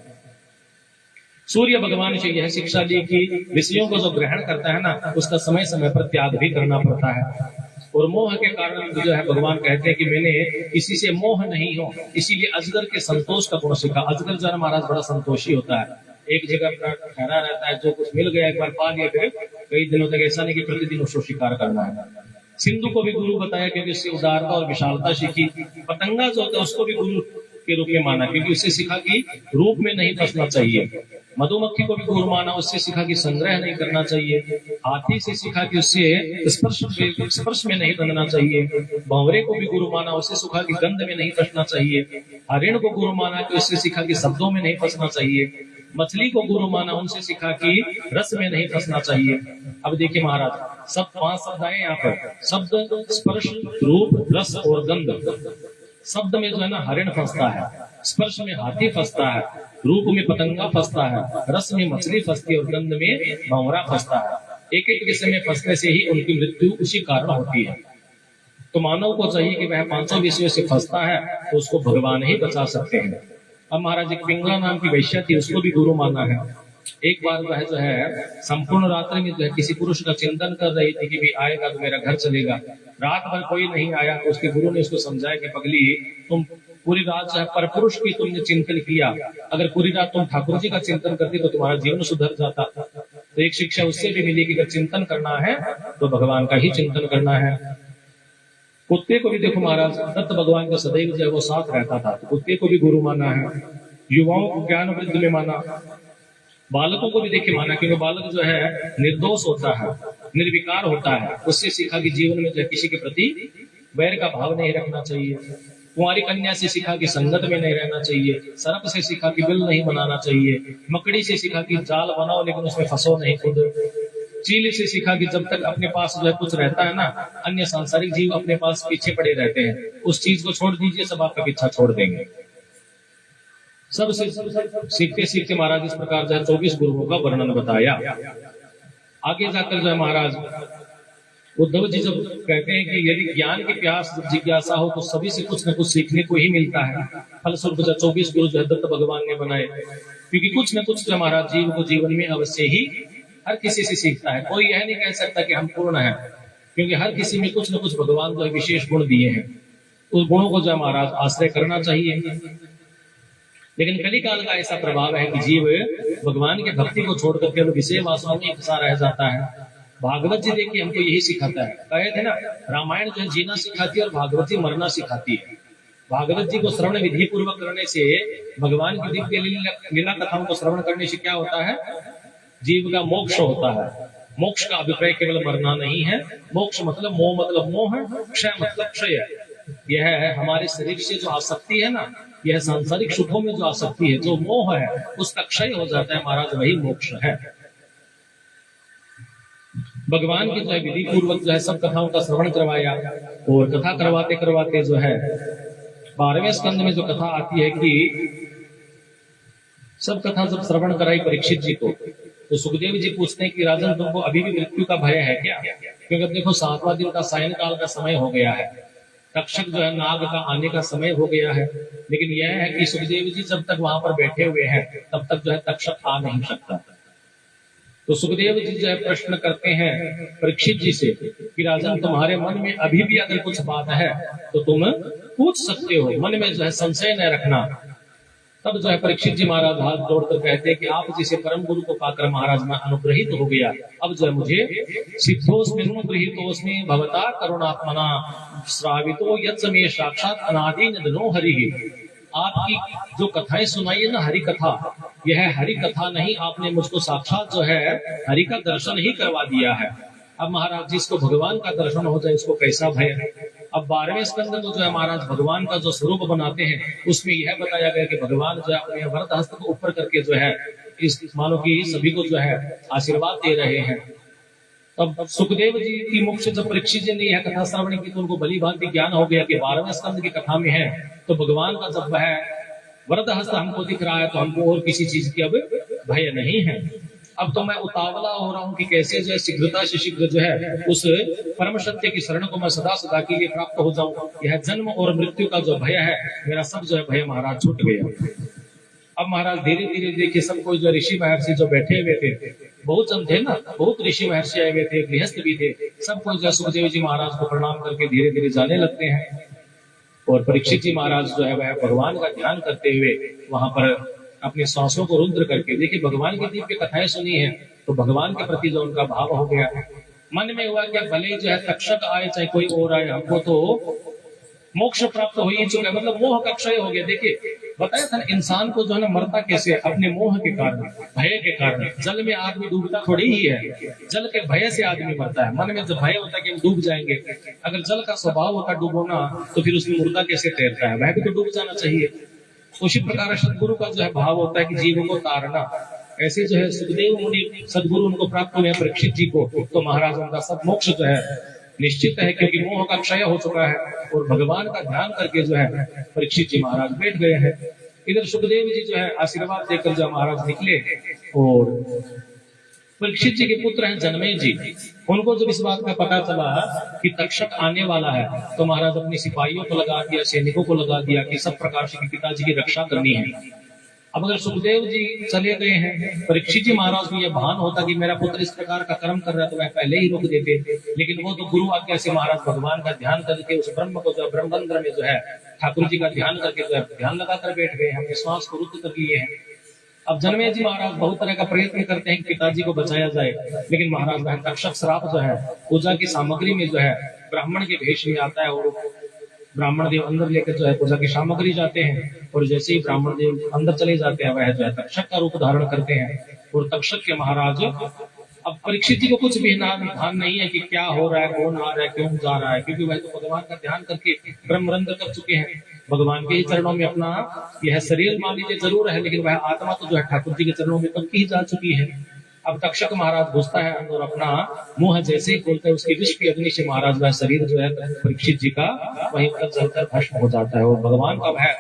सूर्य भगवान से यह शिक्षा ली कि विषयों को जो ग्रहण करता है ना उसका समय समय पर त्याग भी करना पड़ता है। और मोह के कारण जो है भगवान कहते हैं कि मैंने किसी से मोह नहीं हो, इसीलिए अजगर के संतोष का गुण सीखा। अजगर जो है महाराज बड़ा संतोषी होता है, एक जगह ठहरा रहता है, जो कुछ मिल गया एक बार पा लिया, फिर कई दिनों तक ऐसा नहीं कि प्रतिदिन उसको शिकार करना है। सिंधु को भी गुरु बताया क्योंकि उससे उदारता और विशालता सीखी। पतंगा जो होता है उसको भी गुरु के रूप में माना, क्योंकि उससे सीखा कि रूप में नहीं फंसना चाहिए। मधुमक्खी को भी गुरु माना, उससे सीखा कि संग्रह नहीं करना चाहिए। हाथी से सीखा कि उससे स्पर्श में नहीं बनना चाहिए। भंवरे को भी गुरु माना, उससे सीखा कि गंध में नहीं फंसना चाहिए। हरिण को गुरु माना कि उससे सीखा कि शब्दों में नहीं फंसना चाहिए। मछली को गुरु माना, उनसे सीखा कि रस में नहीं फंसना चाहिए। अब देखिए महाराज सब 5 शब्द आए यहाँ पर, शब्द, स्पर्श, रूप, रस और गंध। शब्द में जो है ना हरिण फंसता है, स्पर्श में हाथी फंसता है, रूप में पतंगा फंसता है, रस में मछली फंसती है और गंध में भंवरा फंसता है। एक एक विषय में फंसने से ही उनकी मृत्यु उसी कारण होती है। तो मानव को चाहिए कि वह 5 विषयों से फंसता है तो उसको भगवान ही बचा सकते हैं। अब महाराज एक पिंगला नाम की वैश्या थी, उसको भी गुरु माना है। एक बार वह जो है संपूर्ण रात्रि में जो है किसी पुरुष का चिंतन कर रही थी कि भी आएगा तो मेरा घर चलेगा। रात भर कोई नहीं आया तो उसके गुरु ने उसको समझाया कि पगली, तुम पूरी रात जो है पर पुरुष की तुमने चिंतन किया, अगर पूरी रात तुम ठाकुर जी का चिंतन करती तो तुम्हारा जीवन सुधर जाता। तो एक शिक्षा उससे भी मिली कि अगर चिंतन करना है तो भगवान का ही चिंतन करना है। कुत्ते को भी देखो महाराज, दत्त भगवान का सदैव जो है वो साथ रहता था, तो कुत्ते को भी गुरु माना है। युवाओं को ज्ञान वृद्धि में माना। बालकों को भी देखिए माना, क्योंकि बालक जो है निर्दोष होता है, निर्विकार होता है। उससे सीखा कि जीवन में जो है किसी के प्रति वैर का भाव नहीं रखना चाहिए। कुंवारी कन्या से सीखा कि संगत में नहीं रहना चाहिए। सर्प से सीखा कि बिल नहीं बनाना चाहिए। मकड़ी से सीखा कि जाल बनाओ लेकिन उसमें फंसो नहीं खुद। चील से सीखा कि जब तक अपने पास जो है कुछ रहता है ना, अन्य सांसारिक जीव अपने पास पीछे पड़े रहते हैं, उस चीज को छोड़ दीजिए, सब आपका पीछा छोड़ देंगे। सब सीखते सीखते महाराज इस प्रकार जो है 24 गुरुओं का वर्णन बताया। आगे जाकर जो है महाराज उद्धव जी जब कहते हैं कि यदि ज्ञान की प्यास जिज्ञासा हो तो सभी से कुछ न कुछ सीखने को ही मिलता है। फलस्वरूप 24 गुरु जो है दत्त भगवान ने बनाए, क्योंकि कुछ न कुछ जो हमारा जीव को जीवन में अवश्य ही हर किसी से सीखता है। कोई यह नहीं कह सकता कि हम पूर्ण हैं, क्योंकि हर किसी में कुछ न कुछ भगवान जो है विशेष गुण दिए हैं। उस गुणों को जो हमारा आश्रय करना चाहिए। लेकिन कलिकाल का ऐसा प्रभाव है कि जीव भगवान की भक्ति को छोड़ करके विषय वासनाओं में फंसा रह जाता है। भागवत जी देखिए हमको यही सिखाता है। कहे थे ना, रामायण जो है जीना सिखाती है और भागवत जी मरना सिखाती है। भागवत जी को श्रवण विधि पूर्वक करने से, भगवान की दिव्य लीला कथाओं को श्रवण करने से क्या होता है? जीव का मोक्ष होता है। मोक्ष का अभिप्राय केवल मरना नहीं है। मोक्ष मतलब मोह, मतलब मोह है, क्षय मतलब क्षय। यह है हमारे शरीर से जो आसक्ति है ना, यह सांसारिक सुखों में जो आसक्ति है, जो मोह है, उसका क्षय हो जाता है महाराज, वही मोक्ष है। भगवान की जो है विधि पूर्वक जो है सब कथाओं का श्रवण करवाया, और कथा करवाते करवाते जो है 12वें स्कंद में जो कथा आती है कि सब कथा जब श्रवण कराई परीक्षित जी को, तो सुखदेव जी पूछते हैं कि राजन तुमको अभी भी मृत्यु का भय है क्या? क्योंकि अब देखो 7वां दिन का सायं काल का समय हो गया है, तक्षक जो है नाग का आने का समय हो गया है। लेकिन यह है कि सुखदेव जी जब तक वहां पर बैठे हुए हैं तब तक जो है तक्षक आ नहीं सकता। तो सुखदेव जी जो है प्रश्न करते हैं परीक्षित जी से कि राजन तुम्हारे मन में अभी भी अगर कुछ बात है तो तुम पूछ सकते हो, मन में जो है संशय न रखना। तब जो है परीक्षित जी महाराज हाथ जोड़कर कहते हैं कि आप जिसे परम गुरु को पाकर महाराज मैं अनुग्रहित हो गया, अब जो है मुझे सिद्धोस्मिन्नुगृहीतोस्मि भवता करुणात्मना श्रावितो यत्समे साक्षात अनादि निधनो हरि। आपकी जो कथाएं सुनाई है ना, हरि कथा, यह हरि कथा नहीं, आपने मुझको साक्षात जो है हरि का दर्शन ही करवा दिया है। अब महाराज जिसको भगवान का दर्शन हो जाए उसको कैसा भय है। अब 12वें स्कंद में जो है महाराज भगवान का जो स्वरूप बनाते हैं, उसमें यह बताया गया कि भगवान जो है अपने वरद हस्त को ऊपर करके जो है इस मानो की सभी को जो है आशीर्वाद दे रहे हैं। तब सुखदेव जी की मुख से जब परीक्षित जी ने यह कथा श्रवण की तो उनको भली भांति ज्ञान हो गया कि 12वें स्कंद की कथा में है तो भगवान का जब वह वरद हस्त हमको दिख रहा है तो हमको और किसी चीज की अब भय नहीं है। अब तो मैं उतावला हो रहा हूँ कि कैसे जो है शीघ्रता से शीघ्र जो है उस परम सत्य की शरण को मैं सदा सदा के लिए प्राप्त हो जाऊं। यह जन्म और मृत्यु का जो भय है, मेरा सब जो है भय महाराज छूट गया। अब महाराज धीरे धीरे देखिए सब कोई जो ऋषि महर्षि जो बैठे हुए थे, बहुत जन थे ना, बहुत ऋषि महर्षि आए हुए थे, गृहस्थ भी थे, सब कोई जो सुखदेव जी महाराज को प्रणाम करके धीरे धीरे जाने लगते हैं। और परीक्षित जी महाराज जो है वह भगवान का ध्यान करते हुए वहां पर अपने सांसों को रुद्र करके, देखिए भगवान की दिव्य कथाएं सुनी है तो भगवान के प्रति जो उनका भाव हो गया, मन में हुआ कि भले जो है तक्षक आए चाहे कोई और आए, हमको तो मोक्ष प्राप्त हो ही चुका है, मतलब मोह का क्षय हो गया। देखिए बताया था इंसान को जो है ना मरता कैसे, अपने मोह के कारण, भय के कारण। जल में आदमी डूबता थोड़ी ही है, जल के भय से आदमी मरता है। मन में जब भय होता है कि हम डूब जाएंगे, अगर जल का स्वभाव होता डूबोना तो फिर उसमें मुर्दा कैसे तैरता है, वह भी तो डूब जाना चाहिए। उसी प्रकार सदगुरु का जो है भाव होता है कि जीवों को तारना। ऐसे जो है सुखदेव मुनि सदगुरु उनको प्राप्त हुए परीक्षित जी को, तो महाराज उनका सब मोक्ष जो है निश्चित है, क्योंकि मोह का क्षय हो चुका है और भगवान का ध्यान करके जो है परीक्षित जी महाराज बैठ गए हैं। इधर सुखदेव जी जो है आशीर्वाद देकर जो महाराज निकले, और परीक्षित जी के पुत्र हैं जनमेय जी, उनको जब इस बात का पता चला कि तक्षक आने वाला है तो महाराज अपने सिपाहियों को लगा दिया, सैनिकों को लगा दिया कि सब प्रकार से पिताजी की रक्षा करनी है। अब अगर सुखदेव जी चले गए हैं, परीक्षित जी महाराज को यह भान होता कि मेरा पुत्र इस प्रकार का कर्म कर रहा है तो वह पहले ही रोक देते, लेकिन वो तो गुरु आज्ञा से महाराज भगवान का ध्यान करके उस ब्रह्म को जो है ब्रह्मबंध्र में जो है ठाकुर जी का ध्यान करके जो है ध्यान लगाकर बैठ गए, हमने श्वास को रुद्ध कर लिए हैं। अब जनमेय जी महाराज बहुत तरह का प्रयत्न करते हैं कि पिताजी को बचाया जाए, लेकिन महाराज वह तक्षक श्राप जो है पूजा की सामग्री में जो है ब्राह्मण के भेष में आता है, और ब्राह्मण देव अंदर लेकर जो है पूजा की सामग्री जाते हैं, और जैसे ही ब्राह्मण देव अंदर चले जाते हैं वह जो है तक्षक का रूप धारण करते हैं। और तक्षक के महाराज, अब परीक्षित जी को कुछ भी भान नहीं है कि क्या हो रहा है, कौन आ रहा है, क्यों जा रहा है, क्योंकि वह तो भगवान का ध्यान करके ब्रह्मरंध्र कर चुके हैं। भगवान के ही चरणों में अपना यह शरीर मान लीजिए जरूर है, लेकिन वह आत्मा तो जो है ठाकुर जी के चरणों में कब की जा चुकी है। अब तक्षक महाराज घुसता है अंदर, अपना मुंह जैसे ही खोलता है उसकी विष की अग्नि से महाराज वह शरीर जो है परीक्षित जी का वहीं पर जलकर भस्म हो जाता है, और भगवान का वह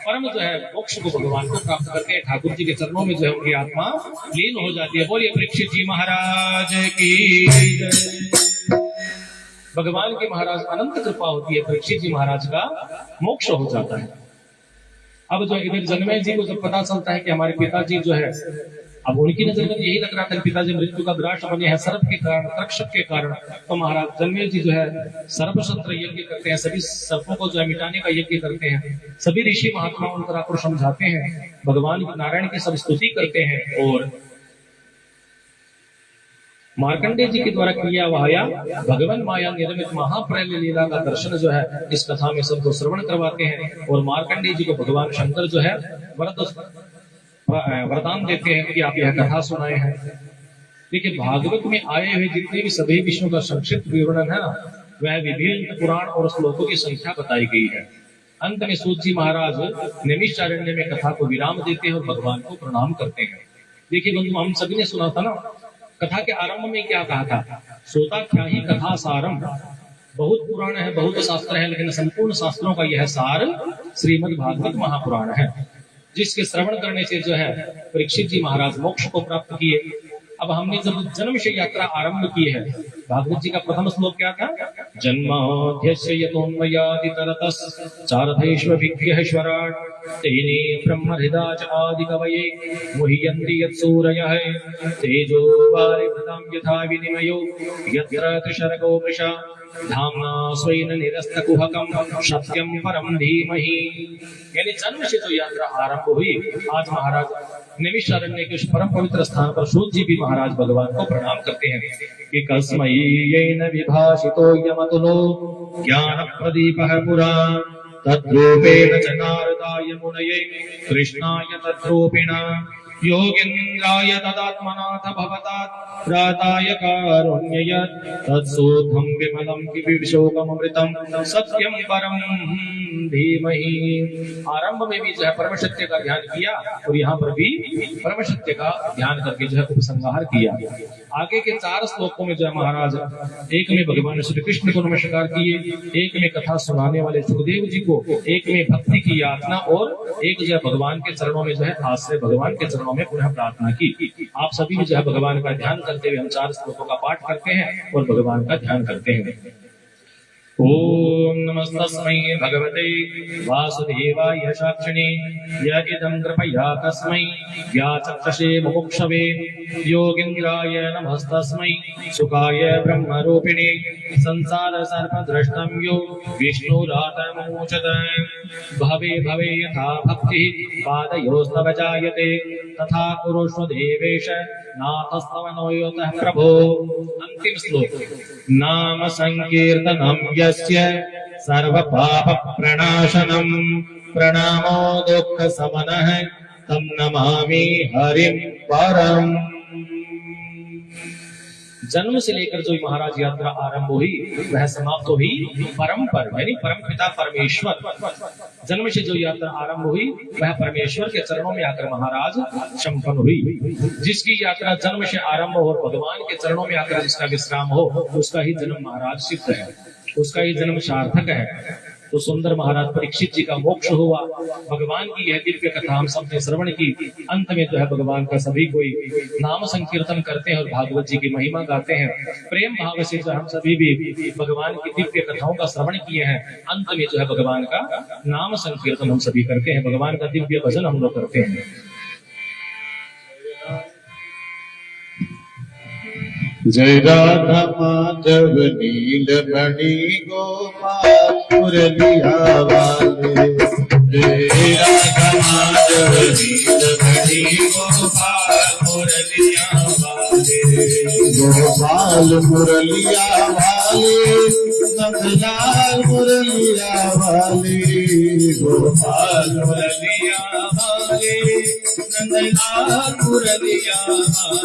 परम जो है मोक्ष को भगवान को प्राप्त करके ठाकुर जी के चरणों में जो है उनकी आत्मा लीन हो जाती है। बोलिए परीक्षित जी महाराज की जय। भगवान की महाराज अनंत कृपा होती है, परीक्षित जी महाराज का मोक्ष हो जाता है। अब जो इधर जन्मेजय जी को जब पता चलता है कि हमारे पिताजी जो है, अब उनकी नजर में यही लग रहा था कि पिताजी मृत्यु का ग्रास बने हैं सर्प के कारण, तक्षक के कारण। तो महाराज जन्मेजय जी जो है सर्पशस्त्र यज्ञ करते हैं, सभी सर्पों को जो है मिटाने का यज्ञ करते हैं। सभी ऋषि महात्मा उनका आकर समझाते हैं, भगवान नारायण की सब स्तुति करते हैं और मार्कंडेय जी के द्वारा किया वाया भगवान माया निर्मित महाप्रलय लीला का दर्शन जो है इस कथा में सबको श्रवण करवाते हैं। और मार्कंडेय जी को भगवान शंकर जो है वरदान देते हैं कि आप यह कथा सुनाए हैं। देखिए भागवत में आए हुए जितने भी सभी विषयों का संक्षिप्त विवरण है ना, वह विभिन्न पुराण और श्लोकों की संख्या बताई गई है। अंत में सूत जी महाराज नैमिषारण्य में कथा को विराम देते हैं और भगवान को प्रणाम करते हैं। देखिए बंधु, हम सभी ने सुना था ना, कथा के आरंभ में क्या कहा था, सोता क्या ही कथा सारम। बहुत पुराण है, बहुत शास्त्र है, लेकिन संपूर्ण शास्त्रों का यह सार श्रीमद् भागवत महापुराण है, जिसके श्रवण करने से जो है परीक्षित जी महाराज मोक्ष को प्राप्त किए। अब हमने जब जन्म से यात्रा आरंभ की है, भागवत जी का प्रथम श्लोक क्या था, जन्माद्यस्य यतोन्मयादितरतस् चारथेष्वभिज्ञः तेने ब्रह्म हृदा च आदि कवये मुह्यन्ति यत्सूरयः तेजो वारिभृतां यथा विनिमयो यत्र त्रिशर्गो मृषा धाम्ना स्वेन निरस्तकुहकं सत्यं परं धीमहि। यानी जन्म से जो यात्रा आरंभ हुई, आज महाराज नैमिषारण्य के उस परम पवित्र स्थान पर सूत जी भी महाराज भगवान को प्रणाम करते हैं कि कस्मै येन विभाषितो यमतुलो ज्ञान प्रदीपः पुरा तद्रूपेण च नारदाय मुनये कृष्णाय तद्रूपिणा योगीन्द्राय तदात्मनाथ भवतात् प्राताय कारुण्ययत् तत्सोद्धं विमलं विशोकमृतं सत्यं परं धीमहि। आरंभ में भी जो है परम सत्य का ध्यान किया और यहाँ पर भी परम सत्य का ध्यान करके जो है उपसंहार किया। आगे के 4 श्लोकों में जो है महाराज एक में भगवान श्री कृष्ण को नमस्कार किए, एक में कथा सुनाने वाले सुखदेव जी को, एक में भक्ति की यातना और एक जो है भगवान के चरणों में जो है आश्रय, भगवान के चरणों में पुनः प्रार्थना की। आप सभी भी जो है भगवान का ध्यान करते हुए हम 4 श्लोकों का पाठ करते हैं और भगवान का ध्यान करते हैं। ओम नमस्तस्मै भगवते वासुदेवाय साक्षिणे य इदं कृपया तस्मै व्याचक्षसे मुमुक्षवे योगीन्द्राय नमस्तस्मै सुखाय ब्रह्मरूपिणे संसार सर्पद्रष्टं यो विष्णुरातमोचत भवे भवे यथा भक्तिः पादयोस्तव जायते तथा कुरुष्व देवेश नाथस्तव नोयतः प्रभो। अंतिम श्लोक, नाम संकीर्तनं यस्य सर्वपाप प्रणाशनं प्रणामो दुःख समनः तं नमामि हरिं परम्। जन्म से लेकर जो महाराज यात्रा आरंभ हुई वह समाप्त हुई परम पर, यानी परम पिता परमेश्वर। जन्म से जो यात्रा आरंभ हुई वह परमेश्वर के चरणों में आकर महाराज संपन्न हुई। जिसकी यात्रा जन्म से आरंभ हो और भगवान के चरणों में आकर जिसका विश्राम हो, उसका ही जन्म महाराज सिद्ध है, उसका ही जन्म सार्थक है। तो सुंदर महाराज परीक्षित जी का मोक्ष हुआ। भगवान की यह दिव्य कथा हम सबने श्रवण की। अंत में जो है भगवान का सभी कोई नाम संकीर्तन करते हैं और भागवत जी की महिमा गाते हैं। प्रेम भाव से जो हम सभी भी भगवान की दिव्य कथाओं का श्रवण किए हैं, अंत में जो है भगवान का नाम संकीर्तन हम सभी करते हैं, भगवान का दिव्य भजन हम लोग करते हैं। जय राधा माधव नीलमणि गोपाल मुरलिया वाले, जय राधा माधव नीलमणि गोपाल मुरलिया वाले, गोपाल मुरलिया वाले नंदलाल मुरलिया वाले, गोपाल मुरलिया वाले नंदलाल मुरलिया वाले,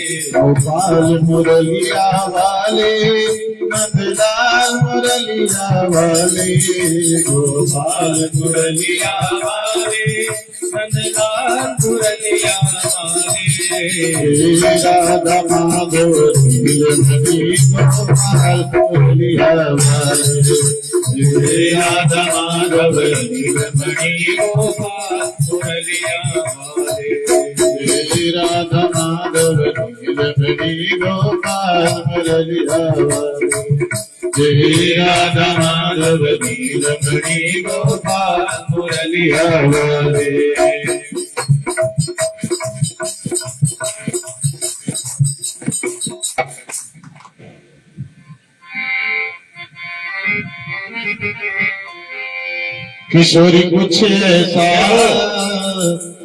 गोपाल मुरलिया वाले नंदलाल मुरलिया वाले, गोपाल मुरलिया वाले नंदलाल मुरलिया वाले, राधा माधव नीलमणि गोपाल मुरलिया वाले, राधा माधव नीलमणि गोपाल मुरलिया वाले, राधा माधव नीलमणि गोपाल मुरलिया वाले। जय राधा माधव नीलमणि गोपाल मुरलिया वाले। किशोरी कुछ ऐसा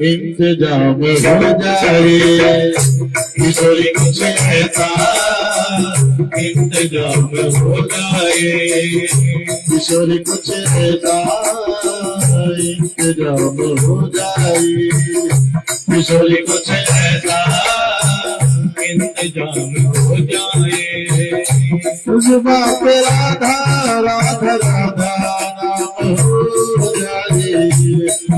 इंतजाम हो जाए, किशोरी कुछ ऐसा इंतजाम हो जाए, किशोरी कुछ ऐसा इंतजाम हो जाए, किशोरी कुछ ऐसा इंतजाम हो जाए। उस बाप राधा राधा राधा नाम हो जाए,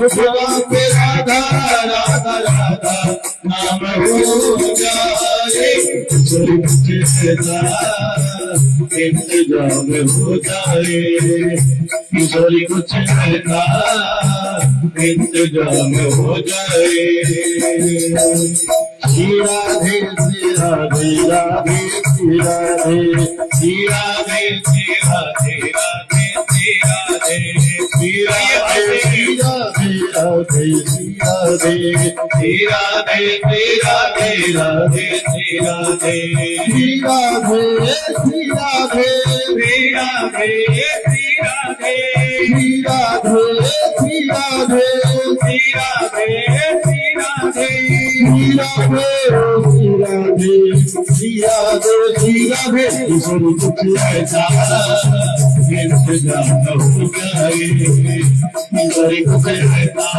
उस बाप राधा राधा राधा नाम हो जाए, किशोरी कुछ ऐसा इंतजाम हो जाए, किशोरी कुछ ऐसा इंतजाम हो जाए। श्री राधे श्री राधे राधे श्री राधे, श्री राधे श्री राधे राधे श्री राधे, श्री राधे श्री राधे राधे श्री राधे, श्री राधे श्री राधे राधे श्री राधे, श्री राधे श्री राधे श्री राधे श्री राधे, श्री राधे श्री राधे श्री राधे श्री राधे, श्री राधे श्री राधे श्री राधे श्री राधे। किशोरी कुछ ऐसा इंतजाम हो जाए, किशोरी कुछ ऐसा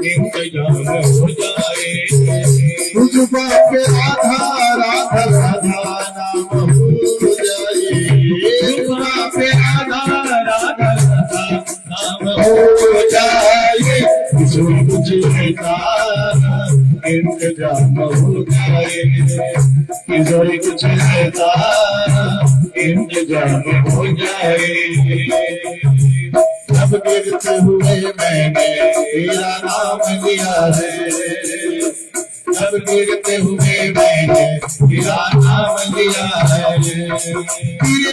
इंतजाम हो जाए। उस बाप राधा राधा राधा नाम हो जाए, उस बाप राधा राधा राधा नाम हो जाए, किशोरी कुछ ऐसा इंतजाम हो जाए, किशोरी कुछ ऐसा इंतजाम हो जाए। जब गिरते हुए मैंने तेरा नाम लिया है, जब गिरते हुए मैंने तेरा नाम लिया है,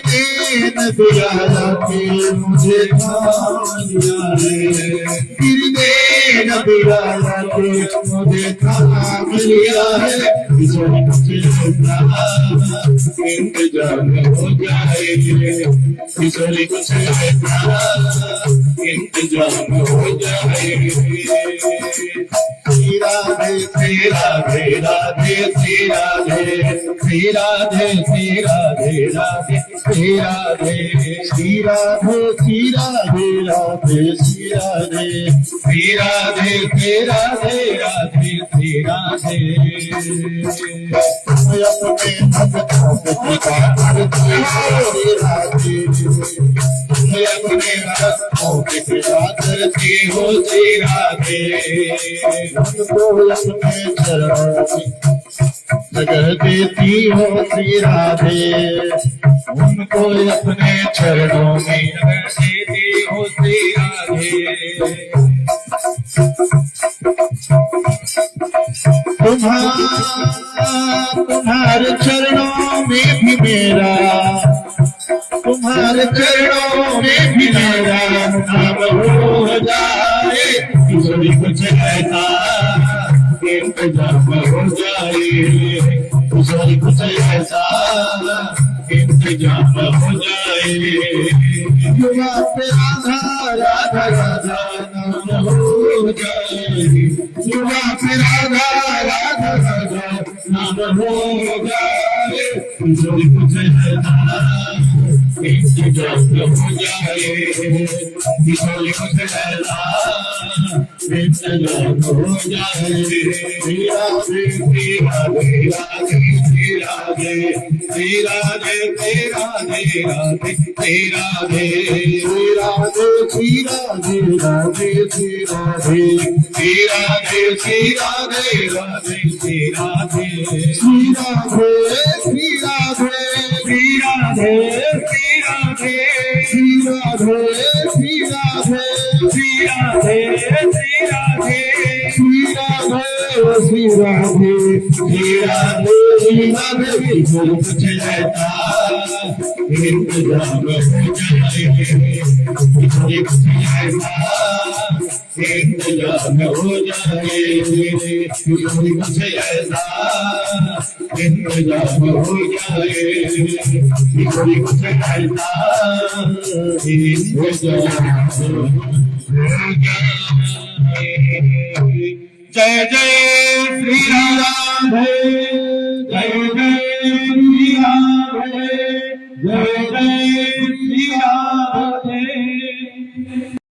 तेरे दिया के मुझे थाम लिया है, तेरे दिया के मुझे थाम लिया है, किशोरी कुछ ऐसा इंतजाम हो जाए, किशोरी कुछ ऐसा इंतजाम हो जाए। श्री राधे श्री राधे राधे श्री राधे, श्री राधे श्री राधे राधे श्री राधे, श्री राधे श्री राधे राधे श्री राधे, श्री राधे श्री राधे राधे श्री राधे। अपने भक्तों की करती हो राधे, अपने भक्तों की करती हो श्री राधे, उनको अपने चरणों में जगह देती हो श्री राधे, उनको अपने चरणों में जगह देती हो श्री राधे। तुम्हारे चरणों में भी मेरा, तुम्हारे चरणों में भी मेरा नाम हो जाए, किशोरी कुछ ऐसा इंतजाम हो जाए, किशोरी कुछ ऐसा इंतजाम हो जाए। युवा पे राधा राधा राधा नाम हो जाए, युवा पे राधा राधा राधा नाम हो जाए, किशोरी कुछ ऐसा इंतजाम हो जाए, किशोरी कुछ ऐसा इंतजाम हो जाए। श्री राधे श्री राधे राधे श्री राधे, श्री राधे श्री राधे राधे श्री राधे, श्री राधे श्री राधे राधे श्री राधे, श्री राधे श्री राधे राधे श्री राधे, श्री राधे श्री राधे श्री राधे श्री राधे, श्री राधे श्री राधे श्री राधे श्री राधे, श्री राधे श्री राधे श्री राधे श्री राधे कुछ ऐसा इंतजाम हो जाए कुछ ऐसा इंतजाम हो जाए कुछ ऐसा इंतजाम हो जाए कुछ ऐसा जय जय श्री राधे जय जय श्री राधे जय जय